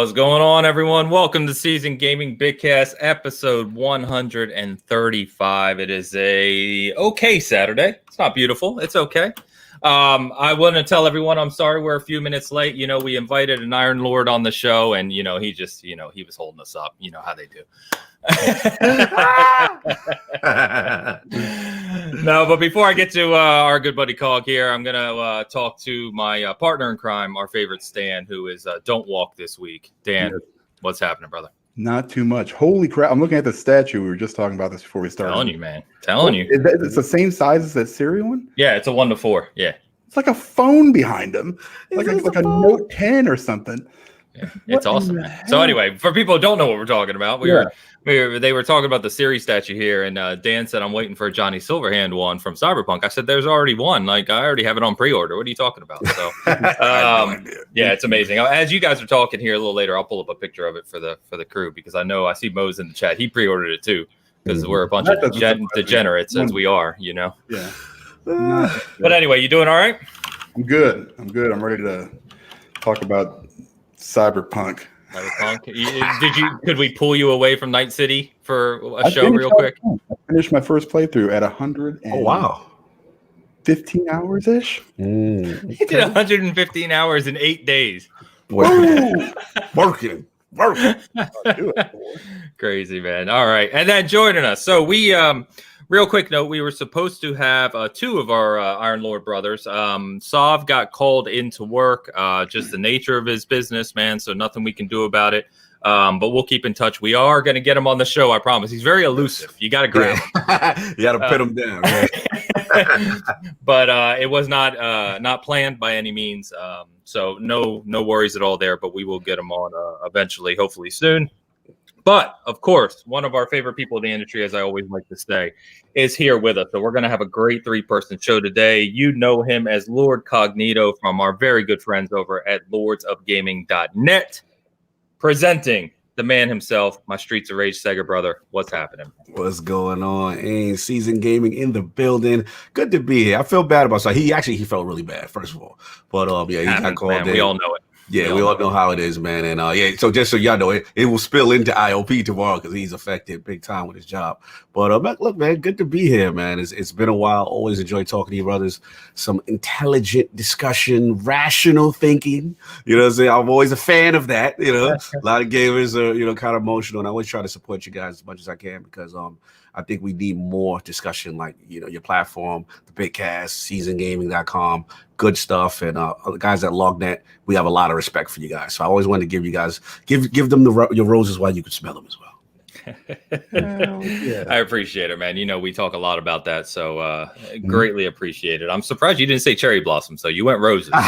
What's going on, everyone? Welcome to Season Gaming Bitcast, episode 135. It is a okay Saturday. It's not beautiful. It's okay. I want to tell everyone I'm sorry we're a few minutes late. You know, we invited an Iron Lord on the show, and, you know, he just, you know, he was holding us up. You know how they do. No, but before I get to our good buddy Cog here, I'm going to talk to my partner in crime, our favorite Stan, who is Don't Walk this week. Dan, what's happening, brother? Not too much. Holy crap. I'm looking at the statue. We were just talking about this before we started. Telling you, man. Telling you. It's the same size as that cereal one? Yeah, it's a 1-to-4. Yeah. It's like a phone behind him. Like a Note 10 or something. Yeah, it's awesome, man. So anyway, for people who don't know what we're talking about, they were talking about the Siri statue here, and Dan said, I'm waiting for a Johnny Silverhand one from Cyberpunk. I said, there's already one. Like, I already have it on pre-order. What are you talking about? So, yeah, it's amazing. As you guys are talking here a little later, I'll pull up a picture of it for the crew, because I know I see Mo's in the chat. He pre-ordered it too, because we're a bunch of degenerates, as we are, you know? Yeah. But anyway, you doing all right? I'm good. I'm ready to talk about Cyberpunk. Could we pull you away from Night City for a show real quick? I finished my first playthrough at 100. Oh wow, 15 hours ish. He did 115 hours in 8 days. Working. Crazy, man. All right, and then joining us. So we real quick note, we were supposed to have two of our Iron Lord brothers. Sav got called into work, just the nature of his business, man, so nothing we can do about it. But we'll keep in touch. We are going to get him on the show, I promise. He's very elusive. You got to grab him. You got to pin him down. But it was not planned by any means. So no worries at all there, but we will get him on eventually, hopefully soon. But, of course, one of our favorite people in the industry, as I always like to say, is here with us. So we're going to have a great three-person show today. You know him as Lord Cognito from our very good friends over at lordsofgaming.net. Presenting the man himself, my Streets of Rage Sega brother. What's happening? What's going on? Ain't Season Gaming in the building. Good to be here. I feel bad about he felt really bad, first of all. But, he got called in. We all know it. Yeah, we all know how it is, man. And so just so y'all know, it will spill into IOP tomorrow because he's affected big time with his job. But look, man, good to be here, man. It's been a while. Always enjoy talking to you brothers. Some intelligent discussion, rational thinking. You know what I'm saying? I'm always a fan of that. You know, a lot of gamers are, kind of emotional. And I always try to support you guys as much as I can because I think we need more discussion like, your platform, the Bitcast, seasongaming.com, good stuff. And the guys at LogNet, we have a lot of respect for you guys. So I always want to give you guys, give them your roses while you can smell them as well. I appreciate it, man. We talk a lot about that, so greatly appreciate it. I'm surprised you didn't say cherry blossom, so you went roses. Like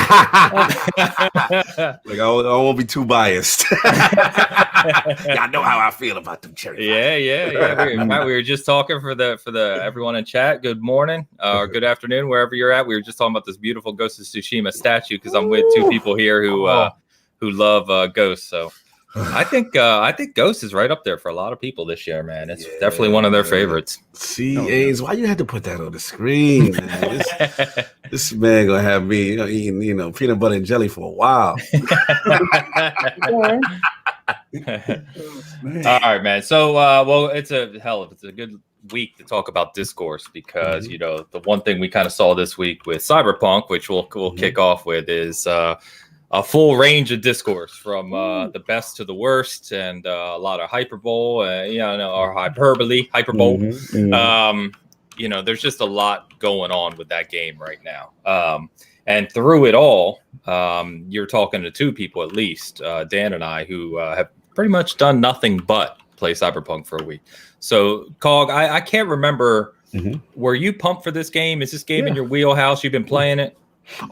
I won't be too biased. Y'all know how I feel about them cherry blossoms. Yeah. We were just talking for the everyone in chat. Good morning or good afternoon, wherever you're at. We were just talking about this beautiful Ghost of Tsushima statue because I'm with two people here who love Ghost. So I think Ghost is right up there for a lot of people this year, man. It's definitely one of their favorites. See, A's, why you had to put that on the screen, man? This man gonna have me eating, peanut butter and jelly for a while. All right, man. So, it's a good week to talk about discourse because the one thing we kind of saw this week with Cyberpunk, which we'll kick off with, is a full range of discourse from the best to the worst, and a lot of hyperbole, or hyperbole. There's just a lot going on with that game right now. And through it all, you're talking to two people at least, Dan and I, who have pretty much done nothing but play Cyberpunk for a week. So, Cog, I can't remember. Were you pumped for this game? Is this game in your wheelhouse? You've been playing it?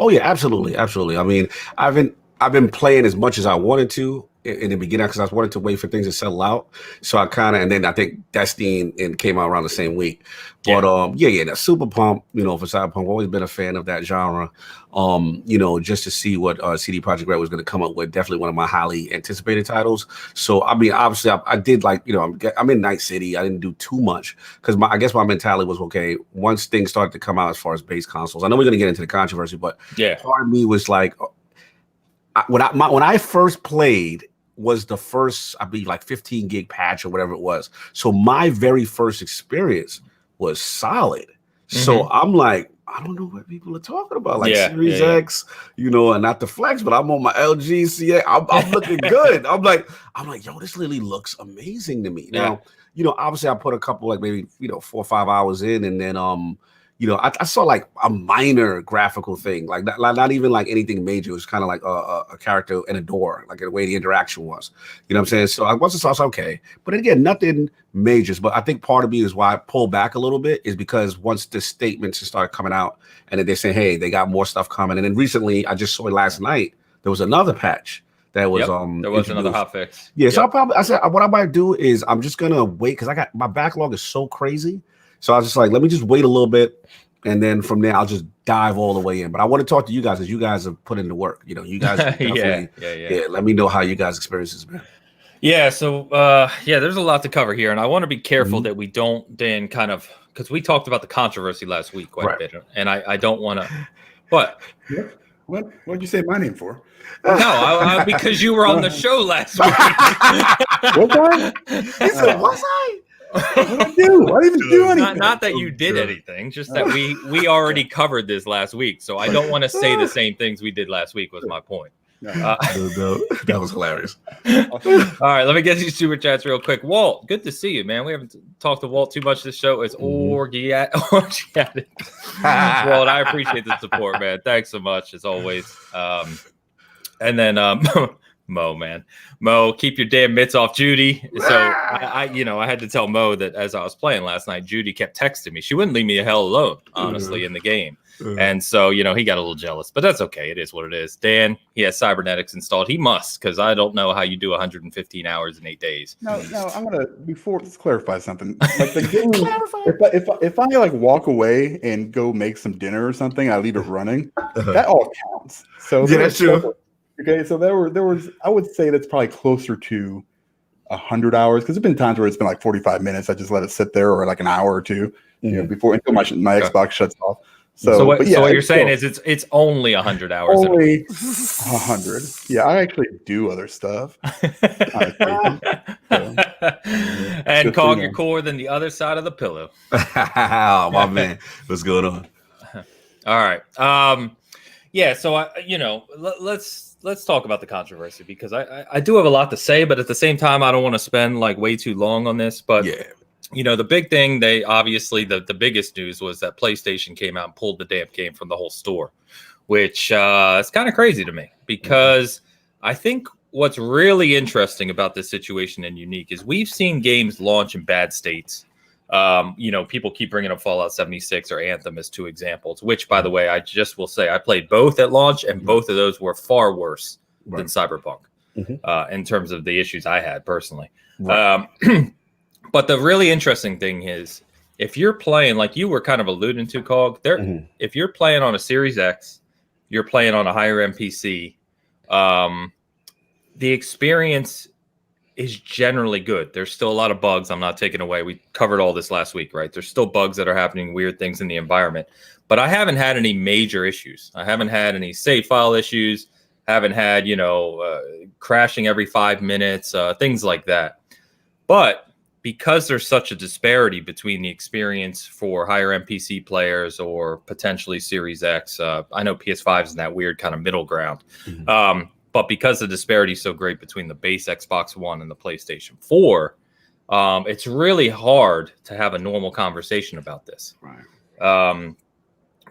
Oh yeah, absolutely. I mean, I've been playing as much as I wanted to in the beginning because I wanted to wait for things to settle out. So and then I think Destiny came out around the same week. But that's super pumped. For Cyberpunk, I've always been a fan of that genre. Just to see what CD Projekt Red was going to come up with. Definitely one of my highly anticipated titles. So I mean, obviously, I did I'm in Night City. I didn't do too much because I guess my mentality was okay. Once things started to come out as far as base consoles, I know we're going to get into the controversy, but part of me was like, when I first played was the first, I believe, like 15 gig patch or whatever it was. So my very first experience was solid. So I'm like, I don't know what people are talking about, like Series X, you know, and not the Flex, but I'm on my LG CX. I'm looking good. I'm like, yo, this literally looks amazing to me. Now, you know, obviously I put a couple, like maybe, you know, 4 or 5 hours in, and then you know, I saw like a minor graphical thing, like not even like anything major. It was kind of like a character in a door, like the way the interaction was. You know what I'm saying? So I once I saw, it's okay. But again, nothing majors. But I think part of me is why I pull back a little bit is because once the statements started coming out and then they're saying, hey, they got more stuff coming. And then recently, I just saw it last night, there was another patch that was there was another hotfix. Yeah, so I said what I might do is I'm just gonna wait because I got my backlog is so crazy. So I was just like, let me just wait a little bit, and then from there I'll just dive all the way in. But I want to talk to you guys as you guys have put in the work. You know, you guys definitely let me know how you guys experiences, man. Yeah, so there's a lot to cover here, and I want to be careful that we don't then kind of, because we talked about the controversy last week quite a bit, and I don't want to. What did you say my name for? No, because you were on the show last week. Was I? He said, was I? What did I do? I didn't even do anything. Not that you did anything, just that we already covered this last week. So I don't want to say the same things we did last week was my point. That was hilarious. All right, let me get these super chats real quick. Walt, good to see you, man. We haven't talked to Walt too much this show. It's orgiatic. Walt, I appreciate the support, man. Thanks so much, as always. And then Mo, keep your damn mitts off Judy. So I had to tell Mo that as I was playing last night, Judy kept texting me. She wouldn't leave me the hell alone, honestly, in the game. And so, he got a little jealous, but that's okay. It is what it is. Dan, he has cybernetics installed. He must, because I don't know how you do 115 hours in 8 days. No, I'm gonna let's clarify something. Like the game, if I like walk away and go make some dinner or something, I leave it running. That all counts. So yeah, that's true. Okay, so there was I would say that's probably closer to 100 hours, because there's been times where it's been like 45 minutes. I just let it sit there, or like an hour or two, before until my Xbox shuts off. So what you're saying is it's only 100 hours. Only 100. Yeah, I actually do other stuff. And cog your core than the other side of the pillow. Oh, my man, what's going on? All right. So let's talk about the controversy, because I do have a lot to say, but at the same time, I don't want to spend like way too long on this. But the big thing, they obviously the biggest news was that PlayStation came out and pulled the damn game from the whole store, which is kind of crazy to me, because I think what's really interesting about this situation and unique is we've seen games launch in bad states. People keep bringing up Fallout 76 or Anthem as two examples, which, by the way, I just will say I played both at launch, and both of those were far worse than Cyberpunk in terms of the issues I had personally. But the really interesting thing is, if you're playing, like you were kind of alluding to, Cog, if you're playing on a Series X, you're playing on a higher MPC, the experience is generally good. There's still a lot of bugs I'm not taking away. We covered all this last week, right? There's still bugs that are happening, weird things in the environment. But I haven't had any major issues. I haven't had any save file issues. Haven't had, crashing every 5 minutes, things like that. But because there's such a disparity between the experience for higher MPC players or potentially Series X, I know PS5 is in that weird kind of middle ground. But because the disparity is so great between the base Xbox One and the PlayStation 4, it's really hard to have a normal conversation about this. Right.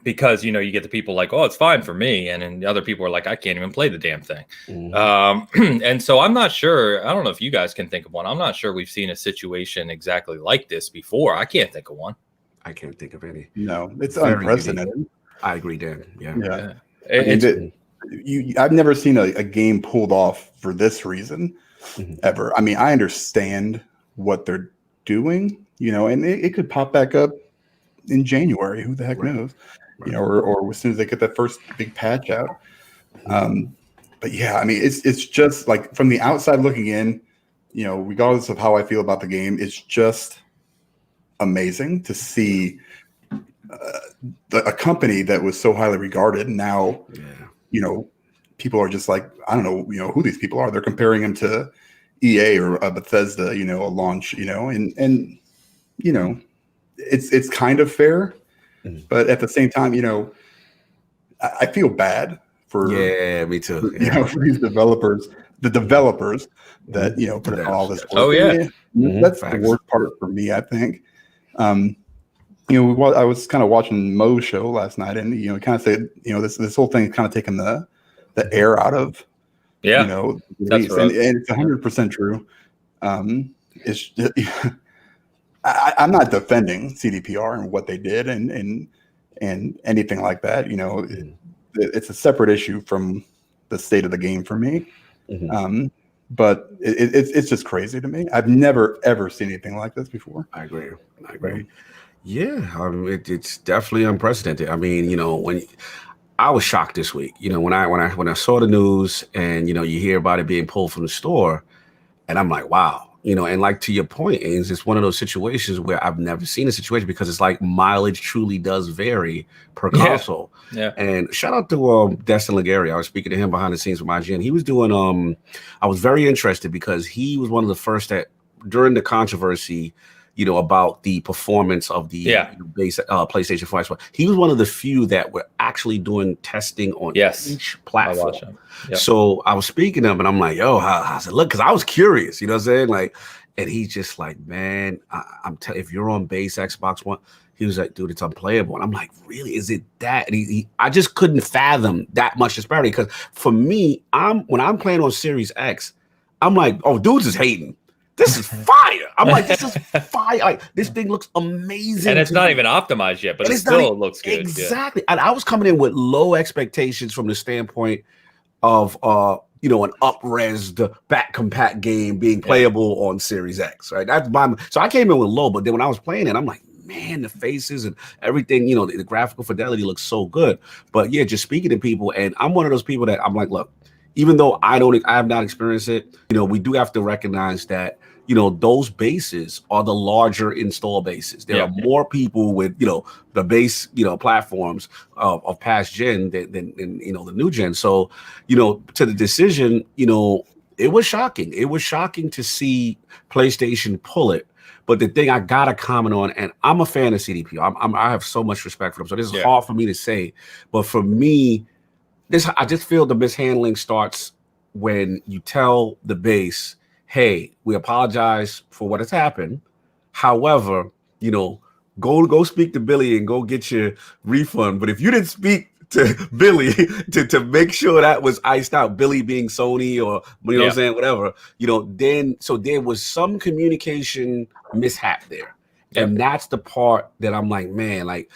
Because, you get the people like, oh, it's fine for me. And then the other people are like, I can't even play the damn thing. And so I'm not sure. I don't know if you guys can think of one. I'm not sure we've seen a situation exactly like this before. I can't think of one. I can't think of any. No, it's unprecedented. Unique. I agree, Dan. Yeah. I've never seen a game pulled off for this reason ever. I mean, I understand what they're doing, and it could pop back up in January. Who the heck knows? Or as soon as they get that first big patch out. But yeah, I mean, it's just like from the outside looking in, regardless of how I feel about the game, it's just amazing to see a company that was so highly regarded now, people are just like, I don't know, who these people are. They're comparing them to EA or Bethesda, a launch, and it's kind of fair, but at the same time, I feel bad for me too. for these developers, the developers that put in all this work. Oh yeah, that's the worst part for me, I think. I was kind of watching Mo's show last night, and he kind of said, this whole thing is kind of taking the air out of that's right. and it's 100% true. It's I'm not defending CDPR and what they did and anything like that. It's a separate issue from the state of the game for me. But it's just crazy to me. I've never ever seen anything like this before. I agree. Yeah, it's definitely unprecedented. I mean, when I was shocked this week, when I saw the news and you hear about it being pulled from the store, and I'm like, wow. And like to your point, Ains, it's one of those situations where I've never seen a situation because it's like mileage truly does vary per console. Yeah. And shout out to Destin Legary. I was speaking to him behind the scenes with IGN. He was doing I was very interested because he was one of the first that during the controversy, about the performance of the base PlayStation 5. He was one of the few that were actually doing testing on each platform. So I was speaking to him and I'm like, yo, how's it look? Because I was curious, you know what I'm saying? Like, and he's just like, man, if you're on base Xbox One, he was like, dude, it's unplayable. And I'm like, really? Is it that? And I just couldn't fathom that much disparity. Because for me, when I'm playing on Series X, I'm like, oh, dudes is hating. This is fire. I'm like, this is fire. Like, this thing looks amazing. And it's not even optimized yet, but it still looks good. Exactly. And I was coming in with low expectations from the standpoint of an up-resed back compact game being playable on Series X, right? So I came in with low, but then when I was playing it, I'm like, man, the faces and everything, the graphical fidelity looks so good. But yeah, just speaking to people, and I'm one of those people that I'm like, look, even though I have not experienced it, we do have to recognize that those bases are the larger install bases. There are more people with the base platforms of past gen than the new gen. So to the decision, it was shocking. It was shocking to see PlayStation pull it. But the thing I gotta comment on, and I'm a fan of CDP. I have so much respect for them. So this is hard for me to say, but for me, I just feel the mishandling starts when you tell the base, hey, we apologize for what has happened. However, go speak to Billy and go get your refund. But if you didn't speak to Billy to make sure that was iced out, Billy being Sony or what I'm saying, whatever, then so there was some communication mishap there. And that's the part that I'm like, man, like,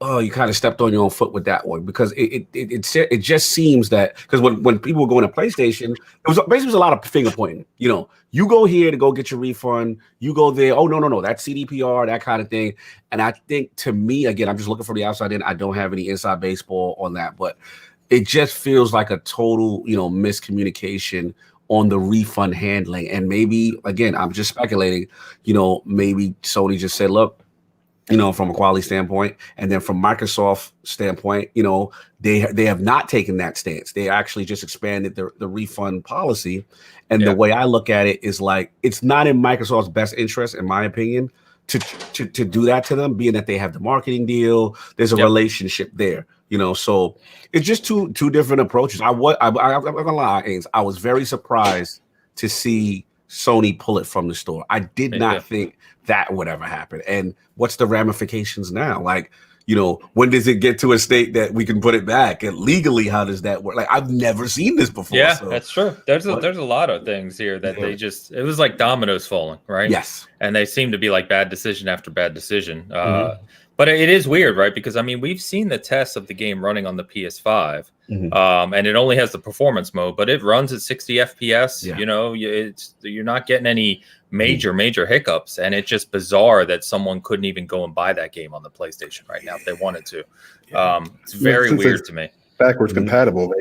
oh, you kind of stepped on your own foot with that one, because it just seems that, because when people were going to PlayStation, it was a lot of finger pointing. You go here to go get your refund, you go there. Oh no, that's CDPR, that kind of thing. And I think, to me, again, I'm just looking from the outside in. I don't have any inside baseball on that, but it just feels like a total miscommunication on the refund handling. And maybe, again, I'm just speculating. Maybe Sony just said, look, from a quality standpoint, and then from Microsoft standpoint, they have not taken that stance. They actually just expanded the refund policy. And the way I look at it is like, it's not in Microsoft's best interest, in my opinion, to do that to them, being that they have the marketing deal. There's a relationship there, so it's just two different approaches. I'm not gonna lie, Ains, I was very surprised to see Sony pull it from the store. I did not think that would ever happen. And what's the ramifications now? Like, when does it get to a state that we can put it back? And legally, how does that work? Like, I've never seen this before. Yeah, so. That's true. There's a lot of things here that it was like dominoes falling, right? Yes. And they seem to be like bad decision after bad decision. But it is weird, right? Because, I mean, we've seen the tests of the game running on the PS5, and it only has the performance mode, but it runs at 60 FPS. Yeah. You're not getting any major hiccups, and it's just bizarre that someone couldn't even go and buy that game on the PlayStation right now if they wanted to. It's very weird to me. Backwards compatible,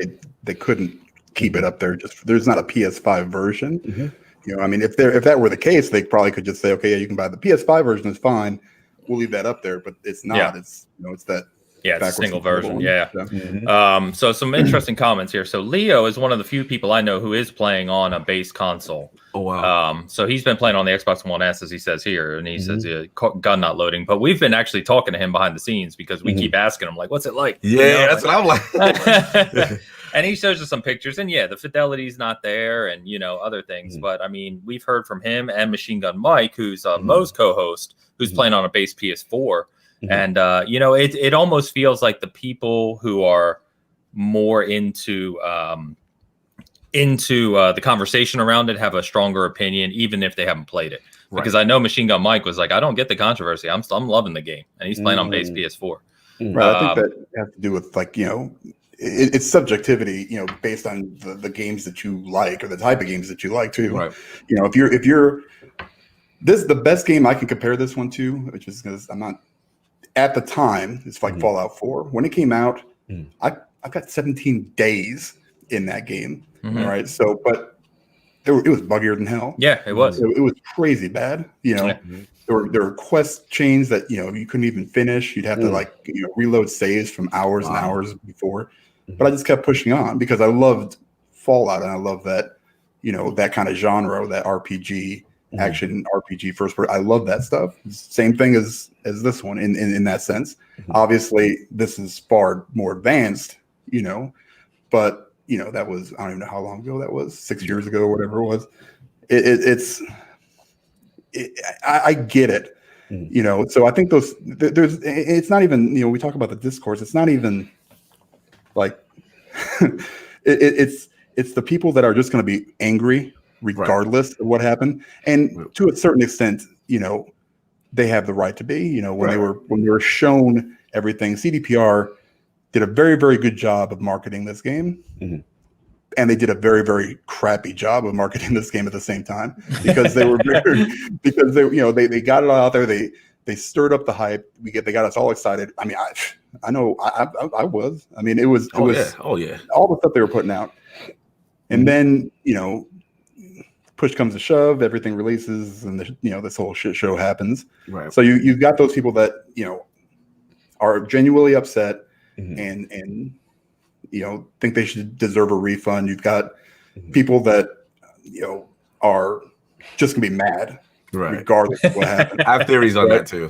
they couldn't keep it up there. Just there's not a PS5 version. I mean, if that were the case, they probably could just say, okay, yeah, you can buy the PS5 version, is fine. We'll leave that up there, but it's not. It's it's that Yeah, it's a single version. Yeah. Mm-hmm. So some interesting comments here. So Leo is one of the few people I know who is playing on a base console. Oh wow. So he's been playing on the Xbox One S, as he says here, and he says gun not loading. But we've been actually talking to him behind the scenes because we keep asking him, like, what's it like? Yeah, that's what I'm like. And he shows us some pictures, and the fidelity's not there, and other things. But I mean, we've heard from him and Machine Gun Mike, who's Mo's co-host, who's playing on a base PS4. And it almost feels like the people who are more into the conversation around it have a stronger opinion, even if they haven't played it. Right. Because I know Machine Gun Mike was like, I don't get the controversy. I'm loving the game, and he's playing on base PS4. Right. I think that has to do with it's subjectivity, based on the games that you like or the type of games that you like too. Right. If you're this is the best game I can compare this one to, which is because I'm not at the time. It's like Fallout 4 when it came out. I've got 17 days in that game. Right. So, but it was buggier than hell. Yeah, it was. It was crazy bad. There were quest chains that you couldn't even finish. You'd have to reload saves from hours and hours before. But I just kept pushing on because I loved Fallout and I love that that kind of genre, that RPG action RPG first person. I love that stuff. Same thing as this one in that sense. Obviously, this is far more advanced. But that was, I don't even know how long ago that was, 6 years ago, whatever it was. I get it, So I think it's not even, we talk about the discourse. It's not even like it's the people that are just going to be angry regardless of what happened, and to a certain extent, they have the right to be. When they were shown everything, CDPR did a very, very good job of marketing this game. And they did a very, very crappy job of marketing this game at the same time because they were they got it all out there. They stirred up the hype. They got us all excited. I mean, I know I was. I mean, it was all the stuff they were putting out. And then push comes to shove, everything releases, and this whole shit show happens. Right. So you've got those people that are genuinely upset and think they should deserve a refund. You've got people that are just gonna be mad, regardless of what happened. I have theories on that too.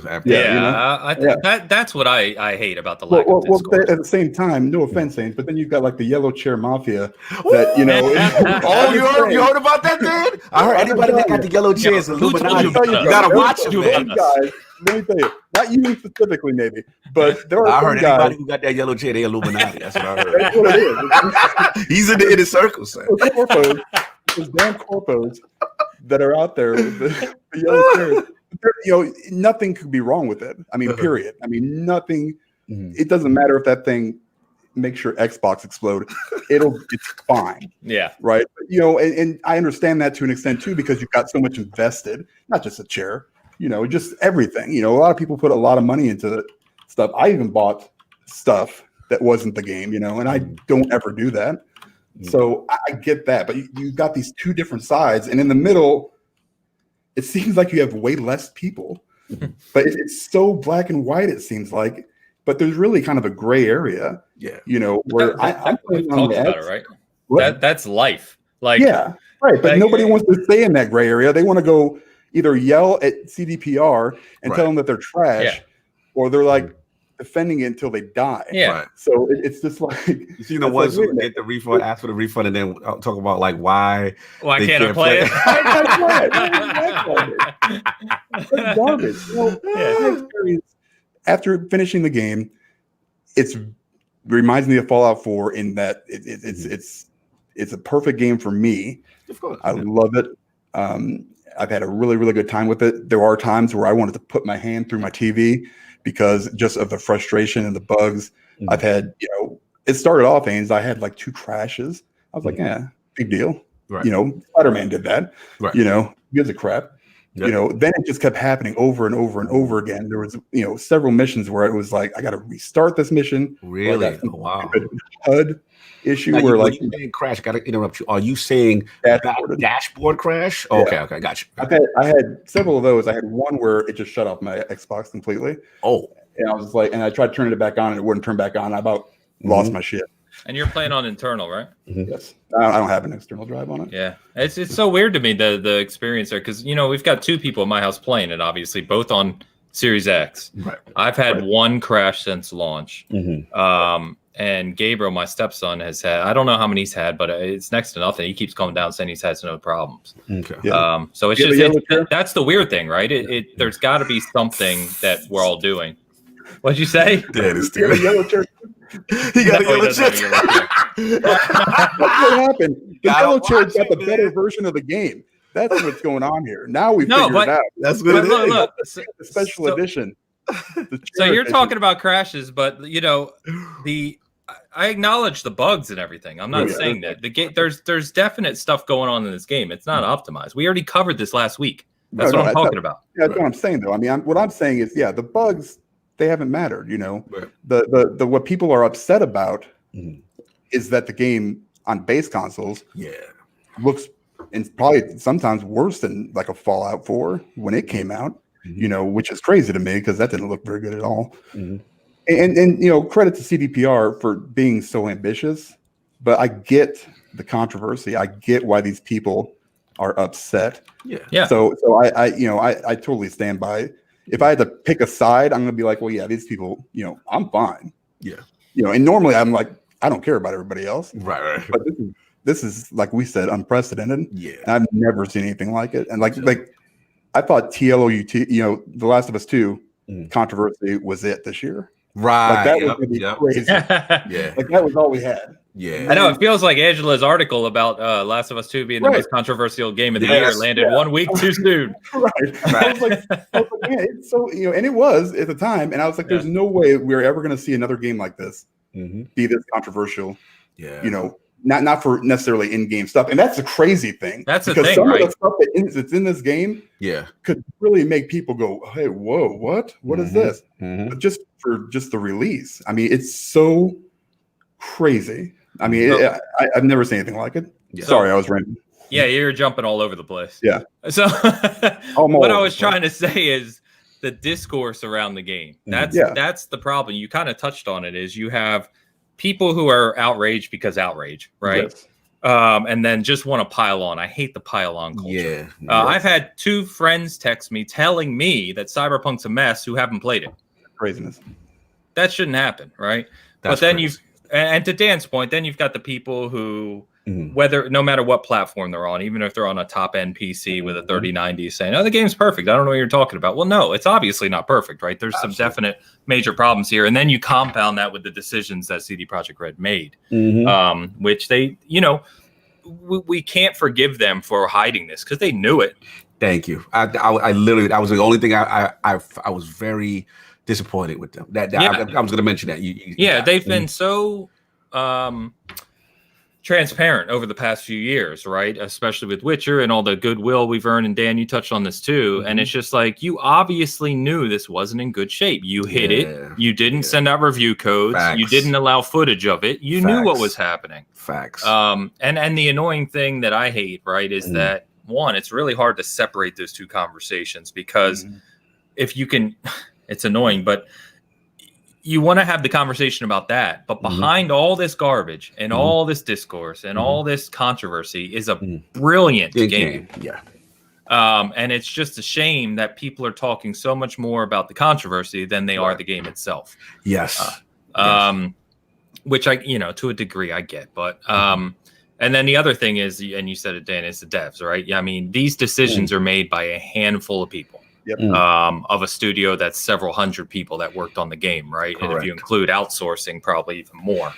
That's what I hate about the lack of discourse. Well, at the same time, no offense, Saints, but then you've got like the yellow chair mafia that Oh, you heard about that, dude? I heard anybody that got the yellow chair is Illuminati. You gotta watch it, man. Guys, let me tell you, not you specifically, maybe, but there are I heard guys, anybody who got that yellow chair, they Illuminati. That's what I heard. That's what it is. He's in the inner circle, son. Those damn corpos that are out there with the yellow chairs. Nothing could be wrong with it. I mean, period. I mean, nothing. It doesn't matter if that thing makes your Xbox explode. It's fine. Yeah. Right. And I understand that to an extent too, because you've got so much invested, not just a chair. Just everything. A lot of people put a lot of money into stuff. I even bought stuff that wasn't the game, and I don't ever do that. So I get that. But you've got these two different sides. And in the middle, it seems like you have way less people. But it's so black and white, it seems like. But there's really kind of a gray area. Yeah. Where I'm we've talked about it, right? That's life. Like, yeah. Right. But nobody wants to stay in that gray area. They want to go either yell at CDPR and tell them that they're trash, or they're like defending it until they die. Yeah. Right. So it's just like, you see the ones who get the refund, ask for the refund, and then talk about like why can't I play it? It's garbage. My experience after finishing the game, it reminds me of Fallout 4 in that it's a perfect game for me. Of course, I love it. I've had a really, really good time with it. There are times where I wanted to put my hand through my TV because just of the frustration and the bugs. I've had, it started off, Ains, I had like 2 crashes. I was like, big deal. Right. Spider-Man did that. Right. Gives a crap. Yep. Then it just kept happening over and over and over again. There was, several missions where it was like, I got to restart this mission. Really? Wow. HUD issue now, where when you saying crash, got to interrupt you. Are you saying dashboard crash? Oh, yeah. Okay, got you. I had several of those. I had one where it just shut off my Xbox completely. Oh. And I was like, and I tried turning it back on, and it wouldn't turn back on. I about lost my shit. And you're playing on internal, right? Yes, I don't have an external drive on it. Yeah, it's so weird to me the experience there because we've got 2 people in my house playing it, obviously both on Series X. Right. I've had one crash since launch. And Gabriel, my stepson, has had, I don't know how many he's had, but it's next to nothing. He keeps coming down saying he's had no problems. Okay. Yeah. So it's that's the weird thing, right? There's got to be something that we're all doing. What'd you say? That is You have a yellow chair. He got a yellow chair. That's what happened. The yellow chair got the better version of the game. That's what's going on here. Now we figured it out. That's what it is. Look, the special edition. So you're talking about crashes, but I acknowledge the bugs and everything. I'm not saying that the game. There's definite stuff going on in this game. It's not optimized. We already covered this last week. That's what I'm talking about. Yeah, that's what I'm saying though. I mean, what I'm saying is, the bugs, they haven't mattered. The what people are upset about is that the game on base consoles looks and probably sometimes worse than like a Fallout 4 when it came out. Which is crazy to me because that didn't look very good at all. And credit to CDPR for being so ambitious, but I get the controversy. I get why these people are upset. Yeah. So I totally stand by. If I had to pick a side, I'm gonna be like, well, yeah, these people, I'm fine. Yeah. And normally I'm like, I don't care about everybody else. Right. But this is like we said, unprecedented. Yeah. And I've never seen anything like it. And like I thought TLOUT, The Last of Us 2 controversy was it this year. Right. Like that was gonna be crazy. Yeah. Like that was all we had. Yeah. I know it feels like Angela's article about Last of Us 2 being the most controversial game of the year landed 1 week too soon. Right. I was like, man, it's so and it was at the time, and I was like, there's no way we're ever going to see another game like this be this controversial. Yeah. Not for necessarily in-game stuff, and that's the crazy thing. That's the because thing, some right? of the stuff that's in this game, could really make people go, "Hey, whoa, what is this?" But just for the release, I mean, it's so crazy. I mean, I've never seen anything like it. Sorry, I was ranting. Yeah, you're jumping all over the place. Yeah. So what I was trying to say is the discourse around the game. That's the problem. You kind of touched on it. Is you have people who are outraged because outrage, right? Yes. And then just want to pile on. I hate the pile on culture. I've had 2 friends text me telling me that Cyberpunk's a mess who haven't played it. Craziness. That shouldn't happen, right? That's but then crazy. and to Dan's point, then you've got the people who, no matter what platform they're on, even if they're on a top end PC with a 3090, saying, "Oh, the game's perfect. I don't know what you're talking about." Well, no, it's obviously not perfect, right? There's some definite major problems here, and then you compound that with the decisions that CD Projekt Red made, which they, we can't forgive them for hiding this because they knew it. Thank you. I literally, that was the only thing I was very disappointed with them. I was going to mention that. They've been so transparent over the past few years, right? Especially with Witcher and all the goodwill we've earned. And Dan, you touched on this too. And it's just like, you obviously knew this wasn't in good shape. You hid it. You didn't send out review codes. Facts. You didn't allow footage of it. You knew what was happening. Facts. And the annoying thing that I hate, right, is that one, it's really hard to separate those 2 conversations because if you can, it's annoying, but you want to have the conversation about that, but behind all this garbage and all this discourse and all this controversy is a brilliant game. Yeah. And it's just a shame that people are talking so much more about the controversy than they are the game itself. Yes. Which I, to a degree I get, but, and then the other thing is, and you said it, Dan, is the devs, right? I mean, these decisions are made by a handful of people. Of a studio that's several hundred people that worked on the game, right? Correct. And if you include outsourcing, probably even more.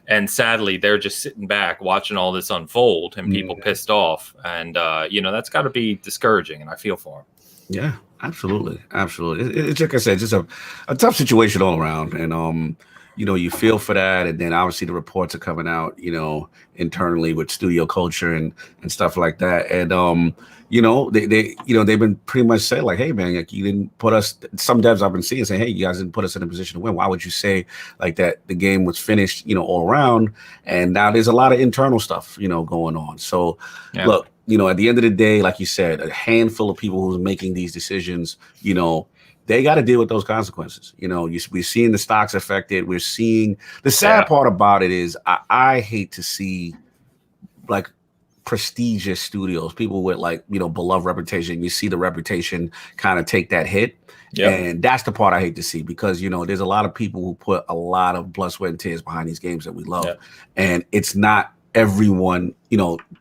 And sadly, they're just sitting back watching all this unfold and people pissed off. And, that's got to be discouraging. And I feel for them. Yeah, absolutely. It's like I said, just a tough situation all around. And, you feel for that. And then obviously the reports are coming out, internally with studio culture and stuff like that. And, they've been pretty much saying like, hey man, like you didn't put us, some devs I've been seeing say, hey, you guys didn't put us in a position to win. Why would you say like that the game was finished, all around? And now there's a lot of internal stuff, going on. So look, at the end of the day, like you said, a handful of people who's making these decisions, they got to deal with those consequences. We're seeing the stocks affected. We're seeing the sad part about it is I hate to see like prestigious studios, people with beloved reputation. You see the reputation kind of take that hit. Yep. And that's the part I hate to see because, there's a lot of people who put a lot of blood, sweat, and tears behind these games that we love. Yep. And it's not everyone,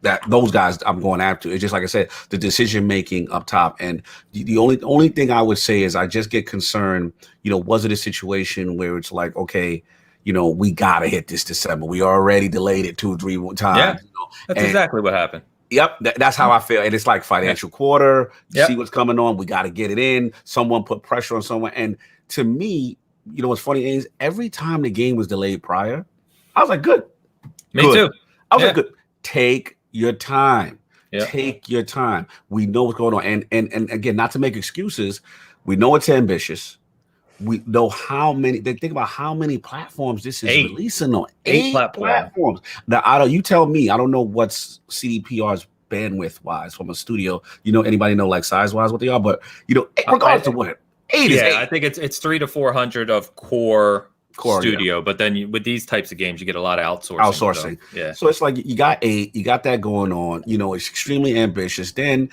that those guys I'm going after. It's just like I said, the decision making up top. And the only thing I would say is I just get concerned, was it a situation where it's like, okay, we got to hit this December. We already delayed it 2 or 3 times. Yeah, that's exactly what happened. Yep, that's how I feel. And it's like financial quarter. You see what's coming on. We got to get it in. Someone put pressure on someone. And to me, what's funny is every time the game was delayed prior, I was like, good. Me too. I was like, good. Take your time. Yep. Take your time. We know what's going on. And again, not to make excuses, we know it's ambitious. We know think about how many platforms this is releasing on. 8 platforms. Now, you tell me, I don't know what's CDPR's bandwidth wise from a studio. Anybody know like size wise what they are? But, regardless of what, 8 is 8. I think it's 300 to 400 of core studio, but then with these types of games, you get a lot of outsourcing. So it's like you got 8, you got that going on. It's extremely ambitious. Then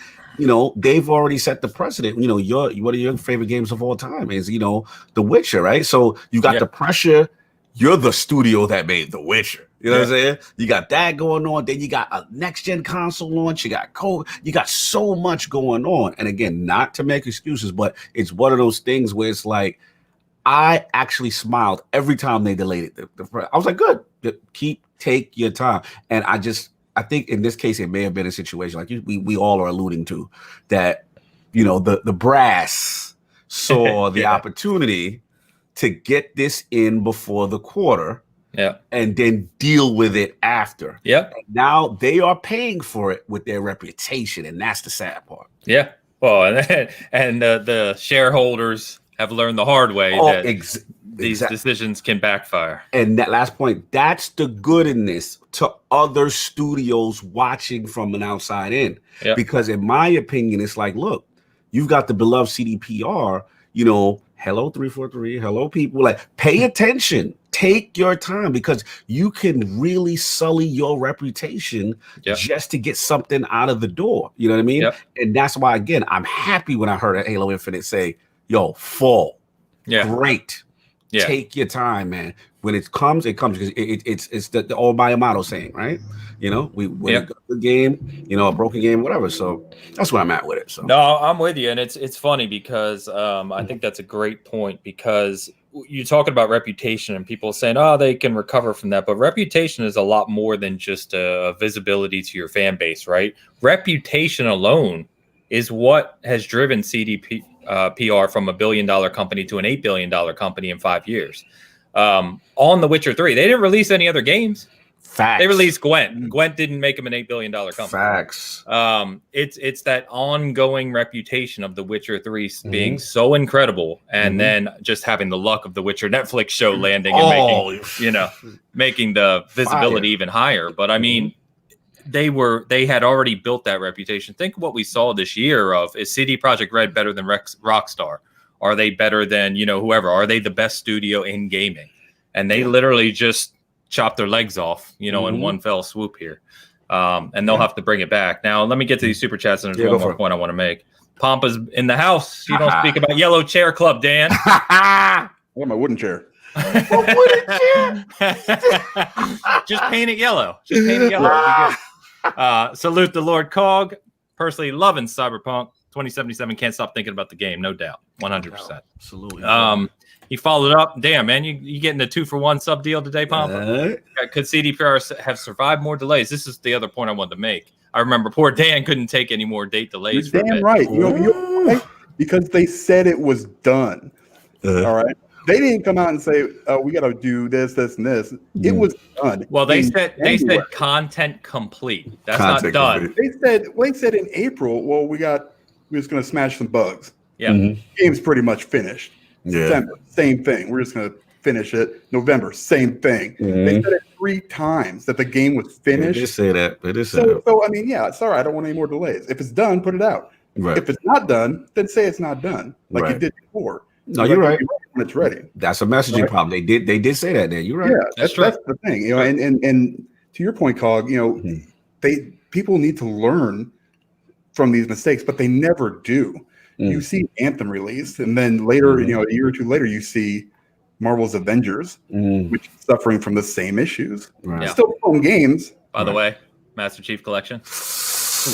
they've already set the precedent. One of your favorite games of all time is, The Witcher, right? So you got the pressure. You're the studio that made The Witcher. You know what I'm saying? You got that going on. Then you got a next-gen console launch. You got code. You got so much going on. And again, not to make excuses, but it's one of those things where it's like, I actually smiled every time they delayed it. I was like, good. Take your time. And I think in this case, it may have been a situation like we all are alluding to that, the brass saw the opportunity to get this in before the quarter and then deal with it after. Yeah. Now they are paying for it with their reputation. And that's the sad part. Yeah. Well, and the shareholders have learned the hard way that these decisions can backfire. And that last point, that's the good in this to other studios watching from an outside in. Yep. Because in my opinion, it's like, look, you've got the beloved CDPR, hello 343, hello people, like pay attention, take your time because you can really sully your reputation just to get something out of the door. You know what I mean? Yep. And that's why, again, I'm happy when I heard Halo Infinite say, yo, full. Yeah. Great. Yeah. Take your time, man. When it comes because it's the old Miyamoto saying, right? We win a good game, a broken game, whatever. So that's where I'm at with it. So no, I'm with you, and it's funny because I think that's a great point because you're talking about reputation and people saying, oh, they can recover from that, but reputation is a lot more than just a visibility to your fan base, right? Reputation alone is what has driven CDP. PR from $1 billion company to an $8 billion company in 5 years. On The Witcher 3, they didn't release any other games. Facts. They released Gwent. Gwent didn't make them an $8 billion company. Facts. It's that ongoing reputation of The Witcher 3 being so incredible, and then just having the luck of The Witcher Netflix show landing and making the visibility even higher. But I mean. They had already built that reputation. Think of what we saw this year of, is CD Projekt Red better than Rockstar? Are they better than, whoever? Are they the best studio in gaming? And they literally just chopped their legs off, in one fell swoop here. And they'll have to bring it back. Now, let me get to these super chats, and there's one more point I want to make. Pompa's in the house. You don't speak about Yellow Chair Club, Dan. I got my wooden chair. Just paint it yellow. Salute the Lord Cog. Personally loving Cyberpunk 2077. Can't stop thinking about the game. No doubt. 100%. Absolutely. He followed up. Damn, man, you getting the 2-for-1 sub deal today, Pompa? Could CDPR have survived more delays? This is the other point I wanted to make. I remember poor Dan couldn't take any more date delays. You're damn right. You're right. Because they said it was done. All right. They didn't come out and say, we got to do this, this, and this. It was done. Well, they said content complete. That's content not done. Complete. They said in April, well, we're just going to smash some bugs. Yeah. Game's pretty much finished. Yeah. September, same thing. We're just going to finish it. November, same thing. They said it in 3 times that the game was finished. They did say that. They did say that. So I mean, yeah, sorry, I don't want any more delays. If it's done, put it out. Right. If it's not done, then say it's not done, like you did before. No, you're right. When it's ready. That's a messaging problem. They did say that there. You're right. Yeah, that's the thing. You know, and to your point, Cog, you know, people need to learn from these mistakes, but they never do. You see Anthem release, and then later, you know, a year or two later, you see Marvel's Avengers, which is suffering from the same issues. Right. Yeah. Still fun games. By the way, Master Chief Collection.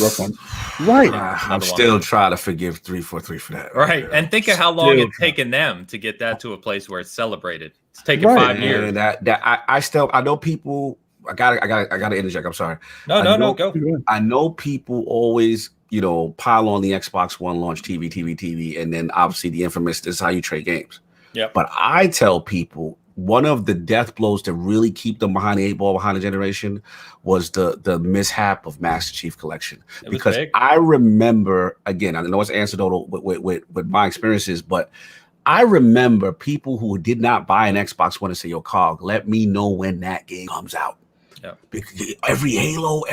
Rough one. Right. I'm still trying to forgive 343 for that. Right. And think of how long it's taken them to get that to a place where it's celebrated. It's taken 5 years. And I know people. I gotta interject. I'm sorry. No, go. I know people always, you know, pile on the Xbox One launch TV, and then obviously the infamous "this is how you trade games." Yeah. But I tell people one of the death blows to really keep them behind the 8 ball, behind the generation, was the mishap of Master Chief Collection. Because I remember, again, I know it's anecdotal with my experiences, but I remember people who did not buy an Xbox One and say, "Yo, Cog, let me know when that game comes out." Yeah. Every Halo,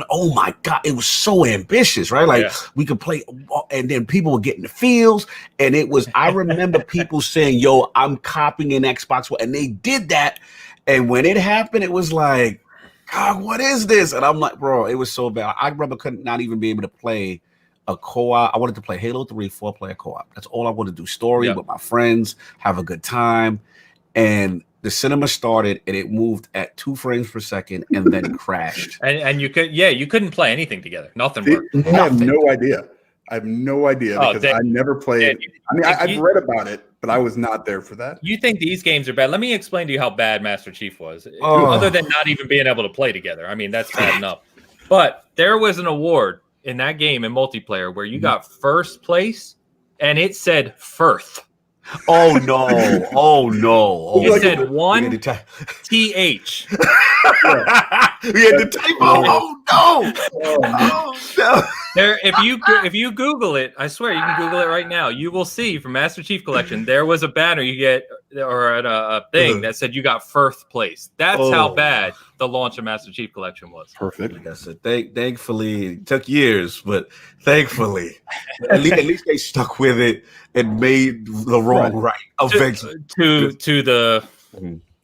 oh my God, it was so ambitious, right? Like we could play, and then people were getting the feels, and it was. I remember people saying, "Yo, I'm copying an Xbox One," and they did that. And when it happened, it was like, "God, what is this?" And I'm like, "Bro, it was so bad." I remember couldn't not even be able to play a co-op. I wanted to play Halo 3 4-player co-op. That's all I wanted to do. Story with my friends, have a good time, and the cinema started and it moved at 2 frames per second and then crashed. And you couldn't play anything together. Nothing worked. I have no idea. Because I never played. I mean, I've read about it, but I was not there for that. You think these games are bad? Let me explain to you how bad Master Chief was. Other than not even being able to play together. I mean, that's bad enough. But there was an award in that game in multiplayer where you got first place and it said Firth. Oh no! It said 1 TH. We had the typo. Oh no! There, if you Google it, I swear you can Google it right now. You will see from Master Chief Collection there was a banner you get or a thing that said you got first place. That's how bad the launch of Master Chief Collection was. Perfect. That's it. Thankfully, it took years, but thankfully, at least they stuck with it and made the wrong right. Eventually, to the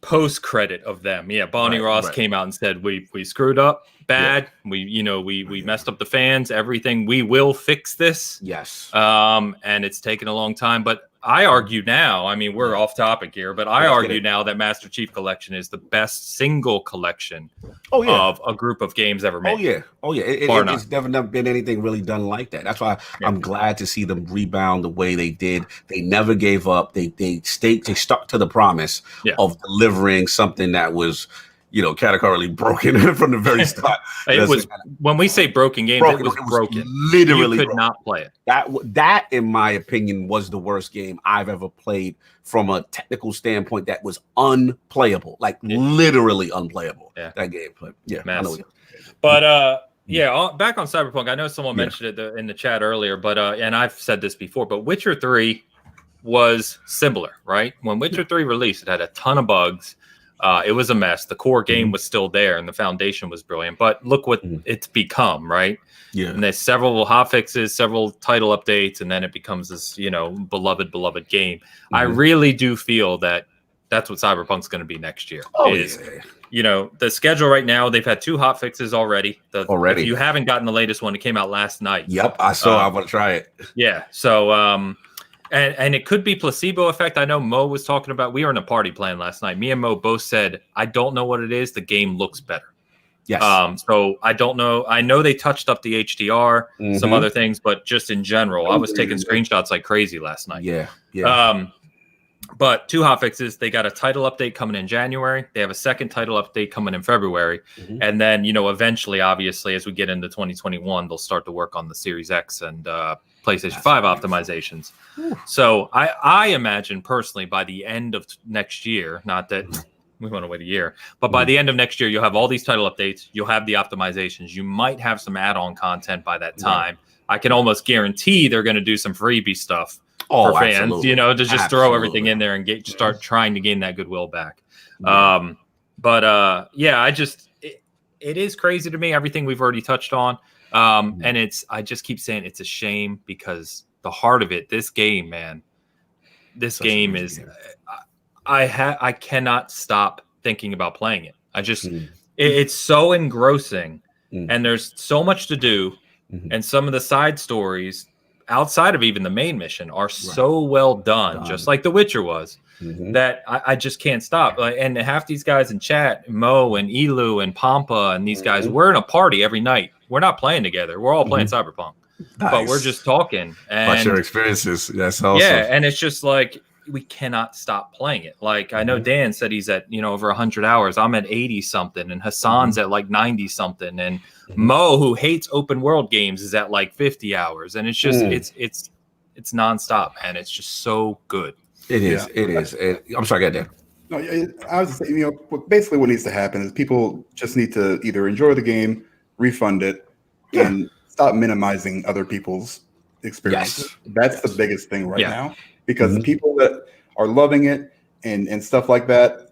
post credit of them, Bonnie Ross came out and said we screwed up bad. We messed up the fans. Everything. We will fix this. Yes. And it's taken a long time, but I argue now. I mean, we're off topic here, but I argue now that Master Chief Collection is the best single collection of a group of games ever made. Oh yeah. It's never been anything really done like that. That's why I'm glad to see them rebound the way they did. They never gave up. They stuck to the promise of delivering something that was, you know, categorically broken from the very start. It was when we say broken games, it was broken. Literally, you could not play it. That, in my opinion, was the worst game I've ever played from a technical standpoint. That was unplayable, like literally unplayable. Yeah. That game, but I know. But back on Cyberpunk. I know someone mentioned it in the chat earlier, but and I've said this before, but Witcher 3 was similar, right? When Witcher 3 released, it had a ton of bugs. It was a mess. The core game was still there, and the foundation was brilliant. But look what it's become, right? Yeah. And there's several hotfixes, several title updates, and then it becomes this, you know, beloved game. I really do feel that that's what Cyberpunk's going to be next year. You know, the schedule right now, they've had 2 hotfixes already. If you haven't gotten the latest one, it came out last night. Yep, I saw. I want to try it. Yeah. So, and it could be placebo effect. I know Mo was talking about, we were in a party plan last night. Me and Mo both said, I don't know what it is. The game looks better. Yes. So I don't know. I know they touched up the HDR, some other things, but just in general, I was taking screenshots like crazy last night. Yeah. But 2 hotfixes. They got a title update coming in January. They have a second title update coming in February. And then, you know, eventually, obviously, as we get into 2021, they'll start to work on the Series X and PlayStation 5 optimizations. So I imagine personally by the end of next year, not that we want to wait a year, but by the end of next year, you'll have all these title updates. You'll have the optimizations. You might have some add-on content by that time. I can almost guarantee they're going to do some freebie stuff for fans, you know, to just throw everything in there and start trying to gain that goodwill back. But yeah, it is crazy to me, everything we've already touched on. And I just keep saying it's a shame because the heart of it, this game, man, this game is, I cannot stop thinking about playing it. It's so engrossing and there's so much to do. And some of the side stories outside of even the main mission are so well done, just like The Witcher was, that I just can't stop. And half these guys in chat, Mo and Elu and Pampa and these guys, we're in a party every night. We're not playing together. We're all playing Cyberpunk, but we're just talking about your experiences. That's awesome. Yeah, and it's just like we cannot stop playing it. Like I know Dan said he's at over 100 hours. I'm at 80 something, and Hassan's at like 90 something, and Mo, who hates open world games, is at like 50 hours, and it's just it's nonstop, and it's just so good. It is. It is. I'm sorry, I got that. No, I was saying, basically what needs to happen is people just need to either enjoy the game, refund it, and stop minimizing other people's experiences. That's the biggest thing right now, because the people that are loving it and stuff like that,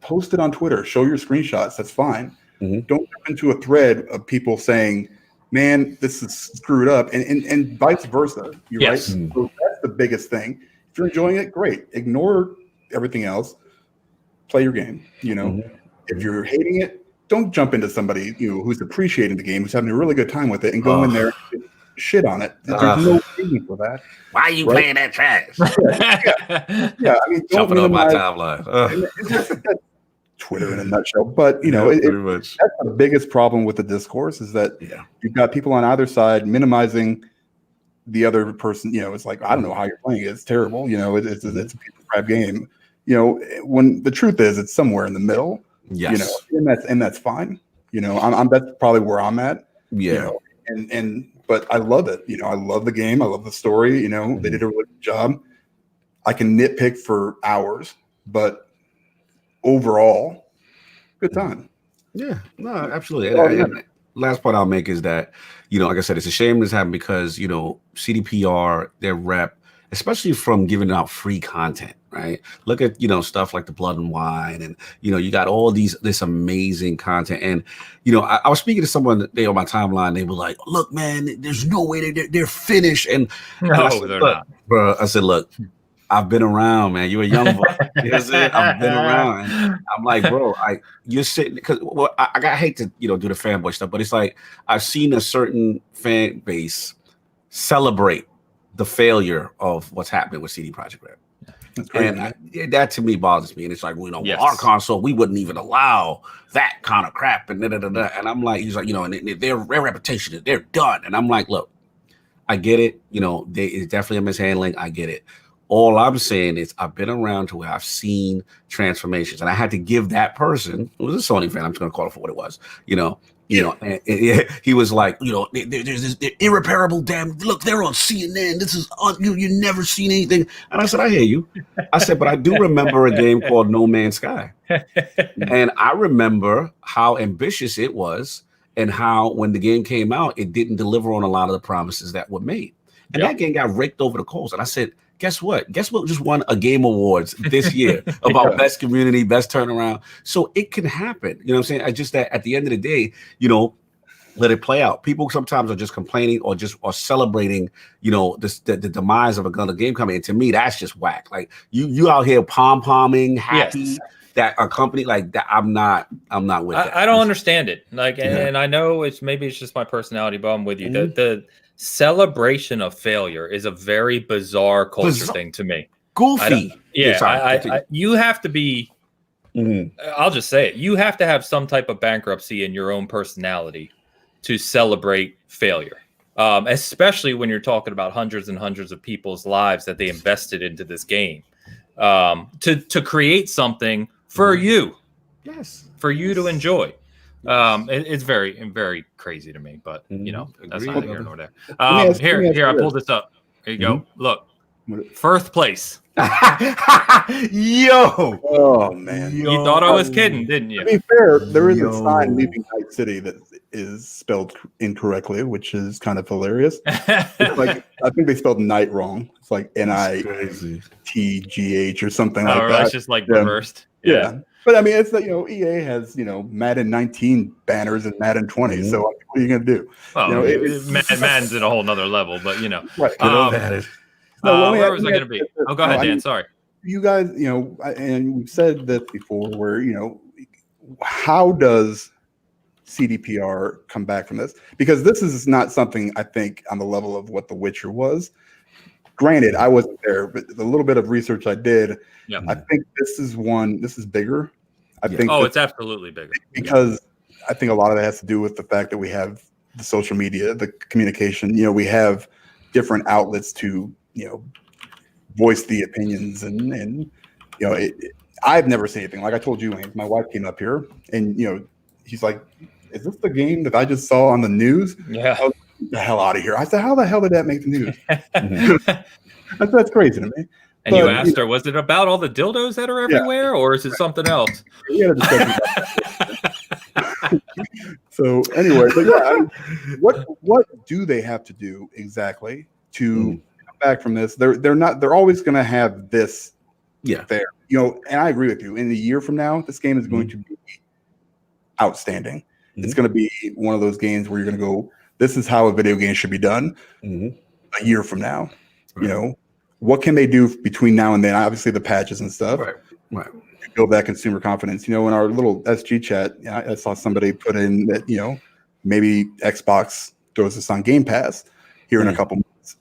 post it on Twitter, show your screenshots. That's fine. Don't jump into a thread of people saying, man, this is screwed up, and vice versa. You're right. So that's the biggest thing. If you're enjoying it, great. Ignore everything else. Play your game. If you're hating it, don't jump into somebody who's appreciating the game, who's having a really good time with it, and go in there and shit on it. There's no reason for that. Why are you playing that trash? Yeah. I mean, jumping on my timeline. That's Twitter in a nutshell. But that's the biggest problem with the discourse is that you've got people on either side minimizing the other person. It's like, I don't know how you're playing it. It's terrible. It's a crap game. When the truth is, it's somewhere in the middle. Yes. And that's fine. That's probably where I'm at. Yeah. But I love it. I love the game. I love the story. They did a really good job. I can nitpick for hours, but overall, good time. Yeah. No, absolutely. And last point I'll make is that, like I said, it's a shame this happened because, CDPR, their rep, especially from giving out free content, right? Look at, stuff like the Blood and Wine and, you got all this amazing content. And, I was speaking to someone today on my timeline. They were like, look, man, there's no way they're finished. And they're not. Bro, I said, look, I've been around, man. You're a young boy. I've been around. And I'm like, bro, you're sitting because I hate to, do the fanboy stuff, but it's like I've seen a certain fan base celebrate the failure of what's happening with CD Projekt Red. And that to me bothers me. And it's like, our console, we wouldn't even allow that kind of crap. And and I'm like, he's like, and their reputation is they're done. And I'm like, look, I get it. It's definitely a mishandling. I get it. All I'm saying is I've been around to where I've seen transformations, and I had to give that person who was a Sony fan. I'm just going to call it for what it was. And he was like, there's this irreparable damage. Look, they're on CNN. This is you've never seen anything. And I said, I hear you. I said, but I do remember a game called No Man's Sky, and I remember how ambitious it was, and how when the game came out, it didn't deliver on a lot of the promises that were made, and that game got raked over the coals. And I said, guess what? Guess what just won a Game Awards this year about best community, best turnaround. So it can happen. You know what I'm saying? I just that at the end of the day, let it play out. People sometimes are just complaining or celebrating, the demise of another game coming. And to me, that's just whack. Like you out here pom-pomming, happy that a company like that. I'm not with that. I don't understand it. Like, and I know it's just my personality, but I'm with you. The celebration of failure is a very bizarre culture thing to me. Goofy. You have to be, I'll just say it. You have to have some type of bankruptcy in your own personality to celebrate failure. Especially when you're talking about hundreds and hundreds of people's lives that they invested into this game. To create something for you. Yes. For you to enjoy. It's very, very crazy to me, but that's not here nor there. Here, I pulled this up. Here you go. Look, first place. Yo, oh man, you thought I was kidding, didn't you? To be fair, there is a sign leaving Night City that is spelled incorrectly, which is kind of hilarious. It's like I think they spelled night wrong. It's like NITGH or something like that. It's just like reversed. Yeah. But I mean, it's like, EA has, Madden 19 banners and Madden 20. So what are you going to do? Well, Madden's at a whole nother level, but right. Where was I going to be? Oh, go ahead, Dan. Sorry. You guys, and we've said this before, where how does CDPR come back from this? Because this is not something I think on the level of what The Witcher was. Granted, I wasn't there, but the little bit of research I did, I think this is bigger. I think it's absolutely bigger. Because I think a lot of that has to do with the fact that we have the social media, the communication, we have different outlets to, voice the opinions and I've never seen anything. Like I told you, Wayne, my wife came up here and, he's like, is this the game that I just saw on the news? Yeah. I was like, the hell out of here. I said, how the hell did that make the news? That's crazy to me. And you asked her, was it about all the dildos that are everywhere, or is it something else? We had a discussion about that. So anyway, but what do they have to do exactly to come back from this? They're always going to have this there. And I agree with you. In a year from now, this game is going to be outstanding. It's going to be one of those games where you're going to go, this is how a video game should be done a year from now. Right. What can they do between now and then? Obviously, the patches and stuff. Right. Build that consumer confidence. In our little SG chat, I saw somebody put in that, maybe Xbox throws this on Game Pass here in a couple months.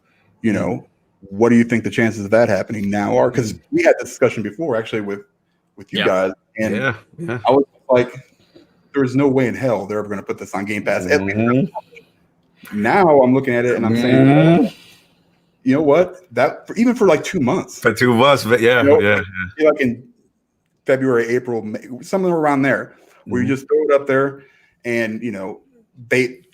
What do you think the chances of that happening now are? Because we had this discussion before, actually, with you guys. And I was like, there's no way in hell they're ever going to put this on Game Pass. Now I'm looking at it and I'm saying, you know what? That even for like 2 months. For 2 months, but like in February, April, May, somewhere around there, where you just throw it up there, and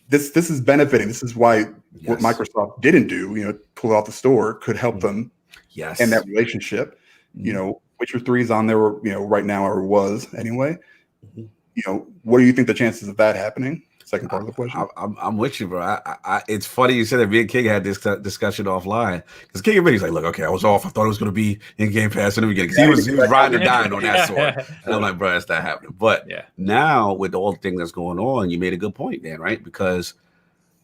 this is benefiting. This is why what Microsoft didn't do, pull it off the store, could help them. Yes, and that relationship. Witcher 3 is on there, right now, or was anyway. What do you think the chances of that happening? Second part of the question. I'm with you, bro. I it's funny you said that. Me and King had this discussion offline, because King admitted, he's like, look, okay, I was off. I thought it was going to be in Game Pass in the beginning, because he was riding or dying on that sword. And I'm like, bro, that's not happening. But now with all the thing that's going on, you made a good point, Dan, right? Because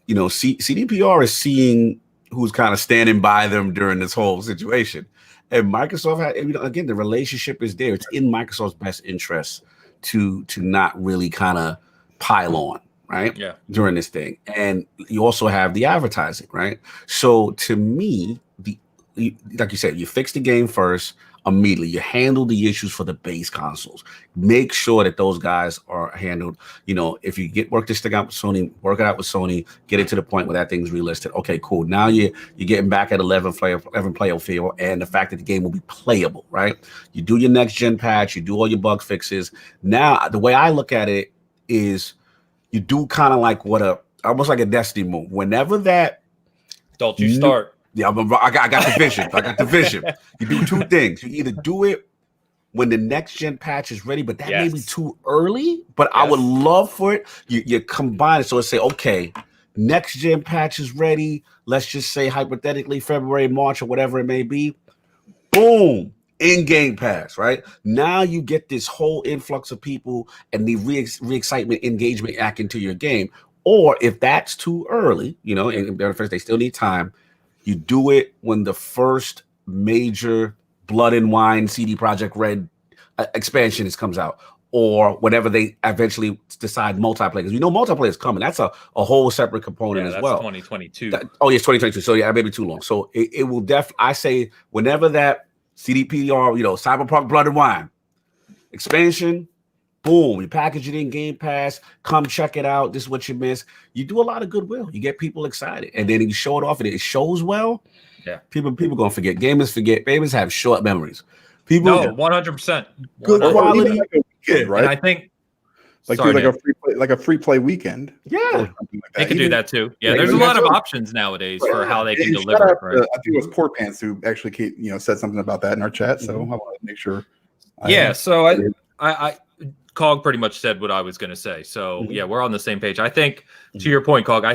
CDPR is seeing who's kind of standing by them during this whole situation, and Microsoft had, again, the relationship is there. It's in Microsoft's best interest to not really kind of pile on. Right. Yeah. During this thing. And you also have the advertising. Right. So to me, like you said, you fix the game first immediately. You handle the issues for the base consoles. Make sure that those guys are handled. If you work this thing out with Sony, work it out with Sony, get it to the point where that thing's relisted. Okay, cool. Now you're getting back at 11 player field, and the fact that the game will be playable. Right. You do your next gen patch. You do all your bug fixes. Now, the way I look at it is, you do kind of like almost like a Destiny move. Whenever that, don't you start? Yeah, I got the vision. I got the vision. You do two things. You either do it when the next gen patch is ready, but that may be too early. But I would love for it. You combine it, so it's say, okay, next gen patch is ready. Let's just say hypothetically February, March, or whatever it may be. Boom. In Game Pass, right? Now you get this whole influx of people and the re-excitement, engagement back into your game. Or if that's too early, and first they still need time, you do it when the first major Blood and Wine CD Projekt Red expansion comes out, or whenever they eventually decide multiplayer. Because multiplayer is coming. That's a whole separate component as well. 2022. Yes, 2022. So yeah, maybe too long. So it will I say whenever that CDPR, Cyberpunk Blood and Wine expansion, boom, you package it in Game Pass, come check it out. This is what you miss. You do a lot of goodwill. You get people excited, and then you show it off, and it shows well. Yeah, people gonna forget. Gamers forget. Gamers have short memories. 100%. Good quality, right? And I think like a free play weekend. Yeah, like they could do that too. Yeah, there's a lot of options nowadays for how they can deliver. Right? I think it was Poor Pants who actually said something about that in our chat. So I want to make sure. So I Cog pretty much said what I was going to say. So we're on the same page. I think to your point, Cog, I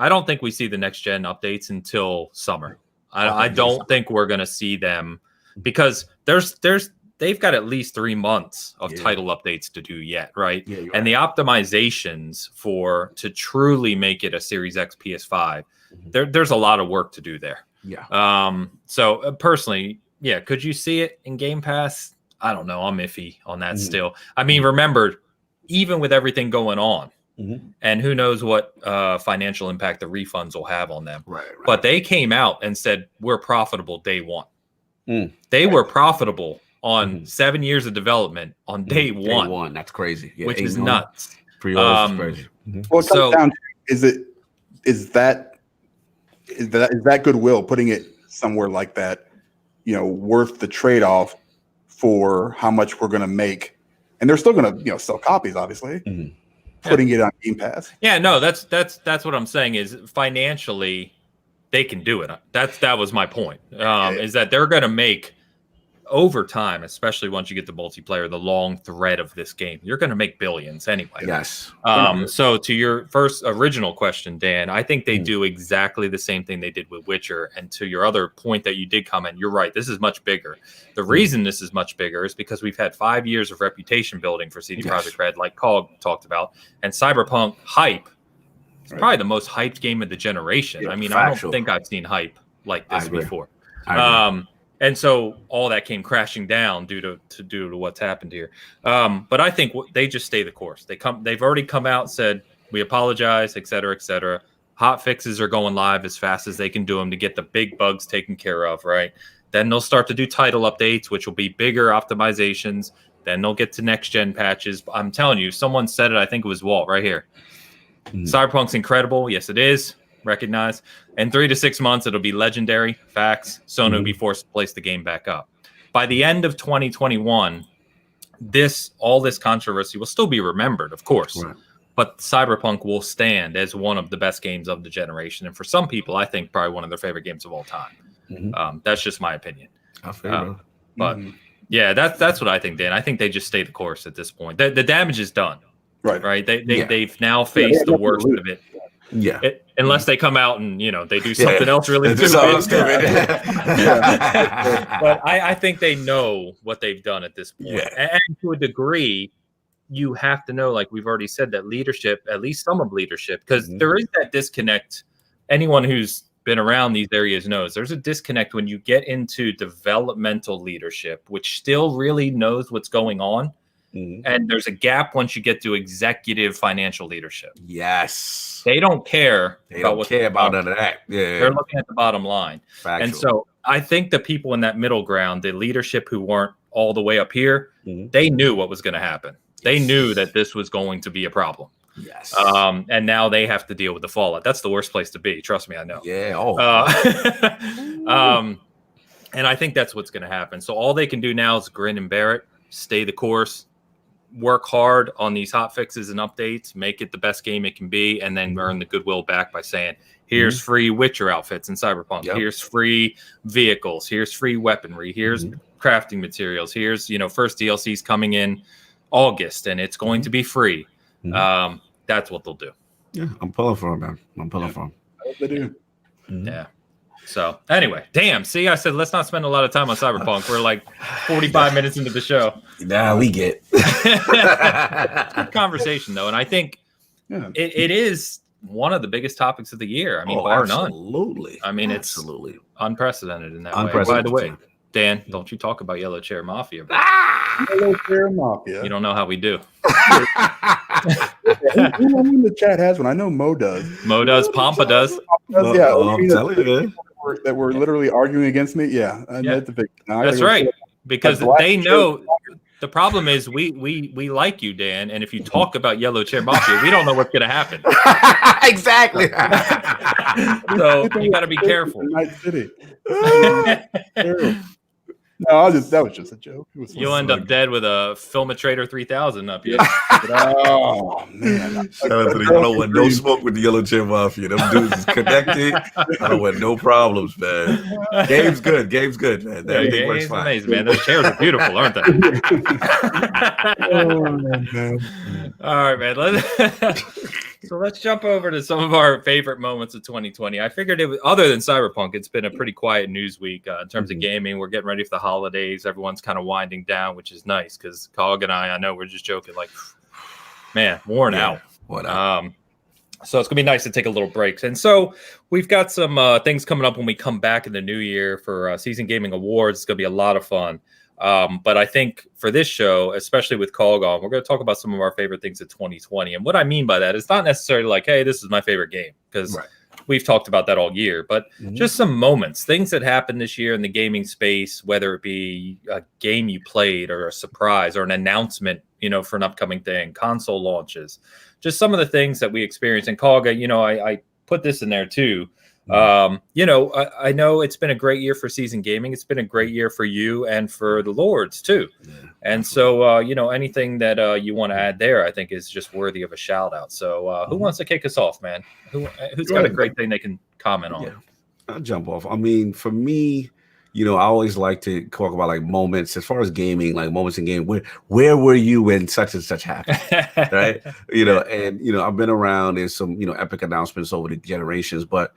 don't think we see the next gen updates until summer. I don't think we're going to see them, because there's they've got at least 3 months of Yeah. title updates to do yet, right? Yeah, you're and the optimizations to truly make it a Series X PS5, there's a lot of work to do there. Yeah. So personally, yeah, could you see it in Game Pass? I don't know. I'm iffy on that still. I mean, remember, even with everything going on, and who knows what financial impact the refunds will have on them. Right. But they came out and said, we're profitable day one. They were profitable on 7 years of development on day one. Day one. That's crazy. Yeah, which is nuts. Pre-orders is crazy. Well, it comes down to, is that goodwill, putting it somewhere like that, worth the trade-off for how much we're going to make? And they're still going to, sell copies, obviously. Putting it on Game Pass. Yeah, no, that's what I'm saying is financially they can do it. That was my point. Is that they're going to make over time, especially once you get the multiplayer, the long thread of this game, you're going to make billions anyway. Yes. So to your first original question, Dan, I think they do exactly the same thing they did with Witcher. And to your other point that you did comment, you're right. This is much bigger. The reason this is much bigger is because we've had 5 years of reputation building for CD Projekt Red, like Cog talked about, and Cyberpunk hype. It's probably the most hyped game of the generation. I mean, I don't think I've seen hype like this before. And so all that came crashing down due to what's happened here. But I think they just stay the course. They've already come out, said, we apologize, et cetera, et cetera. Hot fixes are going live as fast as they can do them to get the big bugs taken care of, right? Then they'll start to do title updates, which will be bigger optimizations. Then they'll get to next-gen patches. I'm telling you, someone said it, I think it was Walt right here. Cyberpunk's incredible. Yes, it is. Recognize. In 3 to 6 months, it'll be legendary. Facts. Sony will be forced to place the game back up. By the end of 2021, all this controversy will still be remembered, of course. Right. But Cyberpunk will stand as one of the best games of the generation. And for some people, I think probably one of their favorite games of all time. That's just my opinion. But yeah, that's what I think, Dan. I think they just stay the course at this point. The damage is done. Right. They've now faced the worst of it. Yeah. Unless they come out and they do something else really stupid. But I think they know what they've done at this point. And to a degree, you have to know, like we've already said, that leadership, at least some of leadership, because there is that disconnect. Anyone who's been around these areas knows there's a disconnect when you get into developmental leadership, which still really knows what's going on. And there's a gap once you get to executive financial leadership. Yes. They don't care. They don't care about none of that. Yeah. They're looking at the bottom line. Factual. And so I think the people in that middle ground, the leadership who weren't all the way up here, they knew what was going to happen. They knew that this was going to be a problem. Yes. And now they have to deal with the fallout. That's the worst place to be. Trust me, I know. Yeah. And I think that's what's going to happen. So all they can do now is grin and bear it, stay the course, work hard on these hot fixes and updates, make it the best game it can be, and then earn the goodwill back by saying, here's free Witcher outfits in Cyberpunk. Here's free vehicles. Here's free weaponry. Here's crafting materials. Here's, first DLC's coming in August, and it's going to be free. That's what they'll do. Yeah, I'm pulling for them, man. I'm pulling for them. I hope they do. Yeah. So anyway, damn. See, I said let's not spend a lot of time on Cyberpunk. We're like 45 minutes into the show. Nah, we get good conversation though, and I think it is one of the biggest topics of the year. I mean, bar none. Absolutely. I mean, it's unprecedented in that way. By the way, Dan, don't you talk about Yellow Chair Mafia? Yellow Chair Mafia. You don't know how we do. Who in the chat has one? I know Mo does. Mo does. Pampa does. Yeah, I'm telling you, man. That were literally arguing against me. Yeah. That's right. Because they know the problem is we like you, Dan, and if you talk about Yellow Chair Mafia, we don't know what's going to happen. Exactly. So you got to be careful. Night City. No, that was just a joke. You'll end up dead with a Filmatrator 3000 up here. Oh man! Shout out to the, I don't want no smoke with the Yellow Chair Mafia. Them dudes is connected. I don't want no problems, man. Game's good, man. Everything works fine. Amazing, man. Those chairs are beautiful, aren't they? Oh, man. All right, man. So let's jump over to some of our favorite moments of 2020. I figured it was, other than Cyberpunk, it's been a pretty quiet news week in terms of gaming. We're getting ready for the holidays. Everyone's kind of winding down, which is nice because Cog and I know we're just joking, like, man, worn out. What So it's gonna be nice to take a little break. And so we've got some things coming up when we come back in the new year for Season Gaming Awards. It's gonna be a lot of fun. But I think for this show, especially with Cog on, we're going to talk about some of our favorite things of 2020. And what I mean by that is not necessarily like, hey, this is my favorite game, because we've talked about that all year, but just some moments, things that happened this year in the gaming space, whether it be a game you played or a surprise or an announcement, for an upcoming thing, console launches, just some of the things that we experienced. And Cog, I put this in there too. I know it's been a great year for Season Gaming. It's been a great year for you and for the Lords too. And so, anything that you want to add there, I think is just worthy of a shout out. So who wants to kick us off, man? Who's got a great thing they can comment on? Yeah. I'll jump off. I mean, for me, I always like to talk about like moments as far as gaming, like moments in game. Where were you when such and such happened? Right. And I've been around. There's some, epic announcements over the generations, but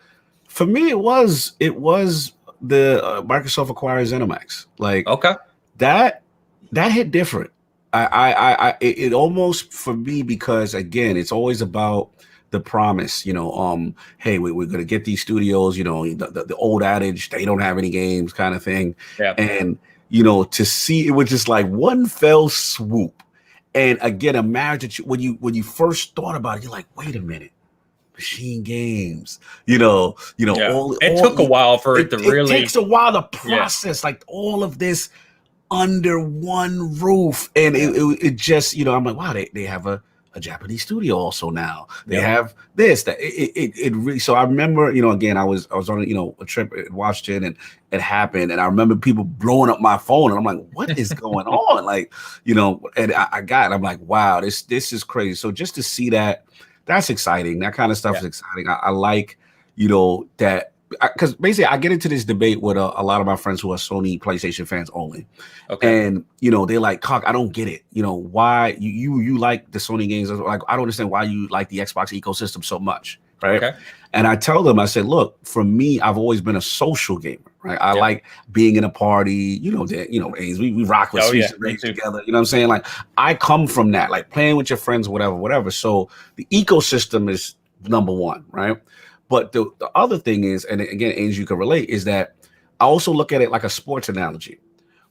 for me, it was the Microsoft acquiring ZeniMax. Like, okay, that hit different. It almost, for me, because again, it's always about the promise. Hey, we're gonna get these studios. The old adage, they don't have any games, kind of thing. Yeah. And to see it was just like one fell swoop. And again, imagine when you first thought about it, you're like, wait a minute. Machine games, it took a while for it to really. It takes a while to process like all of this under one roof, and it just I'm like, wow, they have a Japanese studio also now. They have this that it really. So I remember again I was on a trip in Washington and it happened, and I remember people blowing up my phone, and I'm like, what is going on? Like and I got it. I'm like, wow, this is crazy. So just to see that. That's exciting. That kind of stuff is exciting. I like, that because basically I get into this debate with a lot of my friends who are Sony PlayStation fans only. Okay. And, they're like, Cock, I don't get it. Why you like the Sony games. Like, I don't understand why you like the Xbox ecosystem so much. Right. Okay. And I tell them, I said, look, for me, I've always been a social gamer. Right. I like being in a party, we rock with rage together. You know what I'm saying? Like, I come from that, like playing with your friends, whatever. So the ecosystem is number one. Right. But the other thing is, and again, Angel, you can relate, is that I also look at it like a sports analogy.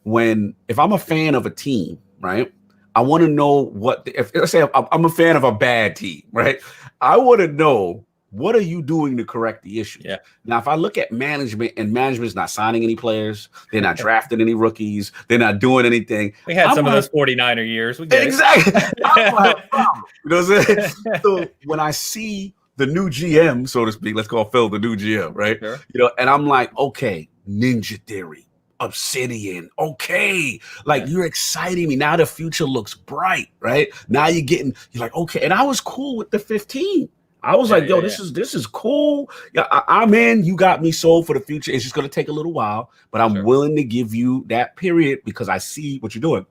If I'm a fan of a team, right, I want to know if let's say I'm a fan of a bad team, right, I want to know, what are you doing to correct the issue? Yeah. Now, if I look at management, and management's not signing any players, they're not drafting any rookies, they're not doing anything. We had some of those 49er years. We get exactly. I'm like, wow. You know what I'm saying? So when I see the new GM, so to speak, let's call Phil the new GM, right? Sure. And I'm like, okay, Ninja Theory, Obsidian, okay, like you're exciting me. Now the future looks bright, right? Now you're like, okay. And I was cool with the 15. I was like, yo, this is cool. Yeah, I'm in. You got me sold for the future. It's just going to take a little while, but I'm willing to give you that period because I see what you're doing.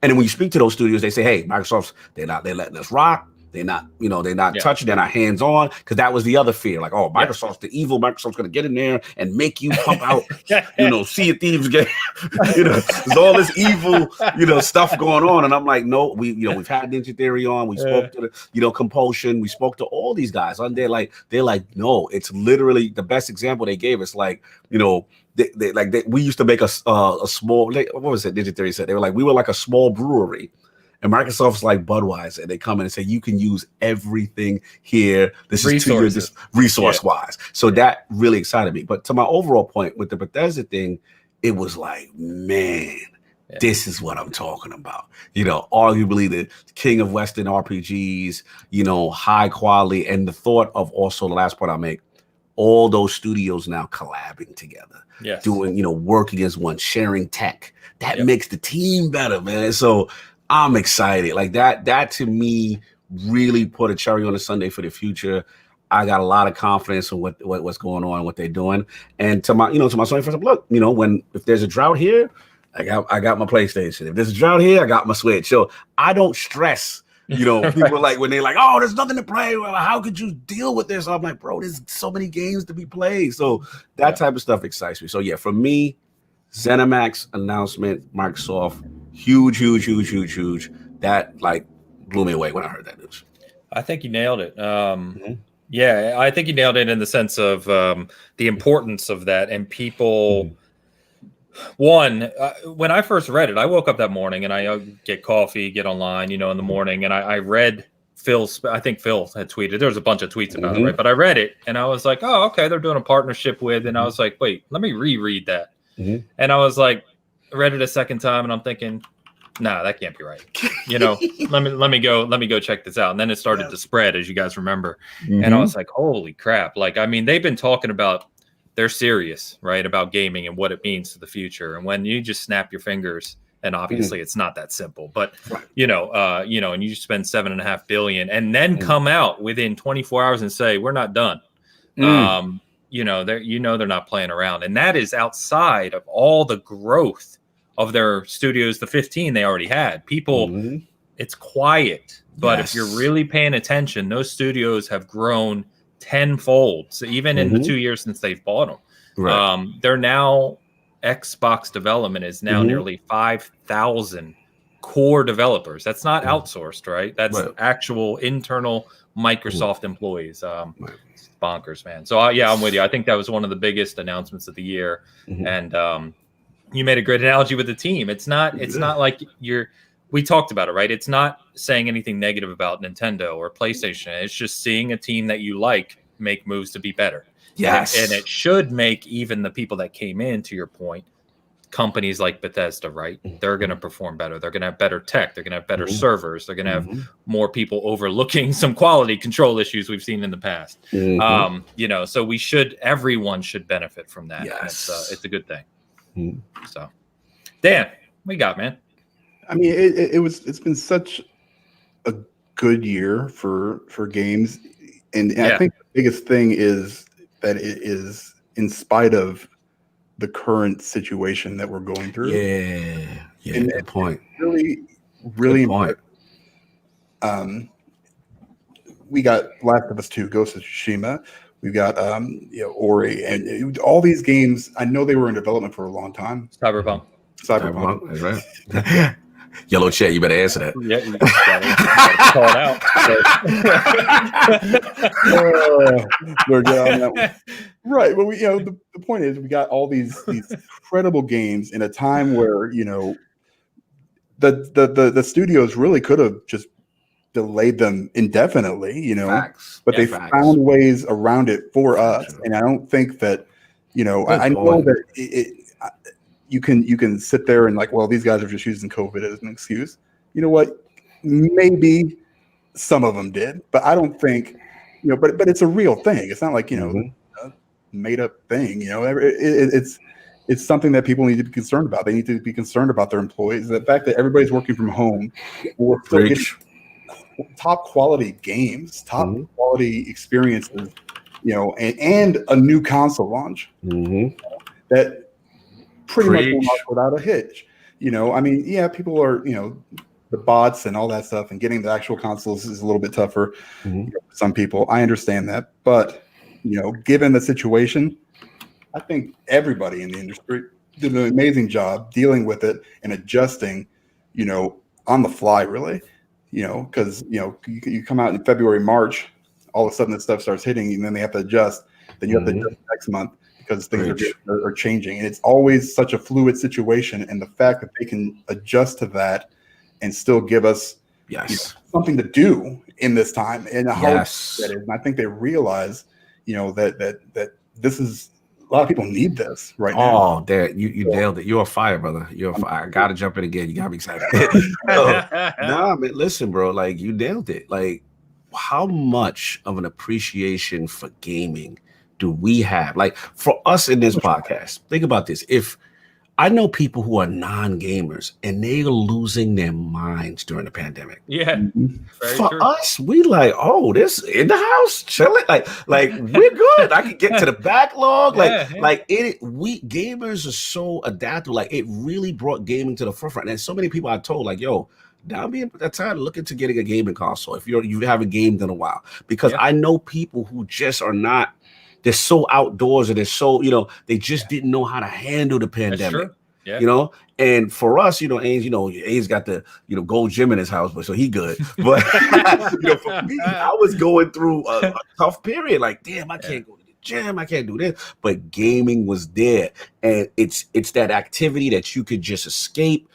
And then when you speak to those studios, they say, hey, Microsoft's, they're letting us rock. They're not, they're not touching, they're not hands on, because that was the other fear. Like, oh, Microsoft's the evil. Microsoft's going to get in there and make you pump out, Sea of Thieves game. There's all this evil, stuff going on. And I'm like, no, we've had Ninja Theory on. We spoke to the, Compulsion. We spoke to all these guys. And they're like, no, it's literally the best example they gave us. Like, we used to make a small, what was it? Ninja Theory said they were like, we were like a small brewery. And Microsoft's like Budweiser. They come in and say, you can use everything here. This is resource-wise. So that really excited me. But to my overall point with the Bethesda thing, it was like, man, this is what I'm talking about. Arguably the king of Western RPGs, high quality. And the thought of also the last point I'll make, all those studios now collabing together, doing, working as one, sharing tech. That makes the team better, man. So I'm excited. Like that to me really put a cherry on the sundae for the future. I got a lot of confidence in what's going on, what they're doing. And to my Sony friends, look, if there's a drought here, I got my PlayStation. If there's a drought here, I got my Switch. So I don't stress, You know, Right. people like when they're like, "Oh, there's nothing to play. Well, how could you deal with this?" I'm like, "Bro, there's so many games to be played." So that type of stuff excites me. So yeah, for me, ZeniMax announcement, Microsoft, huge. That like blew me away when I heard that news. I think you nailed it. Yeah, I think you nailed it in the sense of the importance of that and people. One, when I first read it, I woke up that morning and I get coffee, get online, in the morning, and I read Phil's. I think Phil had tweeted. There was a bunch of tweets about it, right? But I read it and I was like, oh, okay, they're doing a partnership with, and I was like, wait, let me reread that, and I was like, read it a second time, and I'm thinking, nah, that can't be right. Let me go check this out, and then it started to spread, as you guys remember, and I was like, holy crap! Like, I mean, they've been talking about. They're serious, right, about gaming and what it means to the future. And when you just snap your fingers, and obviously it's not that simple, but and you spend $7.5 billion and then come out within 24 hours and say we're not done. They're not playing around, and that is outside of all the growth of their studios. The 15 they already had. People, it's quiet, but if you're really paying attention, those studios have grown tenfold. So even in the 2 years since they've bought them, they're now Xbox development is now nearly 5,000 core developers. That's not outsourced, right? That's actual internal Microsoft employees. It's bonkers, man. So I'm with you. I think that was one of the biggest announcements of the year, and you made a great analogy with the team. It's not like we talked about it, right? It's not saying anything negative about Nintendo or PlayStation. It's just seeing a team that you like make moves to be better. Yes. And it should make even the people that came in, to your point, companies like Bethesda, right? They're going to perform better. They're going to have better tech. They're going to have better servers. They're going to have more people overlooking some quality control issues we've seen in the past. So everyone should benefit from that. Yes. It's a good thing. So, Dan, we got, man. I mean, it's been such a good year for games, and I think the biggest thing is that it is in spite of the current situation that we're going through. Good point. Really good point. We got Last of Us 2, Ghost of Tsushima. We got Ori, and all these games. I know they were in development for a long time. Cyberpunk, that's right. Yellow Chat, you better answer that. Yeah, you gotta call it out. We're down that one. Right, but the point is, we got all these incredible games in a time where the studios really could have just delayed them indefinitely, but they found ways around it for us, and I don't think that I know that you can sit there and like, well, these guys are just using COVID as an excuse. You know what? Maybe some of them did, but I don't think, but it's a real thing. It's not like, a made up thing, it's something that people need to be concerned about. They need to be concerned about their employees. The fact that everybody's working from home, we're still getting top quality games, top quality experiences, and a new console launch that pretty much went off without a hitch. I mean, people are, the bots and all that stuff, and getting the actual consoles is a little bit tougher for some people. I understand that, but given the situation, I think everybody in the industry did an amazing job dealing with it and adjusting, on the fly, really. Because you come out in February, March, all of a sudden this stuff starts hitting, and then they have to adjust. Then you have to adjust next month because things are changing, and it's always such a fluid situation. And the fact that they can adjust to that and still give us something to do in this time, and how that is, and I think they realize, that this is. A lot of people need this right now. Oh, Dad, you nailed it. You're a fire, brother. You're a fire. I gotta jump in again. You got me excited. Nah, man, listen, bro. Like, you nailed it. Like, how much of an appreciation for gaming do we have? Like, for us in this podcast, think about this. If I know people who are non-gamers and they are losing their minds during the pandemic. Yeah. For us, we like, oh, this in the house, chilling. Like we're good. I can get to the backlog. We gamers are so adaptable. Like, it really brought gaming to the forefront. And so many people I told, like, yo, now be that time to look into getting a gaming console if you haven't gamed in a while. Because I know people who just are not. They're so outdoors and they're so, they just didn't know how to handle the pandemic. Yeah. And for us, Ains got the, gold gym in his house, but so he good. But for me, I was going through a tough period. Like, damn, I can't go to the gym, I can't do this. But gaming was there, and it's that activity that you could just escape,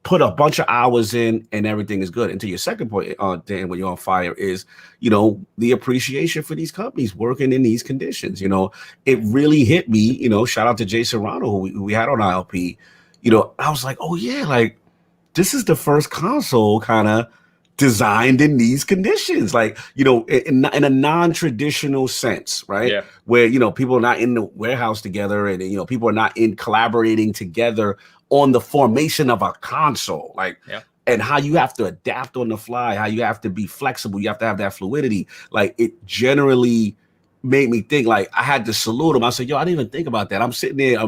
put a bunch of hours in, and everything is good. And to your second point, Dan, when you're on fire, is the appreciation for these companies working in these conditions. It really hit me. Shout out to Jay Serrano, who we had on ILP. I was like, oh yeah, like this is the first console kind of designed in these conditions, like in a non-traditional sense, right? Yeah. Where people are not in the warehouse together, and people are not in collaborating together on the formation of a console, and how you have to adapt on the fly, how you have to be flexible, you have to have that fluidity. Like, it generally made me think, like, I had to salute them. I said, yo, I didn't even think about that. I'm sitting there,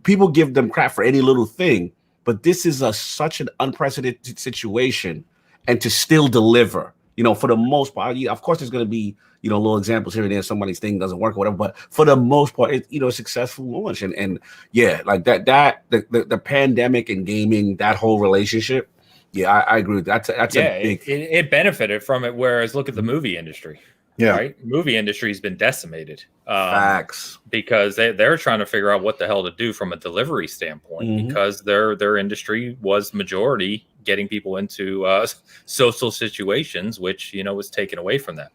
people give them crap for any little thing, but this is such an unprecedented situation, and to still deliver, for the most part, of course, there's going to be, little examples here and there, somebody's thing doesn't work or whatever, but for the most part, a successful launch. And yeah, like the pandemic and gaming, that whole relationship. Yeah, I agree with that. That's a big. It benefited from it. Whereas look at the movie industry. Yeah. Right. Movie industry has been decimated. Facts. Because they're trying to figure out what the hell to do from a delivery standpoint, because their industry was majority getting people into social situations, which, was taken away from them.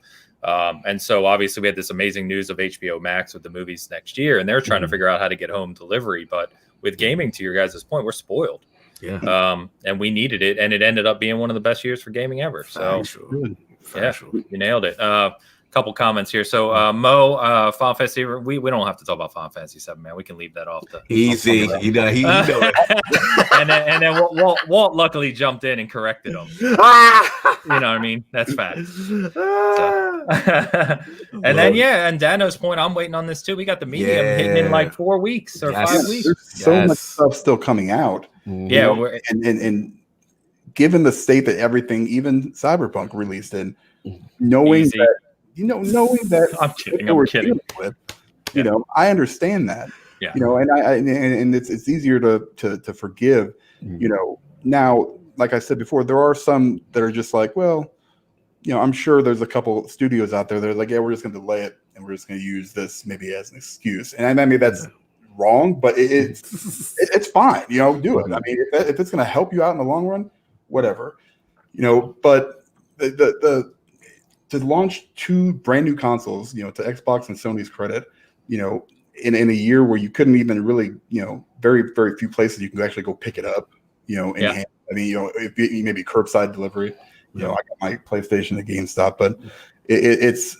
And so obviously we had this amazing news of HBO Max with the movies next year, and they're trying to figure out how to get home delivery. But with gaming, to your guys' point, we're spoiled. Yeah. And we needed it, and it ended up being one of the best years for gaming ever. So Factual. you nailed it. Couple comments here. So Mo, Final Fantasy, we don't have to talk about Final Fantasy 7, man. We can leave that off the easy. He know it. and then Walt luckily jumped in and corrected him. You know what I mean? That's facts. So. And then and Dano's point, I'm waiting on this too. We got the medium hitting in like 4 weeks or 5 weeks. There's so much stuff still coming out. Yeah, and given the state that everything, even Cyberpunk released in, knowing that. Knowing that I'm kidding. With, I understand that. Yeah. And it's easier to forgive. Now, like I said before, there are some that are just like, well, I'm sure there's a couple studios out there that are like, yeah, we're just going to delay it and we're just going to use this maybe as an excuse. And I mean that's wrong, but it's fine. Do it. I mean, if it's going to help you out in the long run, whatever. But to launch 2 brand new consoles, to Xbox and Sony's credit, in a year where you couldn't even really, very, very few places you can actually go pick it up, in hand. I mean, if maybe curbside delivery, I got my PlayStation at GameStop, but it's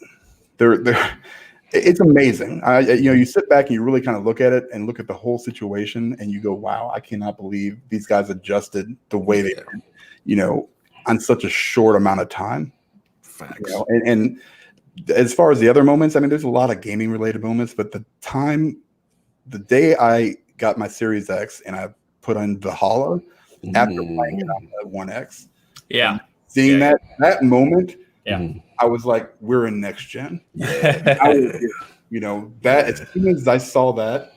amazing. You sit back and you really kind of look at it and look at the whole situation and you go, wow, I cannot believe these guys adjusted the way they did, on such a short amount of time. Facts. And as far as the other moments, I mean, there's a lot of gaming related moments, but the day I got my Series X and I put on Valhalla after playing it on the 1X, seeing that moment, I was like, we're in next gen. That as soon as I saw that,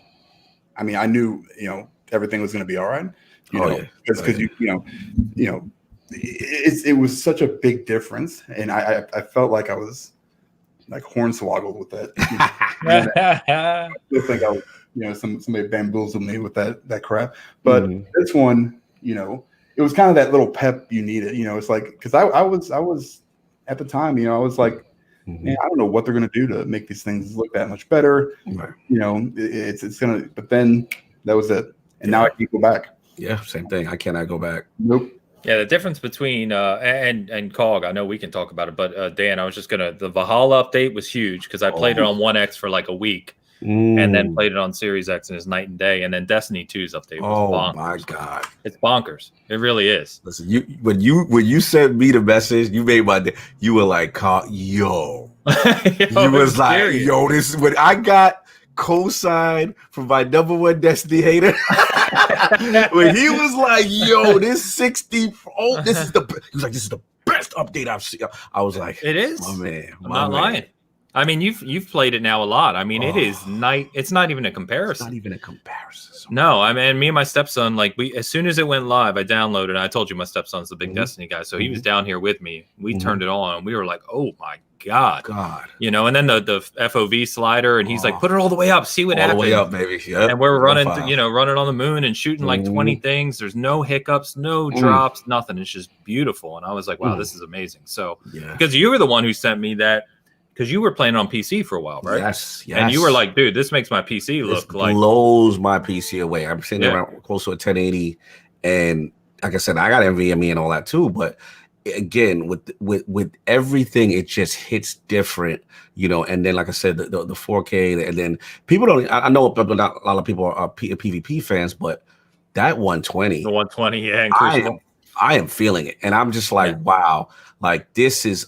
I mean, I knew everything was going to be all right. Because it was such a big difference, and I felt like I was like hornswoggled with that. I still think I was, somebody bamboozled me with that crap. But this one, it was kind of that little pep you needed. It's like, because I was at the time, I was like, man, I don't know what they're gonna do to make these things look that much better. Right. It's gonna, but then that was it, and now I can't go back. Yeah, same thing. I cannot go back. Nope. Yeah, the difference between and Cog, I know we can talk about it, but Dan, I was just the Valhalla update was huge because I played it on 1X for like a week and then played it on Series X, and it's night and day. And then Destiny 2's update was bonkers. My God. It's bonkers. It really is. Listen, when you sent me the message, you made my day. You were like, yo. You was like, serious. Yo, this is what I got co-signed from my #1 Destiny hater. when he was like, "Yo, this 60, oh, this is the," he was like, "This is the best update I've seen." I was like, It is. my man. I'm not lying. I mean, you've played it now a lot. I mean, it is night. It's not even a comparison. It's not even a comparison. No, I mean, me and my stepson, like as soon as it went live, I downloaded it. I told you my stepson's the big Destiny guy, so he was down here with me. We turned it on, and we were like, "Oh my god!" You know. And then the FOV slider, and he's like, "Put it all the way up, see what happens." All the way up, baby. Yep. And we're running, running on the moon and shooting like 20 things. There's no hiccups, no drops, nothing. It's just beautiful. And I was like, "Wow, this is amazing." So, because you were the one who sent me that. Because you were playing on PC for a while, right? Yes. And you were like, dude, this makes my PC look like blows my PC away. I'm sitting around close to a 1080, and like I said, I got NVMe and all that too. But again, with everything, it just hits different, And then, like I said, the 4K, and then people don't. I know not a lot of people are PvP fans, but that 120, the 120, yeah, I am feeling it, and I'm just like, wow, like this is.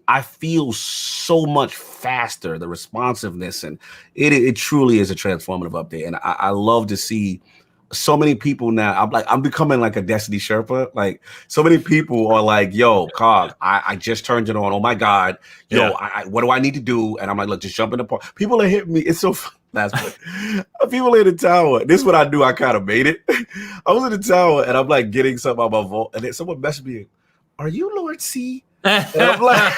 I feel so much faster, the responsiveness, and it truly is a transformative update. And I love to see so many people now. I'm becoming like a Destiny Sherpa. Like so many people are like, "Yo, Cog, I just turned it on. Oh my god, yo, what do I need to do?" And I'm like, "Look, just jump in the park." People are hitting me. It's so that's what people in the tower. This is what I do. I kind of made it. I was in the tower and I'm like getting something out of my vault, and then someone messaged me, "Are you Lord C?" And I'm like,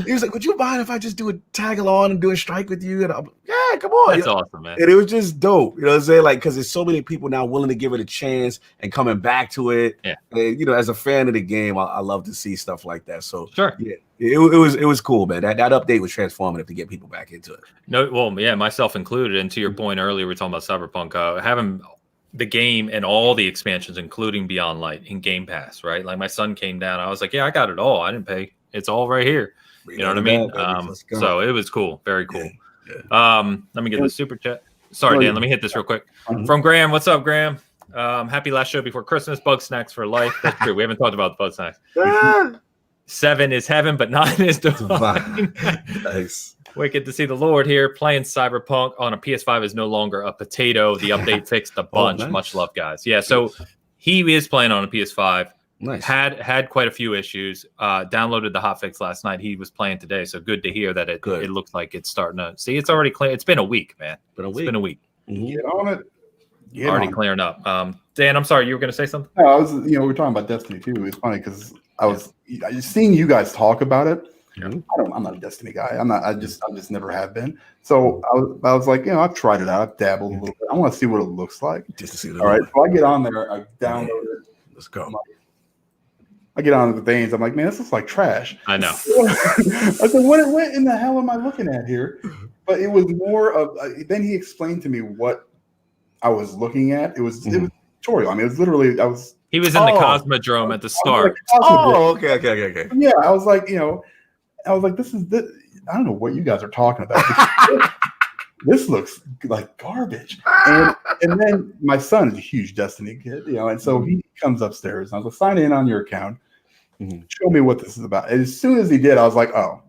he was like, "Would you mind if I just do a tag along and do a strike with you?" And I'm like, "Yeah, come on." That's awesome, man. And it was just dope. You know what I'm saying? Like, because there's so many people now willing to give it a chance and coming back to it. Yeah. And, as a fan of the game, I love to see stuff like that. So sure. Yeah, it was cool, man. That update was transformative to get people back into it. No, well, yeah, myself included. And to your point earlier, we were talking about Cyberpunk, having the game and all the expansions, including Beyond Light in Game Pass, right? Like my son came down, I was like, "Yeah, I got it all. I didn't pay. It's all right here." You know what I mean? So it was cool, very cool. Yeah. Let me get the super chat. Sorry, Dan. Let me hit this real quick. From Graham, what's up, Graham? Happy last show before Christmas. Bug snacks for life. That's true. We haven't talked about the bug snacks. 7 is heaven, but 9 is divine. Nice. Wicked to see the Lord here playing Cyberpunk on a PS5 is no longer a potato. The update fixed a bunch. Nice. Much love, guys. Yeah, so he is playing on a PS5. Nice. Had quite a few issues. Downloaded the hotfix last night. He was playing today, so good to hear that it looks like it's starting to see. It's already clear. It's been a week, man. It's been a week. Get on it. Already clearing up. Dan, I'm sorry, you were going to say something? No, I was. We were talking about Destiny too. It's funny because I was seeing you guys talk about it. Yeah. I'm not a Destiny guy. I'm not. I just never have been. So I was like, I've tried it out. I've dabbled a little bit. I want to see what it looks like. Just to see it. All right. So I get on there. I download it. Let's go. I get on the veins. I'm like, man, this looks like trash. I know. I said, what in the hell am I looking at here? But it was more of. Then he explained to me what I was looking at. It was tutorial. I mean, it was literally. He was in the Cosmodrome at the start. Okay. Yeah, I was like, this is this. I don't know what you guys are talking about. This looks like garbage. And then my son is a huge Destiny kid, and so he comes upstairs. And I was like, sign in on your account. Show me what this is about. And as soon as he did, I was like, oh,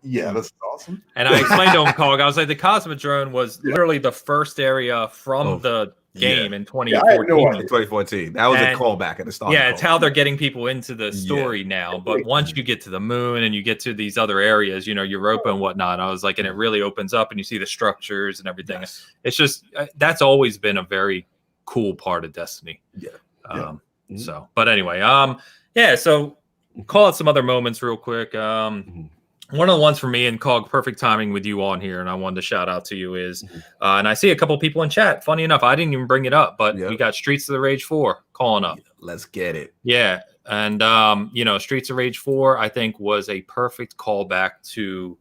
yeah, this is awesome. And I explained to him, Cog, I was like, the Cosmodrome was literally the first area from the game in 2014. 2014. That was a callback at the start. Yeah, it's how they're getting people into the story now. But once you get to the moon and you get to these other areas, Europa and whatnot, I was like, and it really opens up and you see the structures and everything. Yes. It's just, that's always been a very cool part of Destiny. Yeah. So, but anyway, so call out some other moments real quick. One of the ones for me, and Cog, perfect timing with you on here, and I wanted to shout out to you is, and I see a couple people in chat. Funny enough, I didn't even bring it up, but we got Streets of the Rage 4 calling up. Let's get it. Yeah, and Streets of Rage 4, I think, was a perfect callback to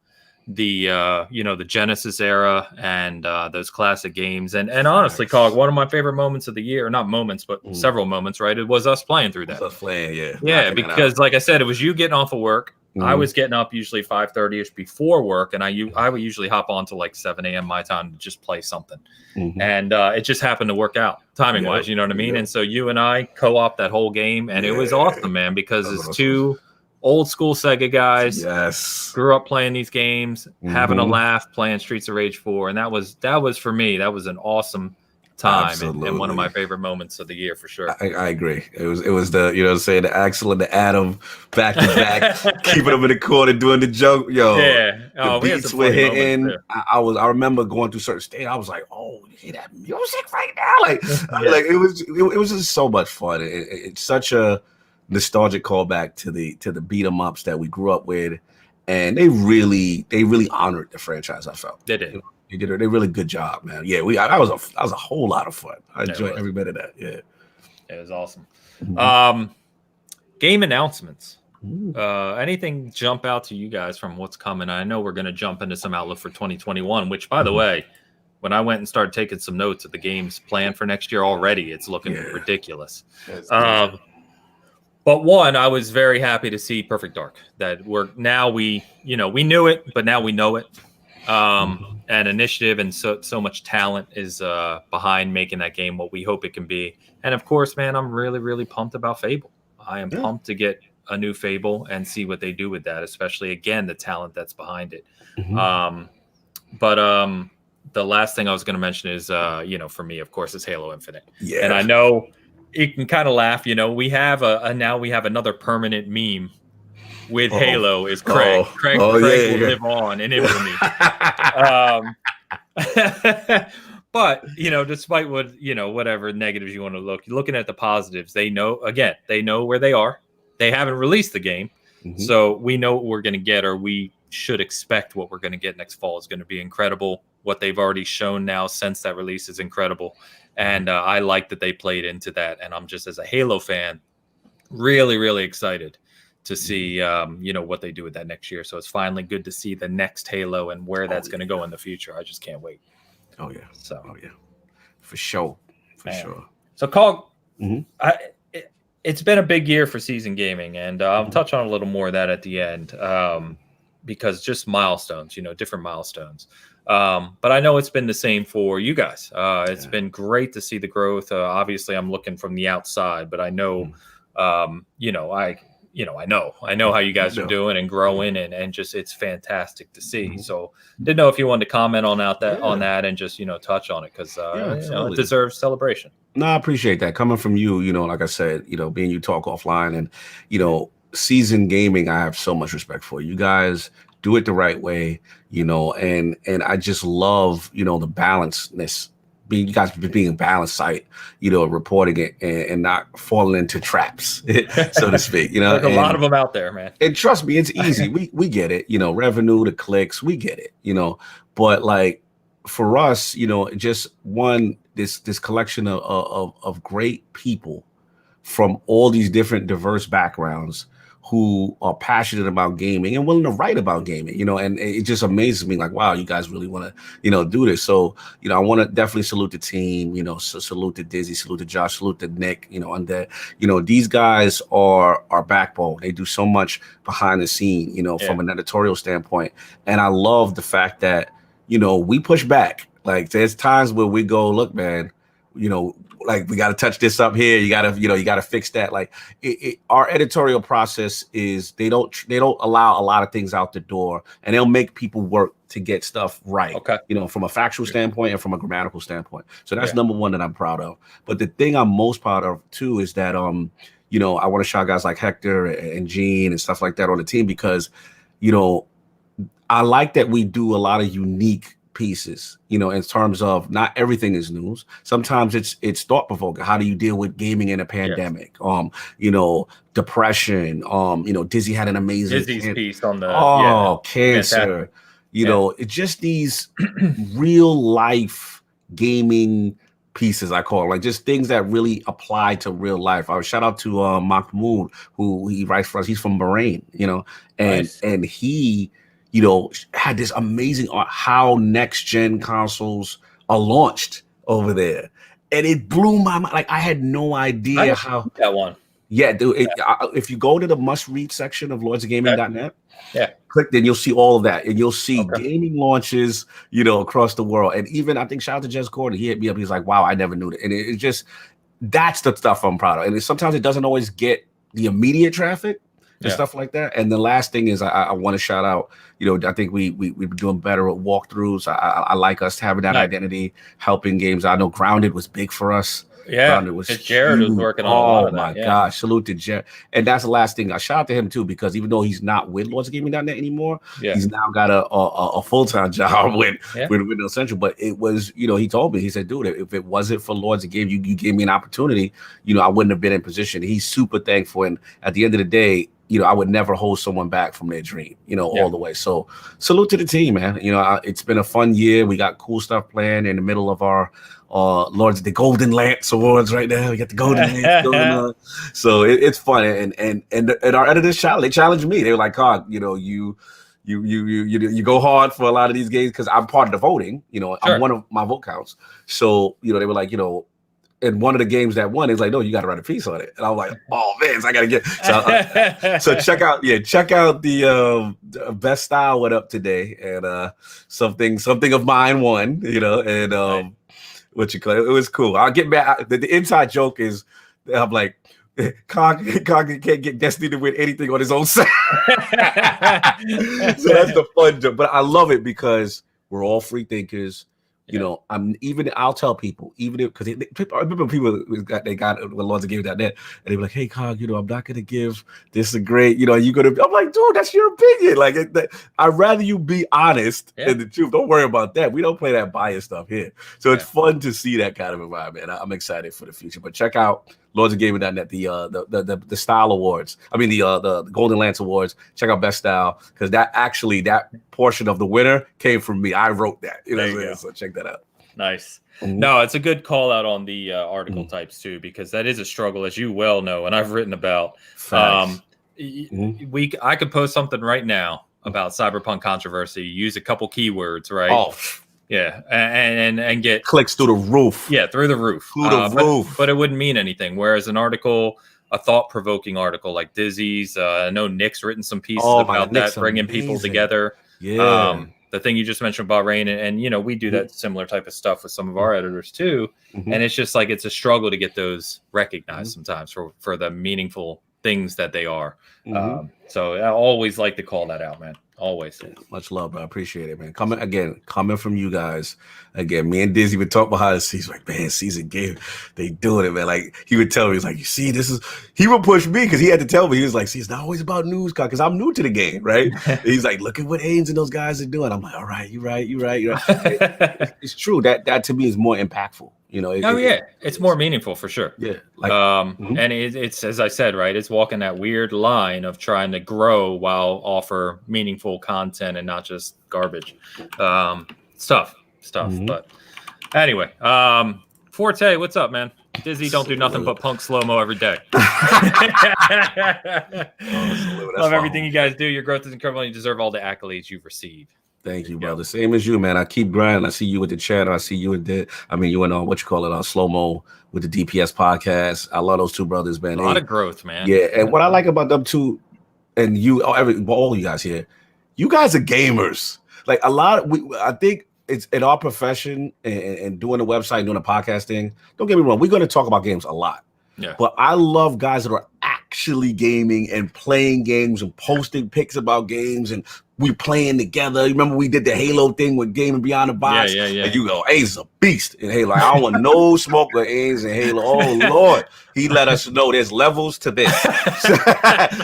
the the Genesis era and those classic games. And honestly, Cog, one of my favorite moments of the year, not moments, but several moments, right? It was us playing through that. Yeah, because like I said, it was you getting off of work. I was getting up usually 5:30ish before work, and I would usually hop on to like 7 a.m. my time to just play something. And it just happened to work out timing wise, you know what I mean? And so you and I co-op that whole game, and it was awesome, man, because it's two old school Sega guys. Yes. Grew up playing these games, having a laugh, playing Streets of Rage 4. And that was for me, that was an awesome time and one of my favorite moments of the year for sure. I agree. It was the, you know what I'm saying, the Axel and the Adam back to back, keeping them in the corner doing the joke. Yo, the beats were hitting. I remember going through certain states. I was like, oh, you hear that music right now? Like, like it was just so much fun. It's such a nostalgic callback to the beat 'em ups that we grew up with, and they really honored the franchise. I felt they did. They did a really good job, man. Yeah, that was a whole lot of fun. I enjoyed every bit of that. Yeah, it was awesome. Game announcements. Anything jump out to you guys from what's coming? I know we're going to jump into some outlook for 2021, which, by the way, when I went and started taking some notes of the games planned for next year already, it's looking ridiculous. But one, I was very happy to see Perfect Dark. That we knew it, but now we know it. And initiative and so much talent is behind making that game what we hope it can be. And of course, man, I'm really, really pumped about Fable. I am pumped to get a new Fable and see what they do with that, especially, again, the talent that's behind it. But the last thing I was going to mention is, for me, of course, is Halo Infinite. Yeah. And I know you can kind of laugh, we have now we have another permanent meme with Halo is Craig. Craig will live on in infamy. But, despite what, whatever negatives you want to looking at the positives, they know where they are. They haven't released the game. So we know what we're going to get, or we should expect what we're going to get next fall is going to be incredible. What they've already shown now since that release is incredible. And I like that they played into that. And I'm just, as a Halo fan, really, really excited to see, what they do with that next year. So it's finally good to see the next Halo and where that's going to go in the future. I just can't wait. Oh, yeah. For sure. So, Cog, it's been a big year for Season Gaming, and I'll touch on a little more of that at the end because just milestones, different milestones. But I know it's been the same for you guys. It's been great to see the growth. Obviously, I'm looking from the outside, but I know, I know how you guys are doing and growing, and just it's fantastic to see. So didn't know if you wanted to comment on that and just touch on it because it deserves celebration. No, I appreciate that coming from you. Like I said, being you talk offline, and Season Gaming, I have so much respect for you guys. Do it the right way, and I just love the balancedness. You guys being a balanced site, reporting it and not falling into traps, so to speak. There's a lot of them out there, man. And trust me, it's easy. We get it. Revenue, the clicks, we get it. But like for us, just this collection of great people from all these different diverse backgrounds who are passionate about gaming and willing to write about gaming, and it just amazes me, like, wow, you guys really want to, do this. So, I want to definitely salute the team, salute to Dizzy, salute to Josh, salute to Nick, and that, these guys are our backbone. They do so much behind the scene, from an editorial standpoint. And I love the fact that, we push back. Like there's times where we go, look, man, like we got to touch this up here. You got to fix that. Like our editorial process is they don't allow a lot of things out the door, and they'll make people work to get stuff right. Okay. From a factual standpoint and from a grammatical standpoint. So that's number one that I'm proud of. But the thing I'm most proud of too is that I want to shout guys like Hector and Gene and stuff like that on the team because I like that we do a lot of unique pieces, in terms of not everything is news. Sometimes it's thought provoking. How do you deal with gaming in a pandemic? Yes. Depression. Dizzy had an amazing piece on the cancer. It's just these real life gaming pieces, I call it, like just things that really apply to real life. I would shout out to Mahmoud, who he writes for us. He's from Bahrain, and he had this amazing art, how next gen consoles are launched over there. And it blew my mind. Like I had no idea how that one. Yeah, dude. If you go to the must read section of lordsofgaming.net, click, then you'll see all of that. And you'll see gaming launches, across the world. And even I think shout out to Jess Gordon. He hit me up. He's like, wow, I never knew that. And that's the stuff I'm proud of. And sometimes it doesn't always get the immediate traffic, and stuff like that. And the last thing is I want to shout out, I think we've been doing better at walkthroughs. I like us having that identity, helping games. I know Grounded was big for us. Yeah, Jared was working on a lot of that. Oh my gosh, salute to Jared. And that's the last thing. I shout out to him too, because even though he's not with LordsGaming.net anymore, he's now got a full-time job with Windows Central. But it was, he told me, he said, dude, if it wasn't for Lords that you gave me an opportunity, I wouldn't have been in position. He's super thankful. And at the end of the day, I would never hold someone back from their dream, all the way. So salute to the team, man. It's been a fun year. We got cool stuff planned in the middle of our Lords, the Golden Lance Awards right now. We got the Golden Lance going on. So it's fun. And our editors challenged me. They were like, God, you go hard for a lot of these games, because I'm part of the voting. I'm one of my vote counts. So, they were like, and one of the games that won is like, no, you got to write a piece on it. And I was like, oh man, so I got to get. So check out the best style went up today, and something of mine won. And what you call it? It was cool. I'll get back. The inside joke is, I'm like, Cog can't get Destiny to win anything on his own side. So that's the fun joke. But I love it because we're all free thinkers. I'll tell people, even if, because I remember people they got when Lords of Games.net, and they were like, hey, Cog, I'm not going to give this a grade. I'm like, dude, that's your opinion. Like, I'd rather you be honest than the truth. Don't worry about that. We don't play that bias stuff here. So it's fun to see that kind of environment. I'm excited for the future. But check out Lords of Gaming.net, the Style Awards. I mean, the Golden Lance Awards. Check out Best Style, because that portion of the winner came from me. I wrote that. So check that out. Nice. No, it's a good call out on the article types too, because that is a struggle, as you well know, and I've written about. I could post something right now about Cyberpunk controversy. Use a couple keywords, right? Oh. Yeah, and get clicks through the roof. Yeah, through the roof. But it wouldn't mean anything. Whereas an article, a thought-provoking article like Dizzy's, I know Nick's written some pieces about that, bringing people together. Yeah. The thing you just mentioned about Rain, and we do that similar type of stuff with some of our editors too. And it's just like, it's a struggle to get those recognized sometimes for the meaningful things that they are. So I always like to call that out, man. Always. Much love, bro. I appreciate it, man. Coming from you guys. Again, me and Dizzy would talk behind the scenes, like, man, season game, they doing it, man. Like, he would tell me, he's like, you see, he would push me, because he had to tell me, he was like, see, it's not always about news, because I'm new to the game, right? He's like, look at what Ains and those guys are doing. I'm like, all right, you're right. It's true. That to me is more impactful. It's more meaningful for sure. Yeah, and it's as I said, right? It's walking that weird line of trying to grow while offer meaningful content and not just garbage. Stuff. But anyway, Forte, what's up, man? Dizzy don't do nothing but punk slow-mo every day. Love everything you guys do. Your growth is incredible, and you deserve all the accolades you've received. Thank you, brother. Same as you, man. I keep grinding. I see you with the channel. I see you with you and on slow-mo with the DPS podcast. I love those two brothers, man. A lot of growth, man. Yeah, and what I like about them too, and all you guys here, you guys are gamers. Like I think it's in our profession and doing the website and doing the podcasting. Don't get me wrong, we're going to talk about games a lot. Yeah. But I love guys that are actually gaming and playing games and posting pics about games, and we playing together. Remember we did the Halo thing with Gaming Beyond the Box? Yeah. And you go, Ains is a beast in Halo. I don't want no smoke with Ains in Halo. Oh, Lord. He let us know there's levels to this.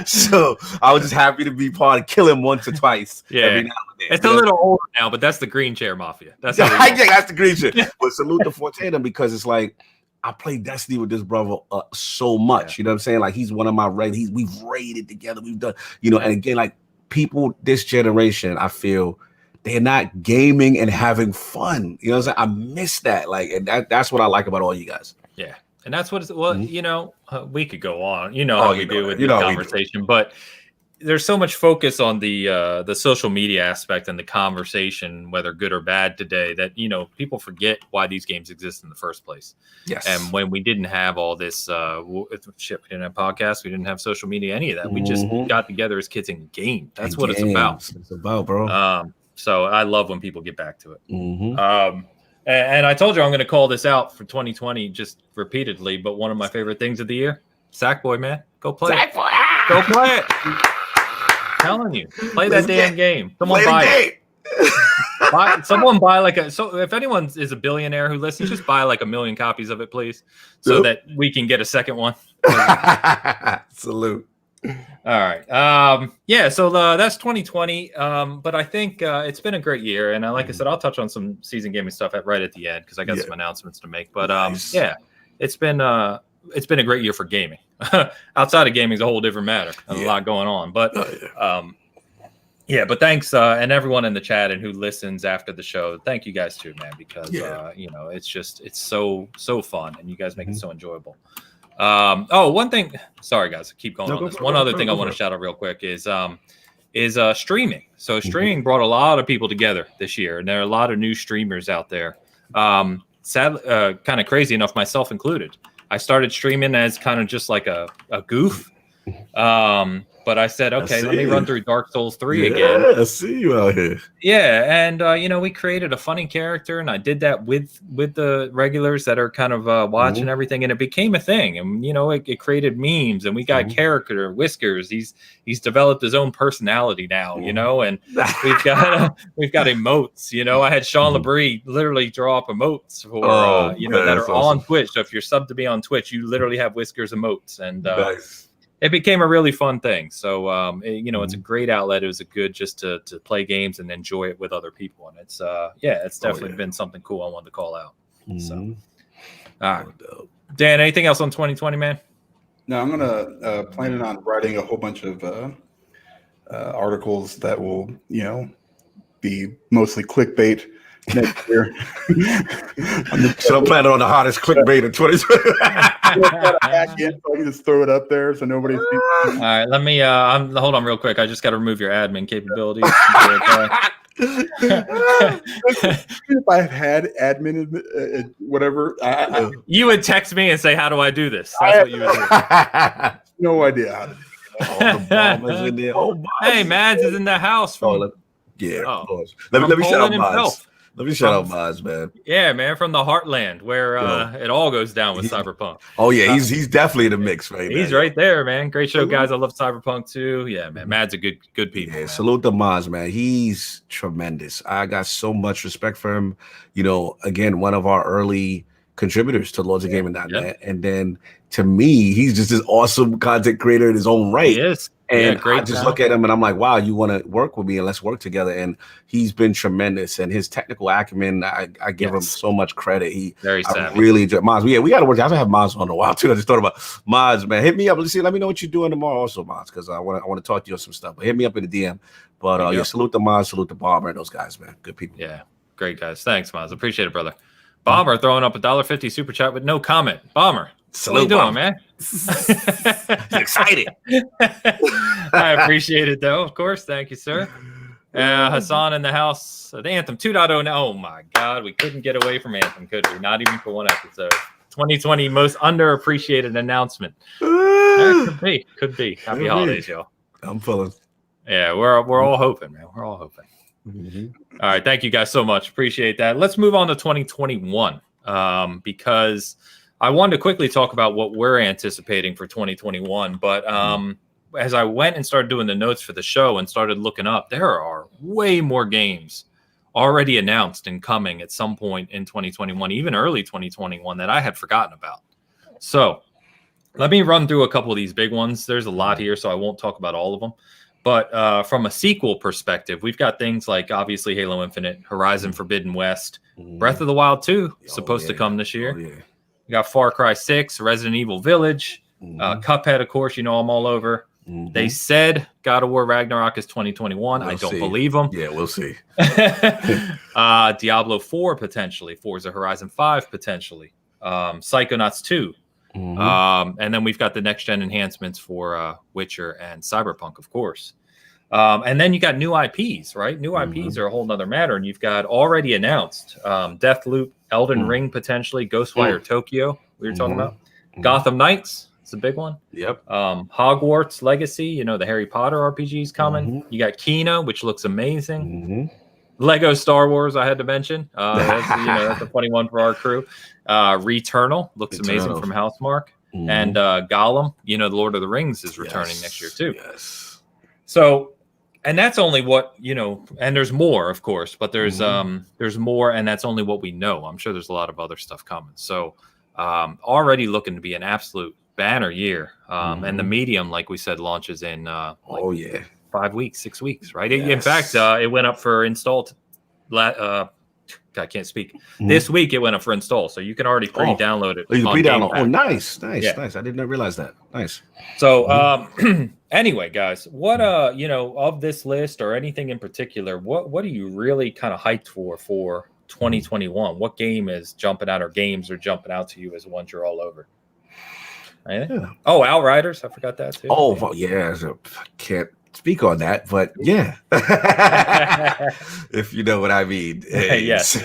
So I was just happy to be part of Kill Him once or twice. Every now and then. It's a little older now, but that's the Green Chair Mafia. That's the Green Chair. But salute to Forte, because it's like, I play Destiny with this brother so much. You know what I'm saying? Like, he's one of my we've raided together. We've done, and again, like, people this generation, I feel they're not gaming and having fun. You know what I'm saying? I miss that. Like, and that's what I like about all you guys. Yeah. And that's what it's, we could go on, how we do with the conversation, but there's so much focus on the social media aspect and the conversation, whether good or bad today, that, people forget why these games exist in the first place. Yes. And when we didn't have all this we didn't have podcasts, we didn't have social media, any of that. We just got together as kids and gamed. That's what it's about. It's about, bro. So I love when people get back to it. And I told you I'm going to call this out for 2020 just repeatedly, but one of my favorite things of the year, Sackboy, man. Go play. Sackboy! Go play it. Telling you, play that damn game. Someone buy it. Someone buy so if anyone is a billionaire who listens, just buy like 1 million copies of it, please, so that we can get a second one. Salute. All right. So that's 2020. But I think it's been a great year, and like I said, I'll touch on some season gaming stuff right at the end because I got some announcements to make. But it's been a great year for gaming. Outside of gaming is a whole different matter. There's a lot going on, but but thanks and everyone in the chat and who listens after the show. Thank you guys too, man, because it's so fun and you guys make it so enjoyable. One thing. Sorry, guys, I keep going on this. One other thing I want to shout out real quick is streaming. So streaming brought a lot of people together this year, and there are a lot of new streamers out there. Sadly, kind of crazy enough, myself included. I started streaming as kind of just like a goof. But I said, okay, let me run through Dark Souls 3 again. I see you out here. Yeah, and we created a funny character, and I did that with the regulars that are kind of watching everything, and it became a thing. And it created memes, and we got character Whiskers. He's developed his own personality now, and we've got emotes. I had Sean LeBrie literally draw up emotes for that are on Twitch. So if you're subbed to be on Twitch, you literally have Whiskers emotes, and nice. It became a really fun thing. So, it's a great outlet. It was a good just to play games and enjoy it with other people. And it's definitely been something cool I wanted to call out. So, all right. Dan, anything else on 2020, man? No, I'm going to planning on writing a whole bunch of articles that will, be mostly clickbait next year. So I'm planning on the hottest clickbait in 2020. I can just throw it up there so nobody sees. All right, let me hold on real quick. I just got to remove your admin capabilities. If I had admin, whatever, you would text me and say, "How do I do this?" That's what you would do. No idea how to do it. All the bombers in there. Hey, Mads is in the house. Let me shout out Mads. Let me shout out Maz, man. Yeah, man, from the heartland where it all goes down with Cyberpunk. Oh yeah, he's definitely in the mix, right? He's right there, man. Great show, guys. I love Cyberpunk too. Yeah, man. Mad's a good people. Yeah, salute to Maz, man. He's tremendous. I got so much respect for him. Again, one of our early contributors to Lords of Gaming.net. And then to me, he's just this awesome content creator in his own right. He is. And I just look at him and I'm like, wow, you want to work with me and let's work together. And he's been tremendous. And his technical acumen, I give him so much credit. Very savvy. I really enjoy Maz. We got to work. I haven't had Maz on in a while too. I just thought about Maz, man. Hit me up. Let me know what you're doing tomorrow also, Maz, because I want to talk to you on some stuff. But hit me up in the DM. But salute to Maz, salute to Bomber and those guys, man. Good people. Yeah, great guys. Thanks, Maz. Appreciate it, brother. Bomber throwing up $1.50 super chat with no comment. Bomber. Salute, what are you doing, man? Excited. I appreciate it, though, of course. Thank you, sir. Hassan in the house. The Anthem 2.0 now. Oh, my God. We couldn't get away from Anthem, could we? Not even for one episode. 2020 most underappreciated announcement. Could be. Happy holidays, y'all. I'm feeling. Yeah, we're all hoping, man. We're all hoping. All right. Thank you guys so much. Appreciate that. Let's move on to 2021 because I wanted to quickly talk about what we're anticipating for 2021. But as I went and started doing the notes for the show and started looking up, there are way more games already announced and coming at some point in 2021, even early 2021 that I had forgotten about. So let me run through a couple of these big ones. There's a lot here, so I won't talk about all of them. But from a sequel perspective, we've got things like obviously Halo Infinite, Horizon Forbidden West, Breath of the Wild 2, supposed to come this year. We got Far Cry 6, Resident Evil Village, Cuphead, of course, I'm all over. They said God of War Ragnarok is 2021. I don't believe them. Yeah, we'll see. Diablo 4 potentially, Forza Horizon 5 potentially, Psychonauts 2. And then we've got the next gen enhancements for Witcher and Cyberpunk, of course. And then you got new IPs, right? New IPs are a whole nother matter. And you've got already announced Deathloop, Elden Ring potentially, Ghostwire Tokyo, we were talking about. Gotham Knights, it's a big one. Yep. Hogwarts Legacy, the Harry Potter RPGs coming. You got Kena, which looks amazing. Lego Star Wars, I had to mention. That's a funny one for our crew. Returnal looks amazing from Housemarque. and Gollum, the Lord of the Rings is returning next year too. Yes. So, and that's only what, and there's more, of course, but there's more, and that's only what we know. I'm sure there's a lot of other stuff coming. So, already looking to be an absolute banner year. And the Medium, like we said, launches in 5 weeks, 6 weeks, right? Yes. In fact, it went up for install. I can't speak. This week it went up for install, so you can already pre-download it. You can pre-download. Game Pass. Yeah. Nice. I did not realize that. Nice. So, anyway, guys, what of this list or anything in particular, what are you really kind of hyped for 2021? What game is jumping out, or games are jumping out to you as ones you're all over? Anything? Yeah. Oh, Outriders, I forgot that too. Oh, well, yeah. I can't speak on that, but yeah, if you know what I mean. Yes.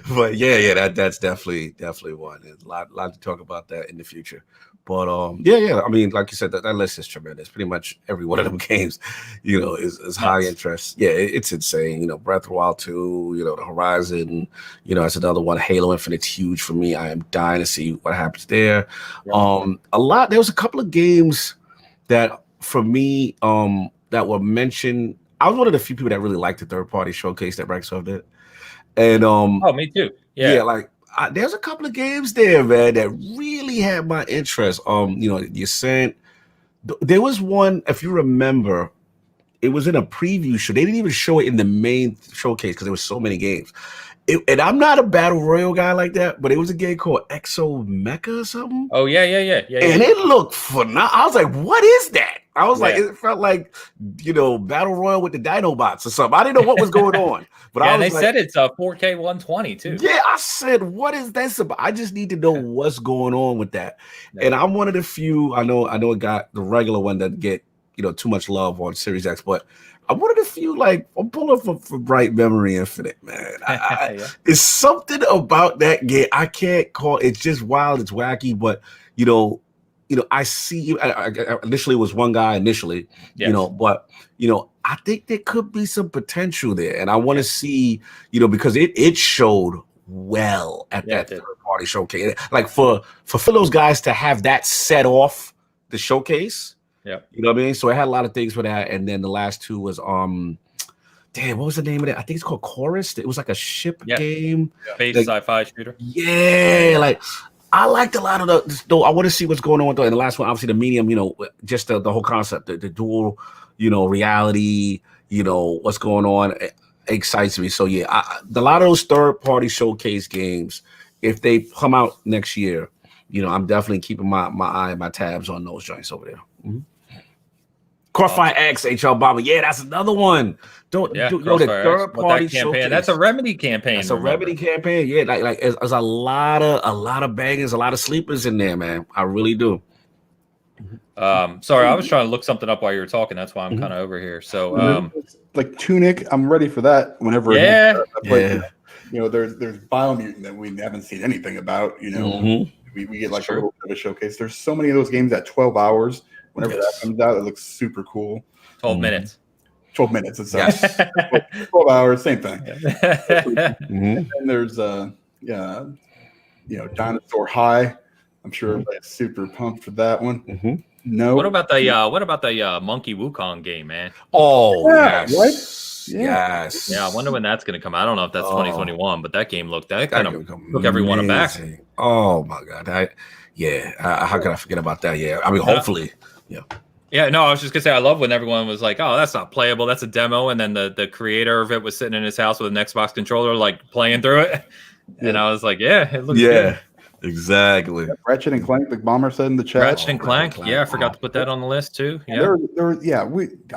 But yeah, that's definitely one. There's a lot to talk about that in the future. But yeah. I mean, like you said, that list is tremendous. Pretty much every one of them games, is high interest. Yeah, it's insane. Breath of the Wild 2, the Horizon, that's another one. Halo Infinite's huge for me. I am dying to see what happens there. Yeah. There was a couple of games that, for me, that were mentioned. I was one of the few people that really liked the third-party showcase that Microsoft did. And me too. Yeah, there's a couple of games there, man, that really had my interest. The Ascent. There was one, if you remember, it was in a preview show. They didn't even show it in the main showcase because there were so many games. And I'm not a battle royale guy like that, but it was a game called Exo Mecha or something. Oh yeah. And it looked phenomenal. I was like, "What is that?" I was like, it felt like, battle royale with the Dinobots or something. I didn't know what was going on, but they said it's a 4K 120 too. Yeah, I said, "What is that about?" I just need to know what's going on with that. Yeah. And I'm one of the few. I know it got the regular one that get too much love on Series X, but I'm one of the few, I'm pulling for Bright Memory Infinite, man. It's something about that game. I can't call it. It's just wild. It's wacky, but I see. Initially, it was one guy. But I think there could be some potential there, and I want to see, because it showed well at that third party showcase. Like for those guys to have that set off the showcase. Yeah, you know what I mean? So it had a lot of things for that. And then the last two was what was the name of it? I think it's called Chorus. It was like a ship game. Space sci-fi shooter. Yeah, I liked a lot of though. I want to see what's going on with and the last one, obviously the Medium, just the whole concept, the dual, reality, what's going on excites me. So yeah, a lot of those third-party showcase games, if they come out next year, I'm definitely keeping my eye and my tabs on those joints over there. Mm-hmm. Crossfire X, HR Bomber. Yeah, that's another one. The third party campaign. That's a Remedy campaign. That's a Remedy campaign. Yeah, there's a lot of bangers, a lot of sleepers in there, man. I really do. Sorry, I was trying to look something up while you were talking. That's why I'm kind of over here. So, like Tunic, I'm ready for that. Whenever, there's Biomutant that we haven't seen anything about. We get like a little bit of a showcase. There's so many of those games at 12 hours. Whenever that comes out, it looks super cool. 12 minutes. 12 minutes. It's 12 hours, same thing. And there's Dinosaur High. I'm sure everybody's super pumped for that one. No. What about the Monkey Wukong game, man? Oh, yeah, yes. What? Yes. Yeah, I wonder when that's going to come out. I don't know if that's 2021, but that game kind of took everyone aback. Oh my god. How can I forget about that? Yeah. I mean, hopefully. Yeah. Yeah, no, I was just gonna say I love when everyone was like, "Oh, that's not playable. That's a demo," and then the creator of it was sitting in his house with an Xbox controller, playing through it, and I was like, "Yeah, it looks good." Exactly. Ratchet and Clank, the bomber said in the chat. Ratchet and Clank. Yeah, I forgot to put that on the list too. Yeah,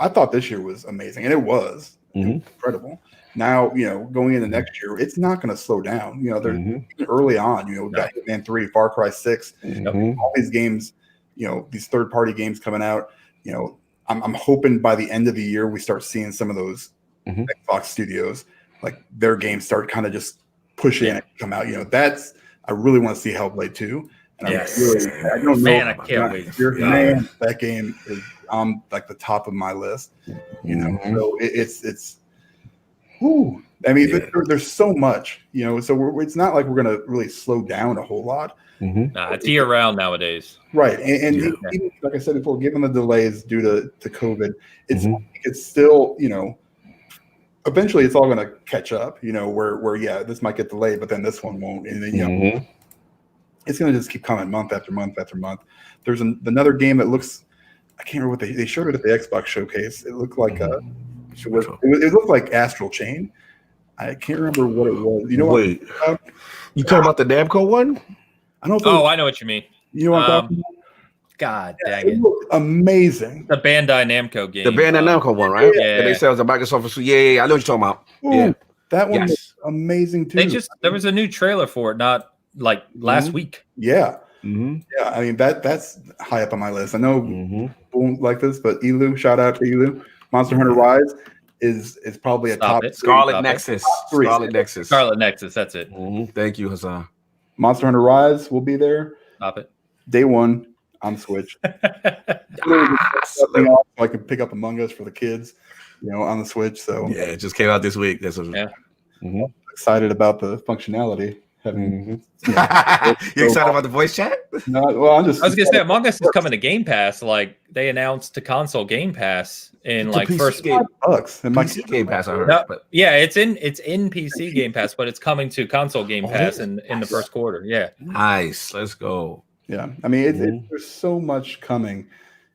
I thought this year was amazing, and it was incredible. Now, going into next year, it's not going to slow down. They're early on. We've got Hitman 3, Far Cry 6, all these games. These third-party games coming out. I'm hoping by the end of the year we start seeing some of those Xbox studios, their games start kind of just pushing and come out. I really want to see Hellblade 2. And I don't know. Man, I can't wait. Man, that game is on the top of my list. So it's Ooh, I mean, there's so much, you know. So it's not like we're gonna really slow down a whole lot. Nah, it's year round nowadays. Right, and even, like I said before, given the delays due to COVID, it's still, you know, eventually it's all going to catch up. You know, where this might get delayed, but then this one won't, and then you know, it's going to just keep coming month after month after month. There's another game that looks, I can't remember what they showed it at the Xbox showcase. It looked like it looked like Astral Chain. I can't remember what it was. You know what? You talking about the Namco one? I know what you mean. You know what I'm talking about? God dang it. Looked amazing. The Bandai Namco game. The Bandai Namco one, right? Yeah. They sell the Microsoft. Yeah, I know what you're talking about. Ooh, that one was amazing too. There was a new trailer for it, not like last week. Yeah. Yeah, I mean that's high up on my list. I know people like this, but Elu, shout out to Elu. Monster Hunter Rise is probably a top Scarlet Nexus. Scarlet Nexus, that's it. Thank you, Hassan. Monster Hunter Rise will be there. Stop it. Day one on Switch. So I can pick up Among Us for the kids, you know, on the Switch. So yeah, it just came out this week. That's excited about the functionality. You excited about the voice chat? No, well, I was gonna say Among Us is coming to Game Pass. Like they announced to console Game Pass in like first $5. PC Game Pass, I heard. No, but yeah, it's in PC Game Pass, but it's coming to console Game Pass in the first quarter. Yeah, nice. Let's go. Yeah, I mean, there's so much coming.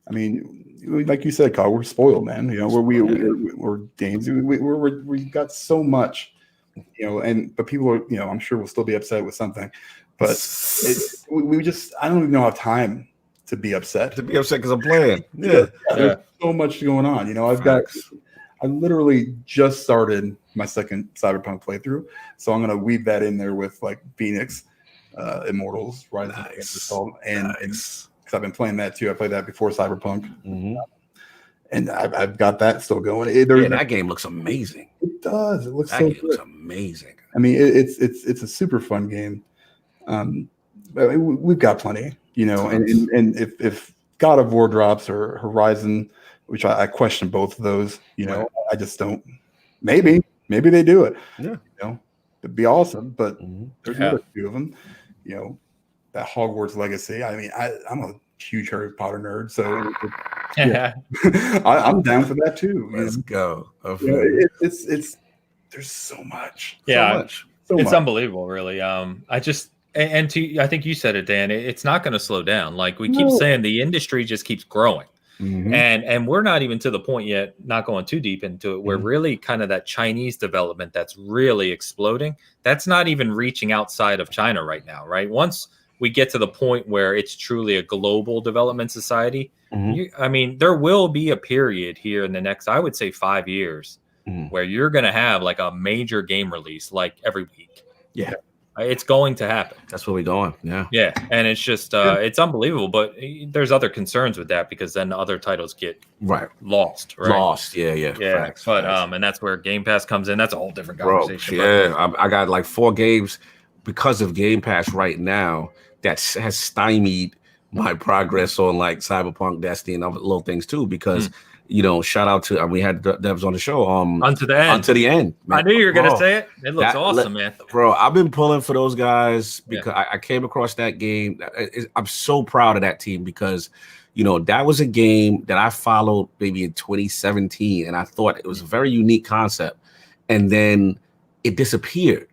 I mean, like you said, Kyle, we're spoiled, man. You know, we're games. We got so much. You know, but people are, you know, I'm sure we'll still be upset with something, but I don't even know have time to be upset. Because I'm playing. There's so much going on. You know, I literally just started my second Cyberpunk playthrough, so I'm gonna weave that in there with like Phoenix, Immortals, Rise of the Assault, and because I've been playing that too. I played that before Cyberpunk. And I've got that still going. That game looks amazing. It does. It looks looks amazing. I mean, it's a super fun game. We've got plenty, you know. And if God of War drops or Horizon, which I question both of those, you know, I just don't. Maybe they do it. Yeah, you know, it'd be awesome. But there's another few of them. You know, that Hogwarts Legacy. I mean, I'm a huge Harry Potter nerd, so I'm down for that too. Let's go. You know, it's there's so much. Yeah, it's unbelievable, really. I think you said it, Dan. It's not going to slow down. Like we keep saying, the industry just keeps growing, and we're not even to the point yet. Not going too deep into it. We're really kind of that Chinese development that's really exploding. That's not even reaching outside of China right now. Right, once we get to the point where it's truly a global development society. I mean, there will be a period here in the next, I would say 5 years, where you're going to have like a major game release like every week. Yeah. It's going to happen. That's where we're going. Yeah. Yeah. And it's just, it's unbelievable. But there's other concerns with that because then the other titles get lost. Right? Lost. Yeah. Facts. And that's where Game Pass comes in. That's a whole different conversation. I got like 4 games because of Game Pass right now that has stymied my progress on like Cyberpunk, Destiny, and other little things too. Because you know, shout out to we had the devs on the show. Unto the End. Man. I knew you were gonna say it. It looks awesome, man. Bro, I've been pulling for those guys because I came across that game. I'm so proud of that team because you know that was a game that I followed maybe in 2017, and I thought it was a very unique concept, and then it disappeared.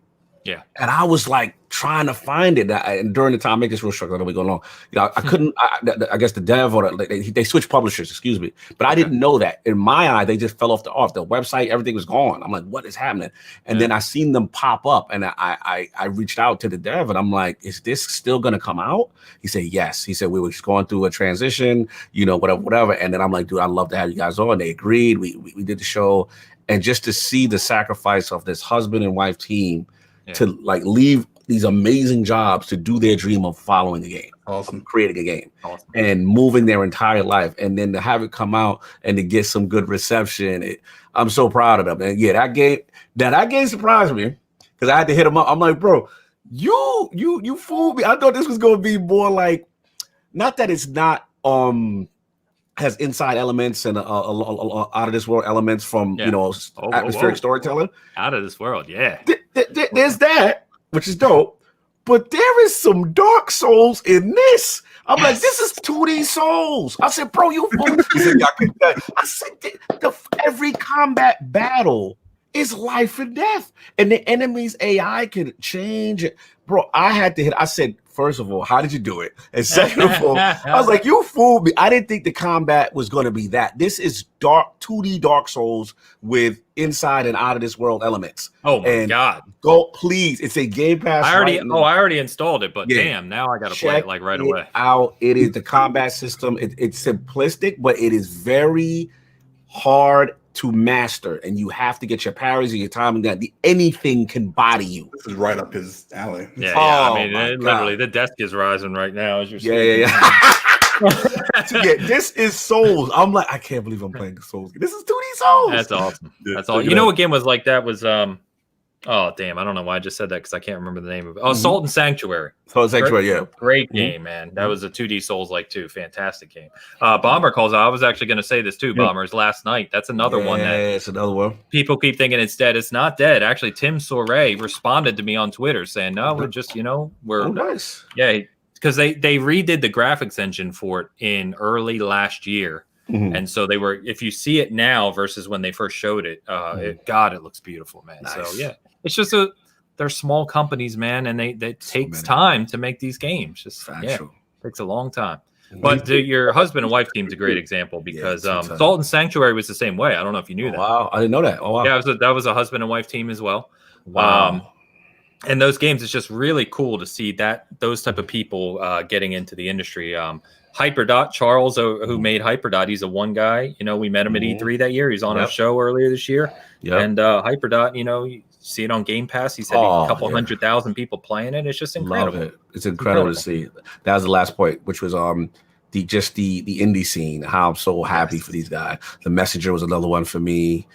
Yeah, and I was like trying to find it, and during the time, make this real short. I know we go long. You know, I couldn't. I guess the dev or they switched publishers. Excuse me, but I didn't know that. In my eye, they just fell off the website. Everything was gone. I'm like, what is happening? And then I seen them pop up, and I reached out to the dev, and I'm like, is this still gonna come out? He said yes. He said we were just going through a transition. You know, whatever. And then I'm like, dude, I'd love to have you guys on. They agreed. We did the show, and just to see the sacrifice of this husband and wife team. To like leave these amazing jobs to do their dream of following the game, creating a game, and moving their entire life, and then to have it come out and to get some good reception. I'm so proud of them. And yeah, that game surprised me because I had to hit him up. I'm like, bro, you fooled me. I thought this was gonna be more like, not that it's not has inside elements and out of this world elements from atmospheric storytelling. Out of this world, yeah. There's that, which is dope. But there is some Dark Souls in this. I'm like, this is 2D Souls. I said, bro, you fool. He said, I said, every combat battle is life and death. And the enemy's AI can change it. Bro, I said, first of all, how did you do it? And second of all, I was like, you fooled me. I didn't think the combat was going to be that. This is 2D Dark Souls with inside and out of this world elements. Oh my God. Go, please. It's a Game Pass. I already installed it, but damn, now I got to play it like right away. It is the combat system. It's simplistic, but it is very hard to master, and you have to get your parries and your timing down. Anything can body you. This is right up his alley. Yeah, I mean, literally, the desk is rising right now as you're saying. This is Souls. I'm like, I can't believe I'm playing the Souls. This is 2D Souls. That's awesome. That's all. You know what game was like that was oh damn, I don't know why I just said that because I can't remember the name of it. Oh, Salt and Sanctuary. Salt and Sanctuary, Great game, man. That was a 2D Souls like too. Fantastic game. Bomber calls out. I was actually going to say this too, Bombers, last night. That's another one that it's another one. People keep thinking it's dead. It's not dead. Actually, Tim Soray responded to me on Twitter saying, no, we're just, we're nice. Yeah, because they redid the graphics engine for it in early last year. And so they were, if you see it now versus when they first showed it, it looks beautiful, man. Nice. So yeah, it's just they're small companies, man, and it takes time to make these games. Just takes a long time. But your husband and wife team's a great example because Salt and Sanctuary was the same way. I don't know if you knew that. Wow, I didn't know that. Oh wow, yeah, that was a husband and wife team as well. Wow. And those games, it's just really cool to see those type of people getting into the industry. Hyperdot, Charles, who made Hyperdot, he's a one guy. We met him at E3 that year. He's on our show earlier this year. And Hyperdot, you see it on Game Pass. He said a couple 100,000 people playing it. It's just incredible. Love it. It's incredible to see. That was the last point, which was the indie scene. How I'm so happy for these guys. The Messenger was another one for me.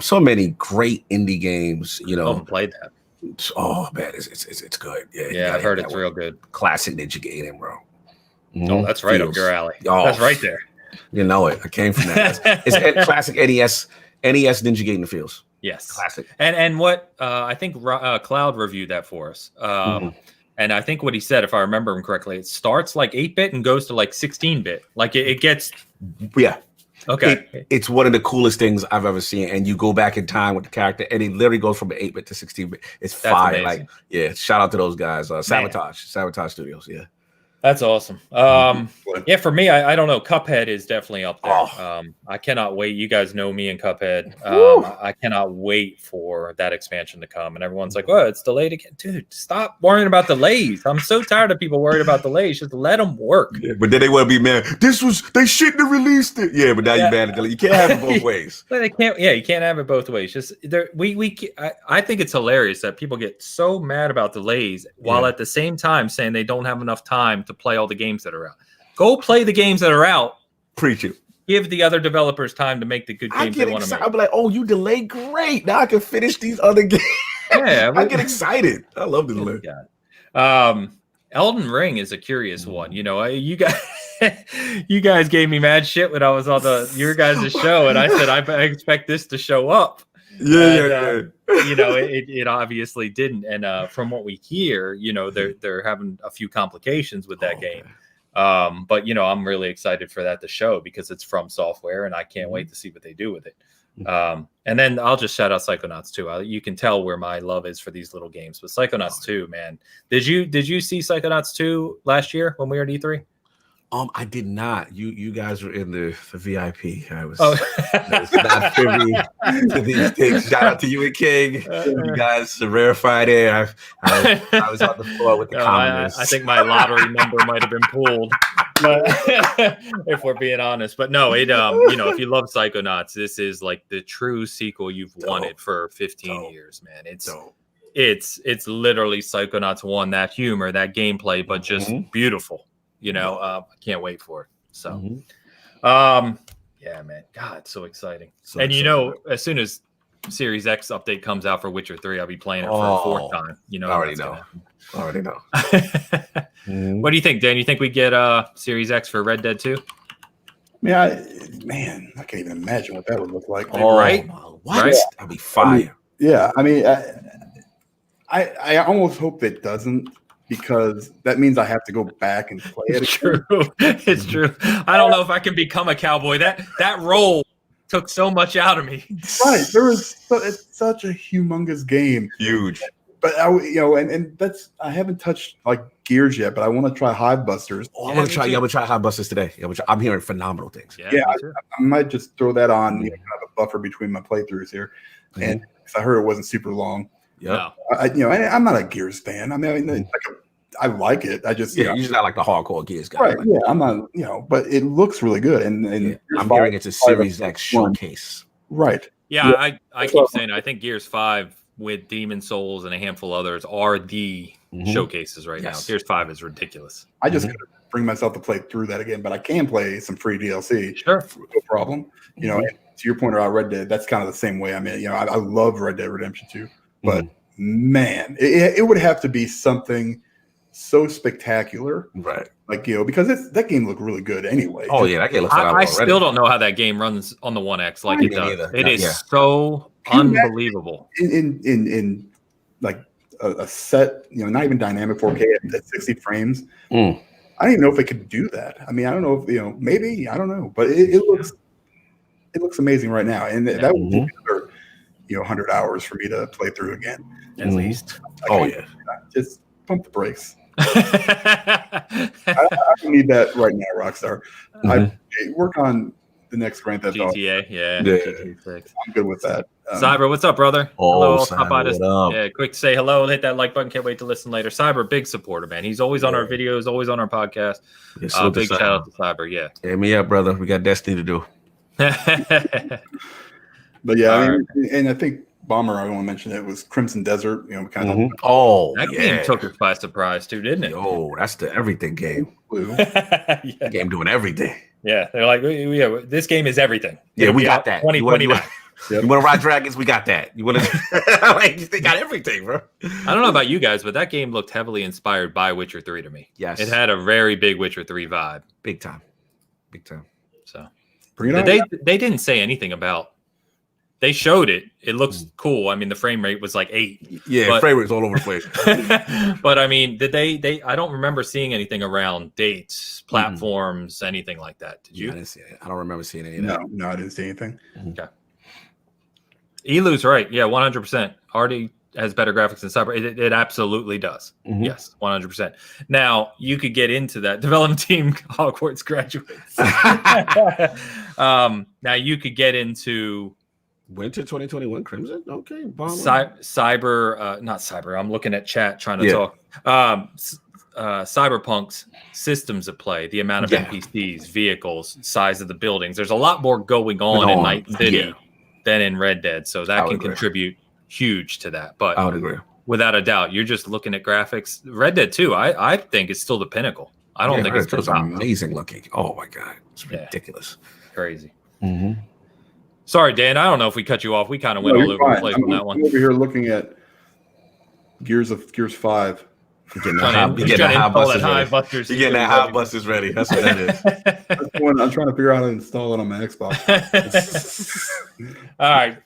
So many great indie games. I haven't played that. Oh man, it's good. Yeah, I've heard it's real good. Classic Ninja Gaiden, bro. Oh, that's right up your alley. Oh, that's right there. You know it. I came from that. It's classic NES Ninja Gaiden feels. Yes, classic. And what I think Cloud reviewed that for us. And I think what he said, if I remember him correctly, it starts like 8-bit and goes to like 16-bit. Like it gets. Yeah. Okay. It's one of the coolest things I've ever seen. And you go back in time with the character, and it literally goes from 8-bit to 16-bit. It's fire. Amazing. Like, shout out to those guys. Sabotage Studios. Yeah. That's awesome. For me, I don't know. Cuphead is definitely up there. I cannot wait. You guys know me and Cuphead. I cannot wait for that expansion to come. And everyone's like, "Oh, it's delayed again." Dude, stop worrying about delays. I'm so tired of people worried about delays. Just let them work. Yeah, but then they want to be mad. They shouldn't have released it. Yeah, but now you're mad at delay. You can't have it both ways. But they can't. Yeah, you can't have it both ways. Just I think it's hilarious that people get so mad about delays while at the same time saying they don't have enough time to play all the games that are out. Go play the games that are out. Preach it. Give the other developers time to make the good games they want to make. I'm like, oh, you delayed? Great. Now I can finish these other games. Yeah, I get excited. I love the delay. Elden Ring is a curious one. You guys gave me mad shit when I was on your guys' show, and I said I expect this to show up. Yeah. It obviously didn't. And from what we hear, they're having a few complications with that game. But I'm really excited for that to show because it's From Software, and I can't wait to see what they do with it. And then I'll just shout out Psychonauts 2. You can tell where my love is for these little games. But Psychonauts 2, man, did you see Psychonauts 2 last year when we were at E3? I did not. You guys were in the VIP. I was not privy to these things. Shout out to you and King. You guys, a rare Friday. I was on the floor with the commoners. I think my lottery number might have been pulled, but if we're being honest. But no, it if you love Psychonauts, this is like the true sequel you've wanted for 15 years, man. It's literally Psychonauts 1, that humor, that gameplay, but just beautiful. I can't wait for it. So, yeah, man, God, so exciting. And as soon as Series X update comes out for Witcher 3, I'll be playing it for a fourth time. I already know. What do you think, Dan? You think we get Series X for Red Dead 2? Man, I can't even imagine what that would look like. Oh, Right? what? Right? That'd be fire. I almost hope it doesn't, because that means I have to go back and play it. It's true. It's true. I don't know if I can become a cowboy. That role took so much out of me. Right. It's such a humongous game. Huge. But and that's, I haven't touched like Gears yet, but I want to try Hive Busters. Oh, I'm gonna try. Yeah, I'm gonna try High Busters today. I'm hearing phenomenal things. Yeah, I might just throw that on, kind of a buffer between my playthroughs here, and because I heard it wasn't super long. Yeah, I'm not a Gears fan. I mean, I like it. I just you're just not like the hardcore Gears guy. Right? Yeah, I'm not. But it looks really good, and I'm hearing it's a Series X showcase. Right. Yeah, I keep saying I think Gears 5 with Demon Souls and a handful of others are the showcases right now. Gears 5 is ridiculous. I just couldn't bring myself to play through that again, but I can play some free DLC. Sure, no problem. And to your point about Red Dead, that's kind of the same way. I mean, I love Red Dead Redemption 2, but man, it would have to be something so spectacular, right? Like because that game looked really good anyway. Oh yeah, that game looks. I still don't know how that game runs on the One X like it does. It is so unbelievable. In like a set, not even dynamic 4K at 60 frames. I don't even know if it could do that. I mean, I don't know if maybe, I don't know, but it looks amazing right now, and that would be another 100 hours for me to play through again at least. Just pump the brakes. I don't need that right now, Rockstar. I work on the next Grand Theft Auto. GTA, GTA 6. I'm good with that. Cyber, what's up, brother? Hello, stop by to quick to say hello. Hit that like button. Can't wait to listen later. Cyber, big supporter, man. He's always on our videos, always on our podcast. Big shout out to Cyber. Yeah. Hit me up, brother. We got destiny to do. But yeah, and I think Bomber, I want to mention it was Crimson Desert. Kind of. That game took us by surprise too, didn't it? Oh, that's the everything game. Game doing everything. Yeah, they're like, this game is everything. Yeah, we got that. 2029. You want to ride dragons? We got that. You want to? They got everything, bro. I don't know about you guys, but that game looked heavily inspired by Witcher 3 to me. Yes, it had a very big Witcher 3 vibe. Big time. So they didn't say anything about. They showed it. It looks cool. I mean, the frame rate was like 8. Yeah, frame rate's all over the place. But I mean, did they? I don't remember seeing anything around dates, platforms, anything like that. Did you? I didn't see it. I don't remember seeing any of that. No, I didn't see anything. Okay. Elu's right. Yeah, 100%. Already has better graphics than Cyber. It absolutely does. Yes, 100%. Now you could get into that development team. Hogwarts graduates. Now you could get into. Winter 2021 Crimson. Okay. Cyber, not Cyber. I'm looking at chat trying to talk. Cyberpunk's systems at play, the amount of NPCs, vehicles, size of the buildings. There's a lot more going on in Night City than in Red Dead. So that can contribute huge to that. But I would agree. Without a doubt, you're just looking at graphics. Red Dead 2, I think it's still the pinnacle. I don't think it's amazing looking. Oh my God. It's ridiculous. Crazy. Sorry, Dan. I don't know if we cut you off. We kind of went all over the place on that one. I'm over here looking at Gears 5. You're getting that Hive Busters ready. That's what that is. That's the one I'm trying to figure out how to install it on my Xbox. All right.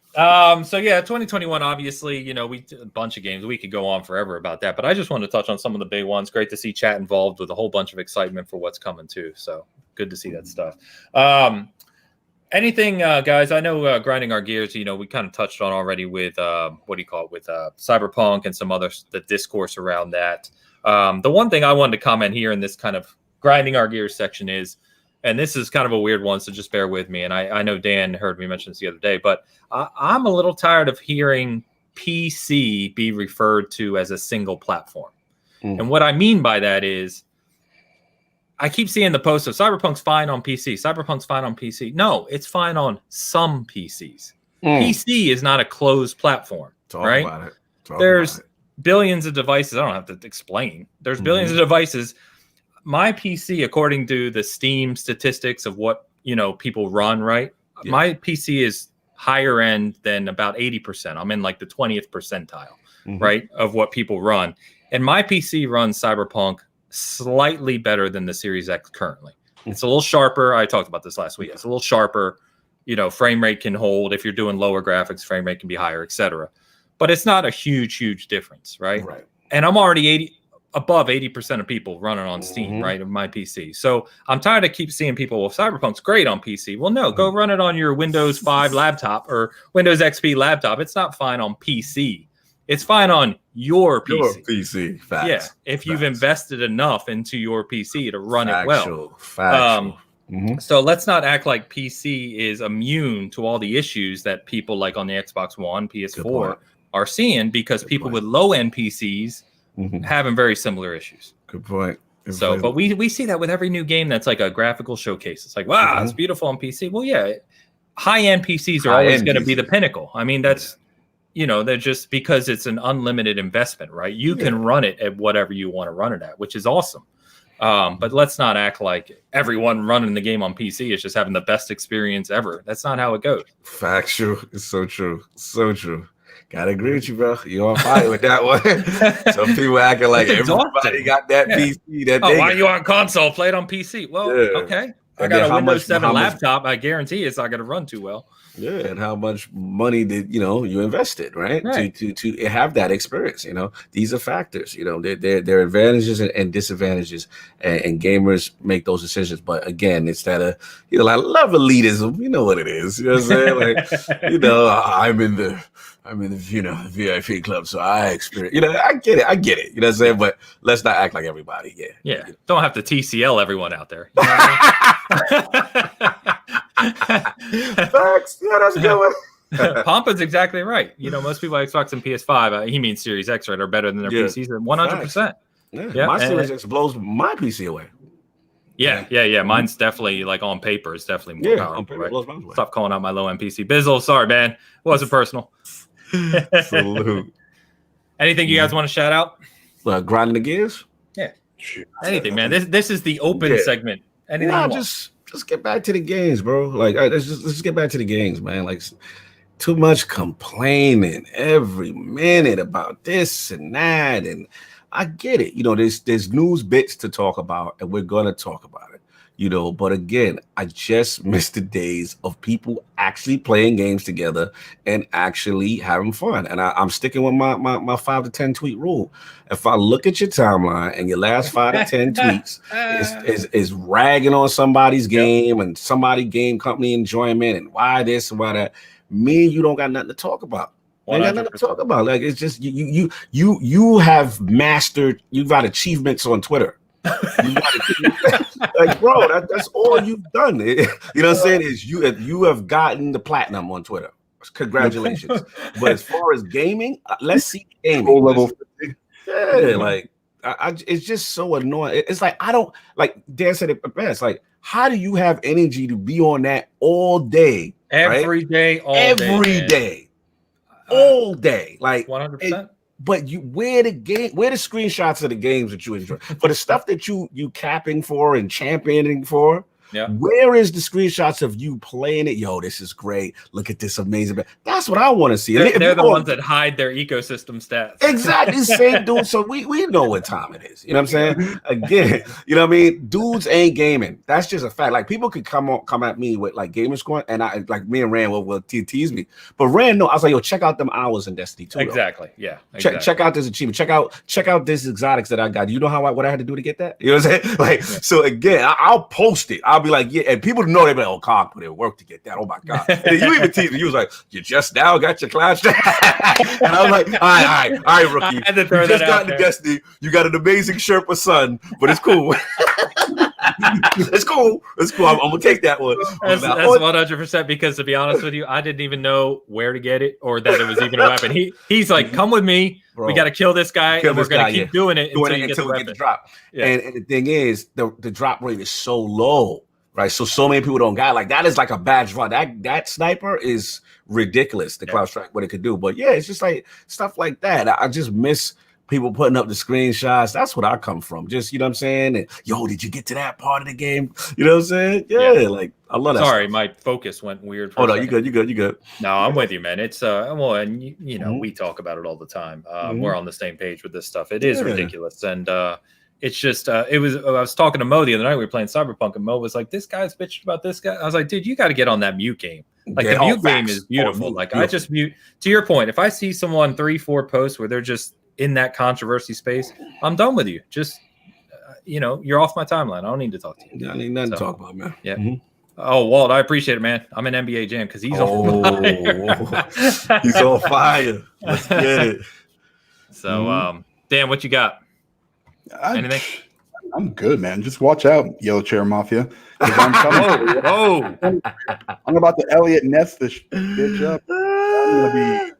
So yeah, 2021. Obviously, we a bunch of games. We could go on forever about that, but I just wanted to touch on some of the big ones. Great to see chat involved with a whole bunch of excitement for what's coming too. So good to see that stuff. Anything, guys? I know grinding our gears. We kind of touched on already with with Cyberpunk and some others. The discourse around that. The one thing I wanted to comment here in this kind of grinding our gears section is, and this is kind of a weird one, so just bear with me. And I know Dan heard me mention this the other day, but I'm a little tired of hearing PC be referred to as a single platform. And what I mean by that is, I keep seeing the post of Cyberpunk's fine on PC. Cyberpunk's fine on PC. No, it's fine on some PCs. PC is not a closed platform, right? There's billions of devices. I don't have to explain. There's billions of devices. My PC, according to the Steam statistics of what people run, right? Yeah. My PC is higher end than about 80%. I'm in like the 20th percentile, right, of what people run. And my PC runs Cyberpunk slightly better than the Series X currently. It's a little sharper. I talked about this last week. It's a little sharper. Frame rate can hold. If you're doing lower graphics, frame rate can be higher, etc. But it's not a huge difference, right? Right. And I'm already above 80% of people running on Steam, right, of my PC. So I'm tired of keep seeing people, well, Cyberpunk's great on PC. Well, no, go run it on your Windows 5 laptop or Windows XP laptop. It's not fine on PC. It's fine on your PC. Your PC. Facts. Yeah, if you've invested enough into your PC to run it well. Factual. So let's not act like PC is immune to all the issues that people like on the Xbox One, PS4 are seeing, because people with low-end PCs having very similar issues. Good point. But we see that with every new game that's like a graphical showcase. It's like, wow, it's beautiful on PC. Well, yeah, high-end PCs are always going to be the pinnacle. I mean, that's, they're just because it's an unlimited investment, right? You can run it at whatever you want to run it at, which is awesome. But let's not act like everyone running the game on PC is just having the best experience ever. That's not how it goes. Factual. It's so true. So true. Gotta agree with you, bro. You're on fire with that one. Some people acting like everybody got that PC. Why are you on console? Play it on PC. Well, okay. I got a Windows 7 laptop. I guarantee it's not going to run too well. Yeah, and how much money did you invested, right? To have that experience. These are factors. There are advantages and disadvantages, and gamers make those decisions. But again, it's that I love elitism. You know what it is. You know what I'm saying? Like, I'm in the VIP club, so I experience. I get it. You know what I'm saying? But let's not act like everybody. Yeah. Don't have to TCL everyone out there. Facts. Yeah, that's a good one. Pompa's exactly right. Most people on Xbox and PS5, he means Series X, right, are better than their PCs. 100%. Yeah. My Series X blows my PC away. Yeah. Mine's definitely, like, on paper, it's definitely more powerful. Right? Stop calling out my low-end PC. Bizzle, sorry, man. It wasn't personal. Salute. Anything you guys want to shout out? Grinding the gears? Yeah. Anything, man. This is the open segment. Anything just get back to the games, bro. Like, let's just get back to the games, man. Like, too much complaining every minute about this and that, and I get it. There's news bits to talk about, and we're gonna talk about it. But again, I just miss the days of people actually playing games together and actually having fun. And I'm sticking with my 5 to 10 tweet rule. If I look at your timeline and your last 5 to 10 tweets is ragging on somebody's game and somebody game company enjoyment and why this and why that, me and you don't got nothing to talk about. Ain't got nothing to talk about. Like, it's just you have mastered. You've got achievements on Twitter. Like, bro, that's all you've done. You know what I'm saying? Is you have gotten the platinum on Twitter. Congratulations. But as far as gaming, let's see gaming. Level. Yeah, like it's just so annoying. It's like I don't like. Dan said it best. Like, how do you have energy to be on that all day? Every day, all day, all day, like 100%. But where the screenshots of the games that you enjoy, for the stuff that you capping for and championing for. Yeah. Where is the screenshots of you playing it? Yo, this is great. Look at this amazing. That's what I want to see. They're the ones that hide their ecosystem stats. Exactly. Same dude. So we know what time it is. You know what I'm saying? Again, you know what I mean? Dudes ain't gaming. That's just a fact. Like, people could come at me with like gamer scoring, and I like me and Rand will tease me. But Rand, no, I was like, yo, check out them hours in Destiny 2. Exactly. Though. Yeah. Exactly. Check out this achievement. Check out this exotics that I got. You know what I had to do to get that? You know what I'm saying? Like, so again, I'll post it. I'll be like, yeah, and people know they be like, oh, Cog put in work to get that. Oh my God. And you even teased me. You was like, you just now got your cloud strap. And I was like, all right, rookie. You just got the Destiny. You got an amazing Sherpa son, but it's cool. It's cool. I'm gonna take that one. That's 100%, because to be honest with you, I didn't even know where to get it or that it was even a weapon. He's like, come with me. Bro, we got to kill this guy, and we're going to keep doing it until we get the drop. Yeah. And the thing is, the drop rate is so low. Right, so many people don't got, like, that is like a badge run. That sniper is ridiculous. The Cloud Strike, what it could do, but yeah, it's just like stuff like that. I just miss people putting up the screenshots. That's what I come from. Just, you know what I'm saying? And, yo, did you get to that part of the game? You know what I'm saying? Yeah. Like, I love that. Sorry, stuff. My focus went weird. Oh no, you good. No, I'm with you, man. It's well, and you know, we talk about it all the time. We're on the same page with this stuff. It is ridiculous, and it's just I was talking to Mo the other night. We were playing Cyberpunk, and Mo was like, "This guy's bitching about this guy." I was like, "Dude, you got to get on that mute game. Like the mute game is beautiful. I just mute." To your point, if I see someone 3-4 posts where they're just in that controversy space, I'm done with you. Just you're off my timeline. I don't need to talk to you. I need nothing to talk about, man. Yeah. Mm-hmm. Oh, Walt, I appreciate it, man. I'm an NBA Jam because he's on fire. He's on fire. Let's get it. So, Dan, what you got? Anything? I'm good, man. Just watch out, Yellow Chair Mafia. I'm coming. I'm about to Elliot Ness this bitch up. I'm gonna be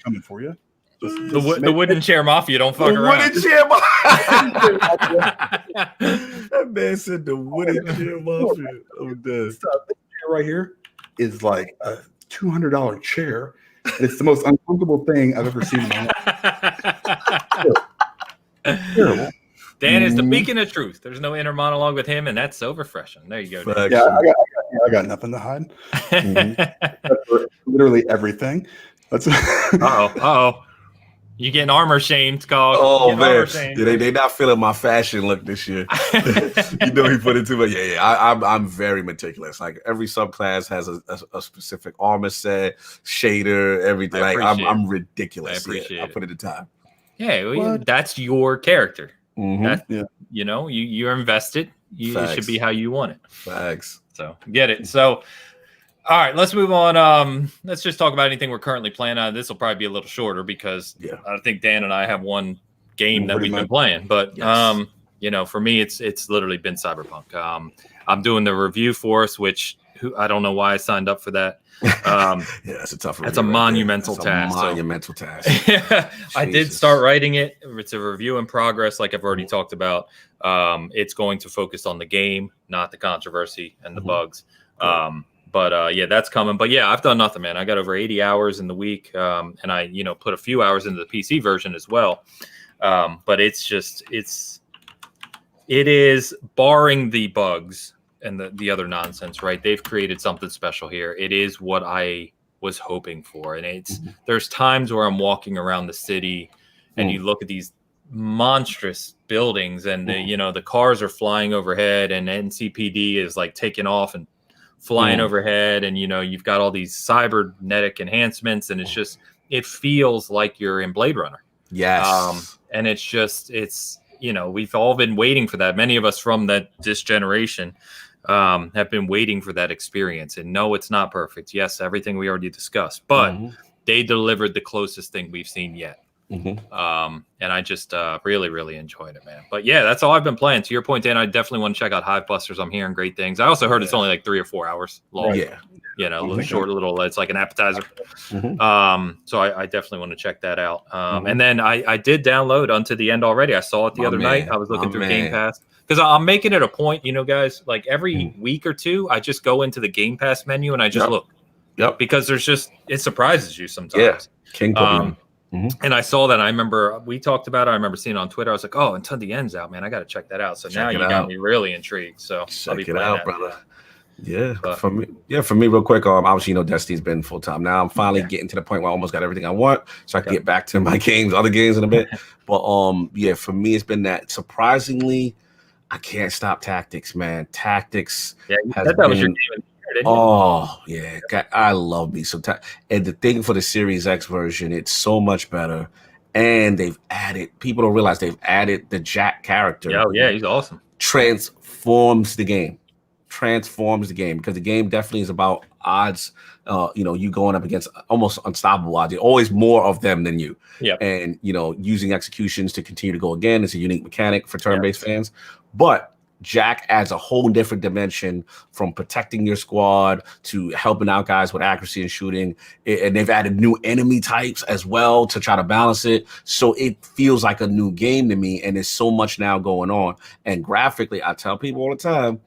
coming for you. The wooden chair mafia don't fuck around. Wooden chair mafia. That man said the wooden chair mafia. I'm dead. This chair right here is like a $200 chair. It's the most uncomfortable thing I've ever seen in my life. Terrible. Dan is the beacon of truth. There's no inner monologue with him, and that's so refreshing. There you go. Yeah, I got nothing to hide. Literally everything. That's Uh-oh. You getting armor shamed, Cog. Oh man, they not feeling my fashion look this year. He put it too much. Yeah. I'm very meticulous. Like every subclass has a specific armor set, shader, everything. Like I'm ridiculous. I appreciate it. I put it in time. Yeah, that's your character. Mm-hmm. You're invested. It should be how you want it. Facts. So get it. So. All right, let's move on. Let's just talk about anything we're currently playing on. This will probably be a little shorter because I think Dan and I have one game that we've been playing. But for me, it's literally been Cyberpunk. I'm doing the review for us, which I don't know why I signed up for that. That's a tough. That's a monumental task. Monumental task. I did start writing it. It's a review in progress, like I've already talked about. It's going to focus on the game, not the controversy and the bugs. But that's coming. But yeah, I've done nothing, man. I got over 80 hours in the week, and I, put a few hours into the PC version as well. But it is barring the bugs and the other nonsense, right? They've created something special here. It is what I was hoping for, and there's times where I'm walking around the city, and you look at these monstrous buildings, and the cars are flying overhead, and NCPD is like taking off and flying overhead, and you've got all these cybernetic enhancements, and it feels like you're in Blade Runner. Yes. And we've all been waiting for that. Many of us from this generation have been waiting for that experience. And no, it's not perfect. Yes, everything we already discussed, but they delivered the closest thing we've seen yet. And I just really, really enjoyed it, man. But yeah, that's all I've been playing. To your point, Dan, I definitely want to check out Hive Busters. I'm hearing great things. I also heard it's only like 3 or 4 hours long. Yeah. A little short, it's like an appetizer. So I definitely want to check that out. And then I did download Unto the End already. I saw it the other night. I was looking through Game Pass because I'm making it a point, guys, like every week or two, I just go into the Game Pass menu and I just look. Yep. Because it surprises you sometimes. Yeah. King and I saw that. I remember we talked about it. I remember seeing it on Twitter. I was like, "Oh, Until the End's out, man! I got to check that out." So now you got me really intrigued. So I'll be playing that, brother. Yeah, for me, real quick. Obviously, Destiny's been full time. Now I'm finally getting to the point where I almost got everything I want, so I can get back to my other games in a bit. But for me, it's been that surprisingly, I can't stop Tactics, man. Tactics. Yeah, that was your game. Oh yeah, God, I love me some time. And the thing for the Series X version, it's so much better. And they've added. People don't realize they've added the Jack character. Oh yeah, he's awesome. Transforms the game because the game definitely is about odds. You going up against almost unstoppable odds. There's always more of them than you. Yeah. And using executions to continue to go again is a unique mechanic for turn-based fans, but Jack adds a whole different dimension from protecting your squad to helping out guys with accuracy and shooting. And they've added new enemy types as well to try to balance it. So it feels like a new game to me. And there's so much now going on. And graphically, I tell people all the time,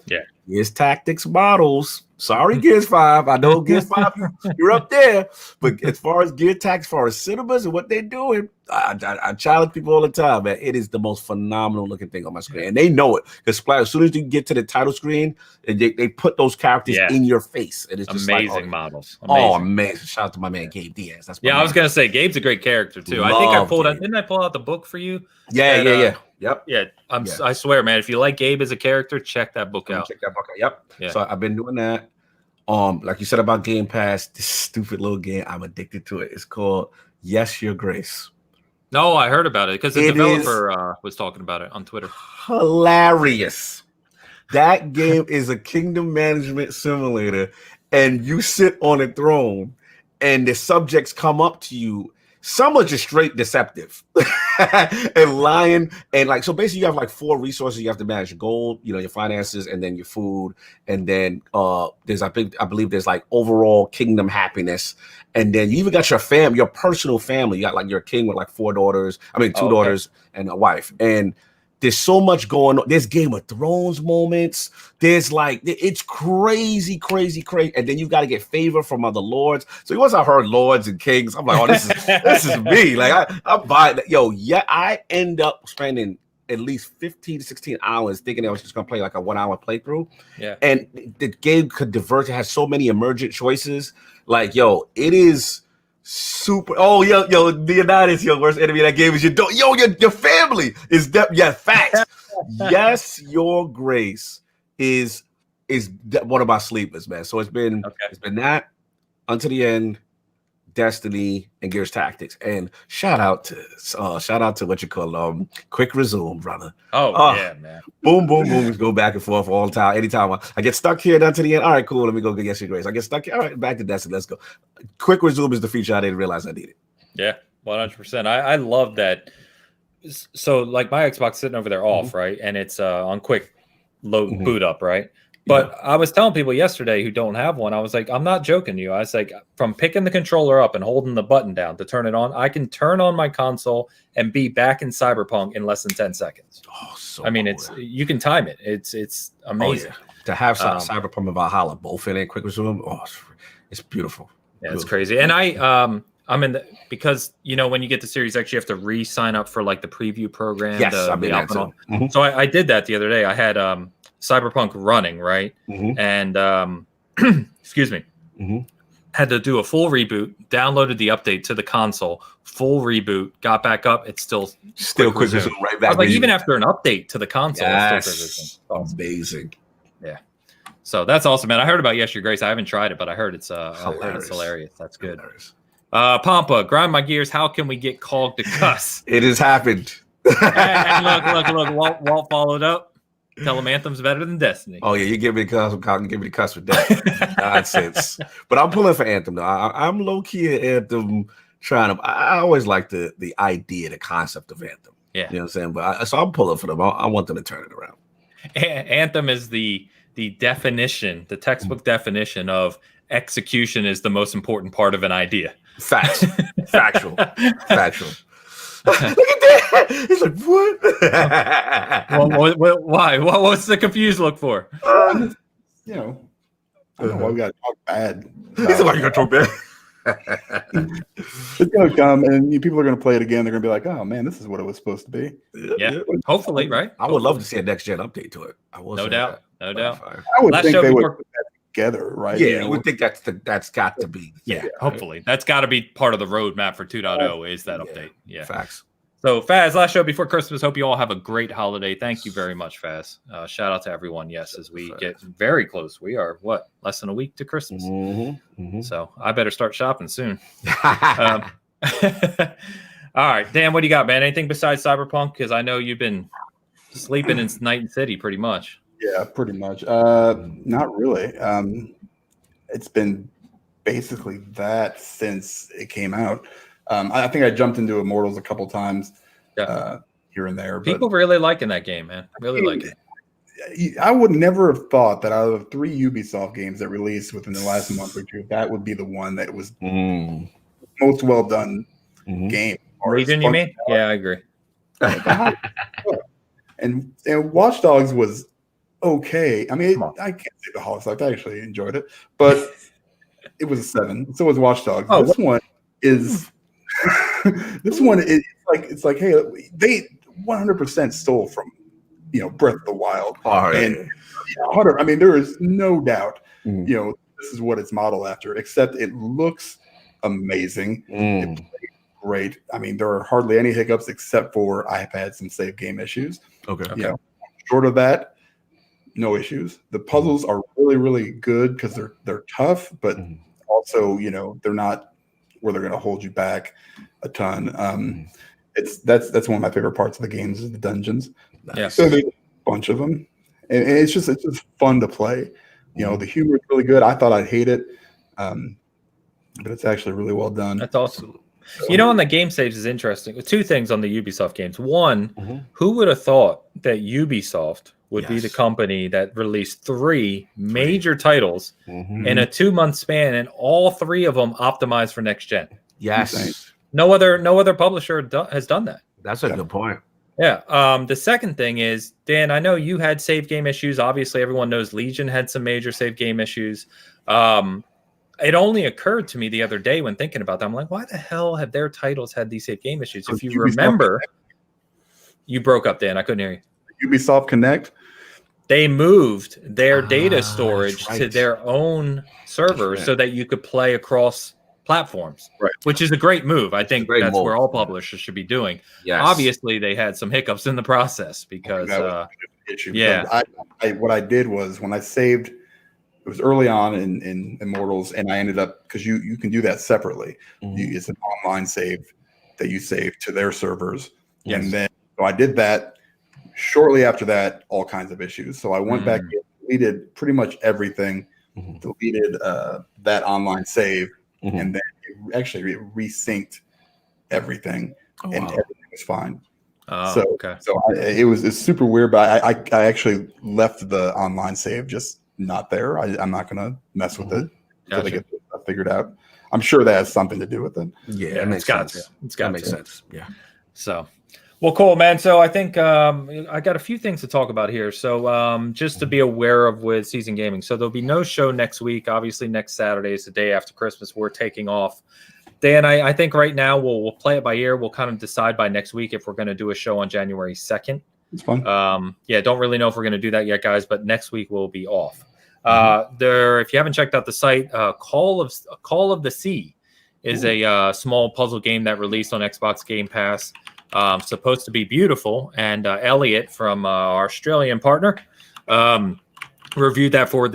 it's Tactics models. Sorry, Gears 5. I know Gears 5, you're up there. But as far as Gear Tactics, as far as cinemas and what they're doing, I challenge people all the time, man. It is the most phenomenal looking thing on my screen. And they know it. Because as soon as you get to the title screen, they put those characters in your face. And it's just amazing models. Amazing. Oh, amazing. Shout out to my man, Gabe Diaz. That's I was going to say, Gabe's a great character, too. I think I pulled out, didn't I pull out the book for you? Yeah. Yep. Yeah. I swear, man, if you like Gabe as a character, check that book out. Check that book out. Yep. Yeah. So I've been doing that. Like you said about Game Pass, this stupid little game, I'm addicted to it. It's called Yes, Your Grace. No, I heard about it because the developer was talking about it on Twitter. Hilarious. That game is a kingdom management simulator, and you sit on a throne, and the subjects come up to you. Some are just straight deceptive and lying. And like, so basically you have like 4 resources you have to manage: gold, your finances, and then your food. And then there's, I believe there's like overall kingdom happiness. And then you even got your personal family. You got like your king with like 2 daughters and a wife. And there's so much going on. There's Game of Thrones moments. There's like, it's crazy. And then you got to get favor from other lords. So once I heard lords and kings, I'm like, oh, this is me. Like I buy that. I end up spending at least 15 to 16 hours thinking I was just going to play like a 1 hour playthrough. Yeah. And the game could divert. It has so many emergent choices. Like, it is super. Oh, Leonidas, your worst enemy in that game is your family is facts. Yes, Your Grace is one of my sleepers, man. So it's been that Unto the End, Destiny, and Gears Tactics. And shout out to what you call Quick Resume, brother. Yeah, man. Boom. Just go back and forth all the time. Anytime I get stuck here Unto the End, all right, cool. Let me go get Yes, Your Grace. I get stuck here, all right, back to Destiny. Let's go. Quick Resume is the feature I didn't realize I needed. Yeah, 100%. I love that. So like my Xbox sitting over there off, right? And it's on quick boot up, right? But I was telling people yesterday who don't have one, I was like, I'm not joking to you. I was like, from picking the controller up and holding the button down to turn it on, I can turn on my console and be back in Cyberpunk in less than 10 seconds. Oh, so cool. You can time it. It's amazing. Oh, yeah. To have Cyberpunk and Valhalla both in it, Quick Resume, it's beautiful. Yeah, it's crazy. And I'm in because when you get the Series X, you have to re-sign up for like the preview program. Yes, I've been that too. So I did that the other day. I had Cyberpunk running, right? And excuse me, had to do a full reboot, downloaded the update to the console, full reboot, got back up. It's still quick resume right back. I was like, even after an update to the console, yes. It's still amazing. Yeah. So that's awesome, man. I heard about Yes, Your Grace. I haven't tried it, but I heard it's hilarious. That's good. Hilarious. Pampa, grind my gears. How can we get Cog to cuss? It has happened. and look. Walt followed up. Tell him Anthem's better than Destiny. Oh yeah, you give me the cuss. I'm give me the cuss with that nonsense. But I'm pulling for Anthem though. I'm low key at Anthem trying to. I always like the idea, the concept of Anthem. Yeah, you know what I'm saying. But so I'm pulling for them. I want them to turn it around. Anthem is the definition, the textbook definition of execution is the most important part of an idea. Facts, factual. Look at that. He's like, what? Why? What's the confused look for? I don't know why we got to talk bad. He's like, you got to talk bad. It's going to come, and people are going to play it again. They're going to be like, oh, man, this is what it was supposed to be. Yeah, hopefully, right? I would love to see a next-gen update to it. No doubt. I would think they would put that together, right? Yeah, I would think that's got to be. Yeah, hopefully. That's got to be part of the roadmap for 2.0 is that update. Yeah. Facts. So, Faz, last show before Christmas. Hope you all have a great holiday. Thank you very much, Faz. Shout out to everyone. Yes, as we get very close. We are, less than a week to Christmas. So, I better start shopping soon. All right. Dan, what do you got, man? Anything besides Cyberpunk? Because I know you've been sleeping in Night City pretty much. Yeah, pretty much. Not really. It's been basically that since it came out. I think I jumped into Immortals a couple times here and there. People really liking that game, man. Really like it. I would never have thought that out of 3 Ubisoft games that released within the last month or two, that would be the one that was most well done game. Legion, you mean? Yeah, I agree. And Watch Dogs was okay. I mean, I can't say the Hollow Select. I actually enjoyed it, but it was a 7. So was Watch Dogs. Oh, this one is this one is like hey, they 100% stole from Breath of the Wild. And Hunter, I mean, there is no doubt, this is what it's modeled after, except it looks amazing. It plays great. I mean, there are hardly any hiccups except for I've had some save game issues. Okay. Short of that, no issues. The puzzles are really, really good because they're tough, but also, they're not where they're going to hold you back a ton. That's one of my favorite parts of the games is the dungeons. Yeah. So there's a bunch of them, and it's just fun to play. The humor is really good. I thought I'd hate it, but it's actually really well done. That's awesome. On the game saves is interesting. 2 things on the Ubisoft games. One, who would have thought that Ubisoft would be the company that released 3 major titles in a 2-month span, and all 3 of them optimized for next gen? Yes. No other publisher has done that. That's a good point. Yeah. The second thing is, Dan, I know you had save game issues. Obviously, everyone knows Legion had some major save game issues. It only occurred to me the other day when thinking about that. I'm like, why the hell have their titles had these save game issues? If you remember, you broke up, Dan. I couldn't hear you. Ubisoft Connect. They moved their data storage to their own servers so that you could play across platforms, which is a great move. I think that's where all publishers should be doing. Yes. Obviously, they had some hiccups in the process because, what I did was when I saved, it was early on in Immortals, and I ended up, because you can do that separately. It's an online save that you save to their servers, and then so I did that. Shortly after that, all kinds of issues. So I went back and deleted pretty much everything, deleted that online save, and then it actually resynced everything, and everything was fine. It's super weird, but I actually left the online save just not there. I'm not going to mess with it until they get it figured out. I'm sure that has something to do with it. Yeah, it makes sense. That makes sense. Yeah. So. Well, cool, man. So I think I got a few things to talk about here. So just to be aware of with Season Gaming. So there'll be no show next week. Obviously, next Saturday is the day after Christmas. We're taking off. Dan, I think right now we'll play it by ear. We'll kind of decide by next week if we're going to do a show on January 2nd. It's fun. Don't really know if we're going to do that yet, guys. But next week we'll be off. If you haven't checked out the site, Call of the Sea is a small puzzle game that released on Xbox Game Pass. Supposed to be beautiful, and Elliot from our Australian partner reviewed that for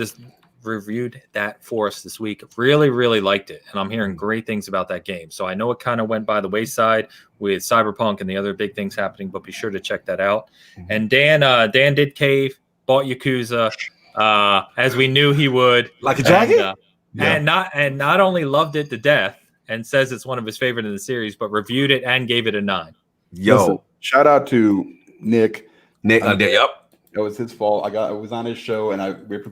us this week. Really, really liked it, and I'm hearing great things about that game. So I know it kind of went by the wayside with Cyberpunk and the other big things happening, but be sure to check that out. And Dan did cave, bought Yakuza, as we knew he would, like a jacket, and not only loved it to death and says it's one of his favorite in the series, but reviewed it and gave it a 9. Listen, shout out to Nick. Yep. It was his fault. I was on his show, and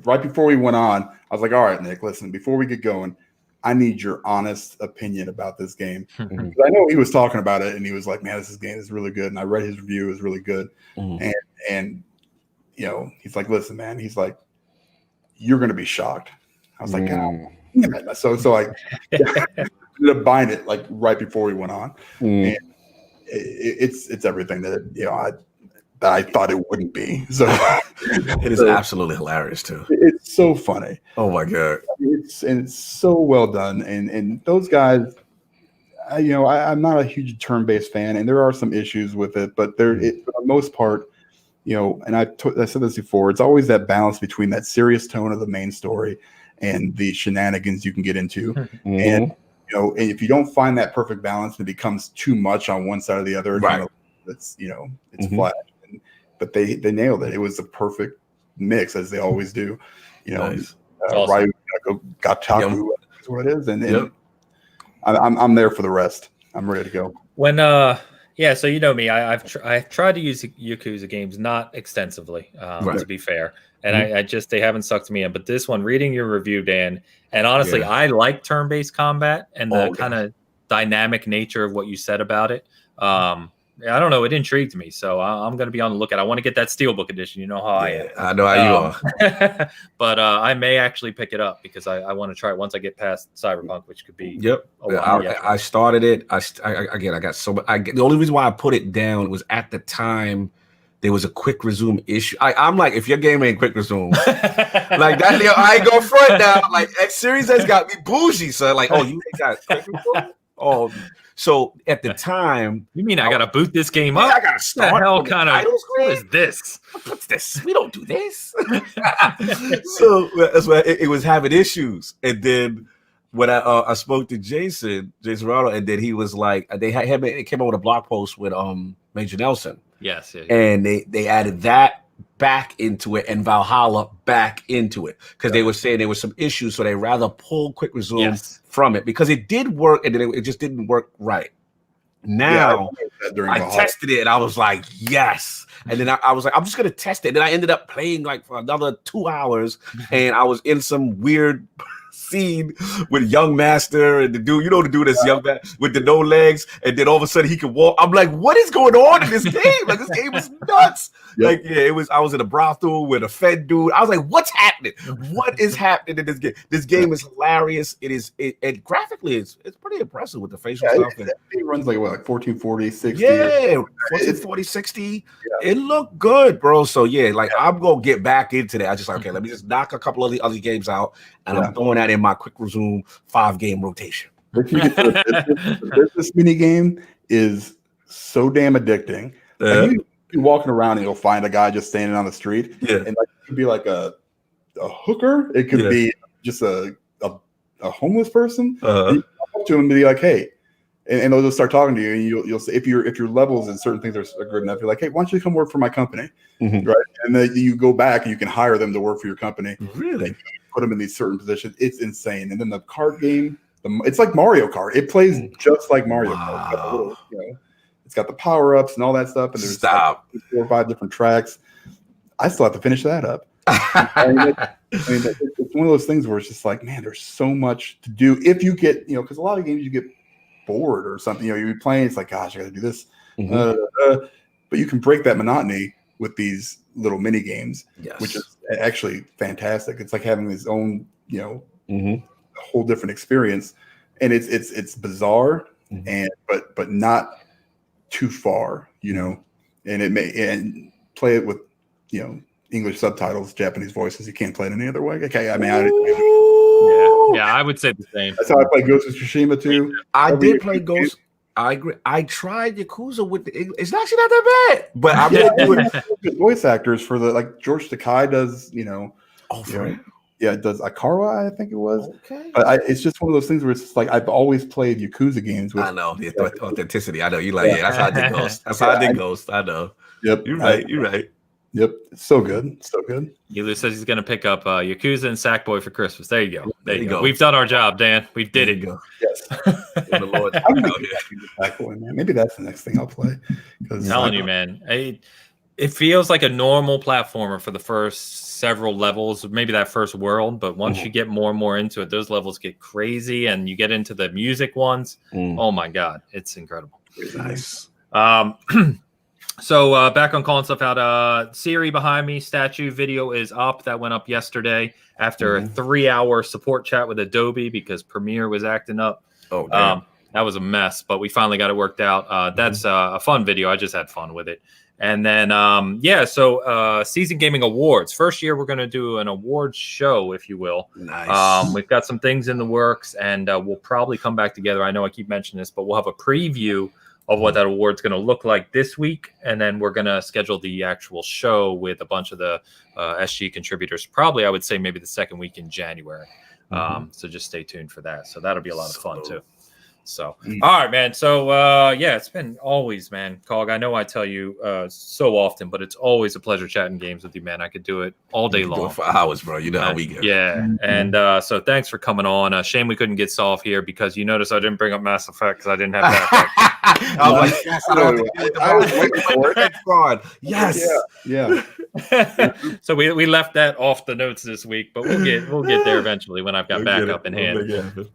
right before we went on, I was like, "All right, Nick, listen. Before we get going, I need your honest opinion about this game." I know he was talking about it, and he was like, "Man, this game is really good." And I read his review; it was really good. And he's like, "Listen, man," he's like, "You're going to be shocked." I was like, "Oh, damn it." So I ended up buying it like right before we went on. And it's everything that I thought it wouldn't be. So it is absolutely hilarious too. It's so funny. Oh my god! It's so well done. And those guys, I'm not a huge turn-based fan, and there are some issues with it, but for the most part, and I said this before, it's always that balance between that serious tone of the main story and the shenanigans you can get into, and if you don't find that perfect balance, it becomes too much on one side or the other. Right. It's flat. But they nailed it. It was the perfect mix, as they always do. Nice. Ryu Gataku is what it is, and I'm there for the rest. I'm ready to go. When so you know me, I've tried to use Yakuza games, not extensively, to be fair. And they haven't sucked me in. But this one, reading your review, Dan, and honestly, I like turn-based combat and the kind of dynamic nature of what you said about it. I don't know. It intrigued me, so I'm going to be on the lookout. I want to get that Steelbook edition. You know how I am. I know how you are. But I may actually pick it up because I want to try it once I get past Cyberpunk, which could be. Yep. I started it. I got the only reason why I put it down was at the time there was a quick resume issue. I'm like, if your game ain't quick resume, like that, I ain't go front now. Like X Series has got me bougie, son. Like, oh, you ain't got quick resume? Oh. So at the time, you mean I gotta boot this game up? I gotta start. What the hell kind of what is this? What's this? We don't do this. So that's why it was having issues. And then when I spoke to Jason Ronald, and then he was like, they came out with a blog post with Major Nelson. Yes. And they added that back into it and Valhalla back into it because they were saying there was some issues, so they rather pull quick resume from it because it did work and then it just didn't work right. Now I tested it and I was like, yes. And then I was like, I'm just gonna test it. And then I ended up playing like for another 2 hours, and I was in some weird scene with Young Master and the dude that's young man with the no legs, and then all of a sudden he can walk. I'm like, what is going on in this game? Like, this game is nuts. Like, it was. I was in a brothel with a Fed dude. I was like, what's happening? What is happening in this game? This game is hilarious. And graphically, it's pretty impressive with the facial stuff. It runs like 1440, 60. Yeah, 1440, 60. It looked good, bro. So like I'm gonna get back into that. I just like, okay, let me just knock a couple of the other games out, and I'm throwing that in my quick resume 5-game rotation. If you get to the business mini game is so damn addicting. Like you be walking around and you'll find a guy just standing on the street. Yeah. And like, it could be like a hooker. It could be just a homeless person. You come up to him and be like, hey, and they'll just start talking to you, and you'll say if your levels and certain things are good enough, you're like, hey, why don't you come work for my company? Right. And then you go back and you can hire them to work for your company. Really? Put them in these certain positions. It's insane. And then the card game, it's like Mario Kart. It plays just like Mario Kart. It's got the power-ups and all that stuff. And there's like 4 or 5 different tracks. I still have to finish that up. It's one of those things where it's just like, man, there's so much to do. If you get, because a lot of games you get bored or something, you're playing, it's like, gosh, I got to do this. But you can break that monotony with these little mini games, which is actually fantastic. It's like having its own, a whole different experience, and it's bizarre, but not too far, and and play it with, English subtitles, Japanese voices. You can't play it any other way. Okay, I mean, I would say the same. That's how I play Ghost of Tsushima too. I did play Ghost. I agree. I tried Yakuza with the English. It's actually not that bad, but I'm gonna do it. Voice actors for the George Takei does, it does Akara, I think it was. Okay, but it's just one of those things where it's just like I've always played Yakuza games with. I know the authenticity. I know you like. That's how I did Ghost. That's how I did Ghost. I know. Yep, you're right. You're right. Yep, it's so good, so good. Elu says he's going to pick up Yakuza and Sackboy for Christmas. There you go. There you go. We've done our job, Dan. We did it. Yes. The Lord. Sackboy, man. Maybe that's the next thing I'll play. I'm telling you, man. It feels like a normal platformer for the first several levels, maybe that first world. But once you get more and more into it, those levels get crazy, and you get into the music ones. Oh my God, it's incredible. Nice. So back on calling stuff out, Siri behind me, statue video is up. That went up yesterday after a 3-hour support chat with Adobe because Premiere was acting up. Oh, damn. That was a mess, but we finally got it worked out. That's a fun video. I just had fun with it. And then, so Season Gaming Awards. First year, we're going to do an awards show, if you will. Nice. We've got some things in the works, and we'll probably come back together. I know I keep mentioning this, but we'll have a preview of what that award's going to look like this week. And then we're going to schedule the actual show with a bunch of the SG contributors. Probably, I would say maybe the second week in January. So just stay tuned for that. So that'll be a lot of fun too. So, all right, man. So, it's been always, man, Cog. I know I tell you so often, but it's always a pleasure chatting games with you, man. I could do it all day long. Do it for hours, bro. You know how we get. Yeah. And so thanks for coming on. Shame we couldn't get Solve here because you notice I didn't bring up Mass Effect because I didn't have that. I was like, yes, I was waiting for it. God. Yes. Yeah. So we left that off the notes this week, but we'll get there eventually when I've got backup in hand.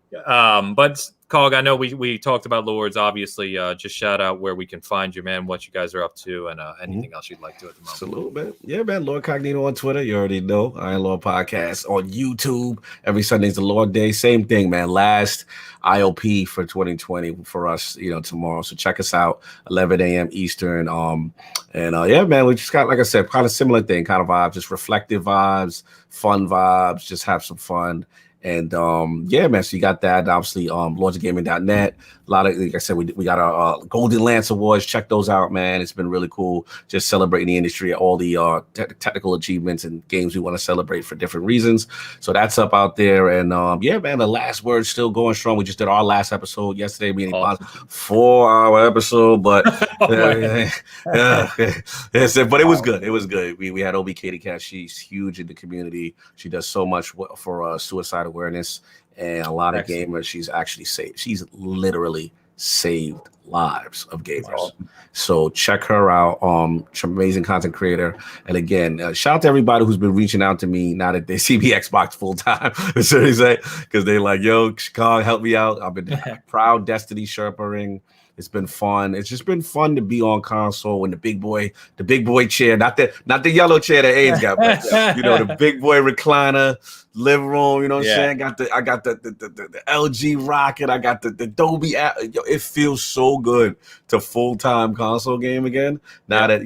But Cog, I know we talked about Lords, obviously. Just shout out where we can find you, man, what you guys are up to, and anything else you'd like to at the moment. Salute, man. Yeah, man. Lord Cognito on Twitter. You already know. Iron Lord Podcast on YouTube. Every Sunday's the Lord Day. Same thing, man. Last IOP for 2020 for us, tomorrow. So check us out, 11 a.m. Eastern. Yeah, man, we just got, like I said, kind of similar thing, kind of vibes, just reflective vibes, fun vibes, just have some fun. And yeah, man, so you got that. Obviously, lordsofgaming.net. A lot of, like I said, we got our Golden Lance Awards. Check those out, man. It's been really cool just celebrating the industry, all the technical achievements and games we want to celebrate for different reasons. So that's up out there. And yeah, man, the last word's still going strong. We just did our last episode yesterday, meaning awesome. 4-hour episode, but but it was good. It was good. We had OB Katie Cat. She's huge in the community. She does so much for suicide awareness and a lot of gamers. She's actually saved. She's literally saved lives of gamers. Awesome. So check her out. Amazing content creator. And again, shout out to everybody who's been reaching out to me now that they see me Xbox full time. Because they're like, yo, Chicago, help me out. I've been proud Destiny Sherpering. It's been fun. It's just been fun to be on console and the big boy chair, not the yellow chair that A's got, but the big boy recliner, living room. You know what I'm saying? I got the LG Rocket. I got the Dolby app. It feels so good to full-time console game again. Now that I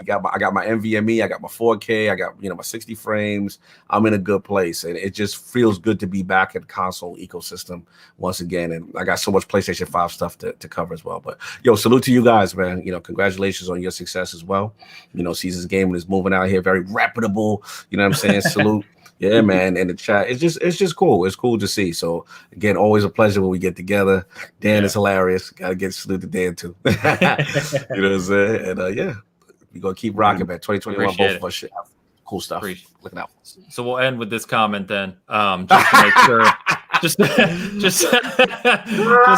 got my NVMe, I got my 4K, I got my 60 frames. I'm in a good place, and it just feels good to be back in the console ecosystem once again. And I got so much PlayStation 5 stuff to cover as well. But salute to you guys, man. Congratulations on your success as well. Caesar's Gaming is moving out here, very reputable. You know what I'm saying? Salute. Yeah, man. And the chat, it's just cool. It's cool to see. So again, always a pleasure when we get together. Dan is hilarious. Gotta get salute to Dan too. You know what I'm saying? And we're gonna keep rocking, man. 2021, both of us should have cool stuff. Looking out. So we'll end with this comment then. Just to make sure. Just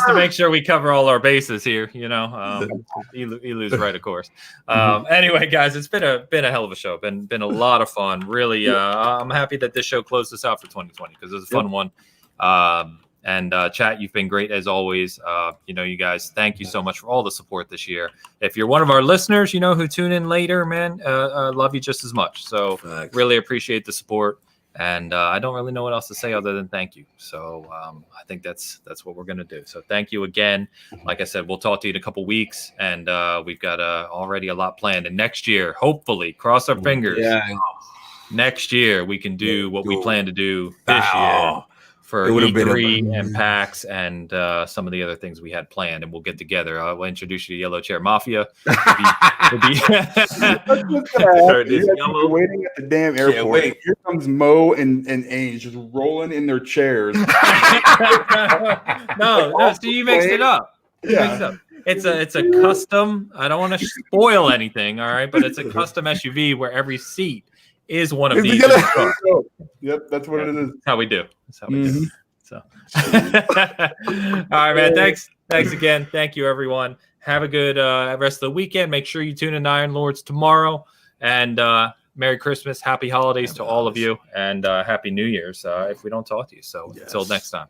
to make sure we cover all our bases here, Elu's right, of course. Anyway, guys, it's been a hell of a show. Been a lot of fun. Really, I'm happy that this show closed us out for 2020 because it was a fun one. And chat, you've been great as always. You guys, thank you so much for all the support this year. If you're one of our listeners, who tune in later, man, love you just as much. So really appreciate the support. And I don't really know what else to say other than thank you. So I think that's what we're going to do. So thank you again. Like I said, we'll talk to you in a couple weeks. And we've got already a lot planned. And next year, hopefully, cross our fingers. Yeah. Next year, we can do what we plan to do this year for E3 and PAX and some of the other things we had planned. And we'll get together. I'll introduce you to Yellow Chair Mafia. You're waiting at the damn airport. Here comes Mo and Ains just rolling in their chairs. No, so you mixed it up. It's a custom. I don't want to spoil anything, all right, but it's a custom SUV where every seat is one of these. Yep, that's what it is. That's how we do. That's how we do. So, all right, man. Thanks again. Thank you, everyone. Have a good rest of the weekend. Make sure you tune in to Iron Lords tomorrow. And Merry Christmas, Happy Holidays to all of you, and Happy New Year's if we don't talk to you. So until next time.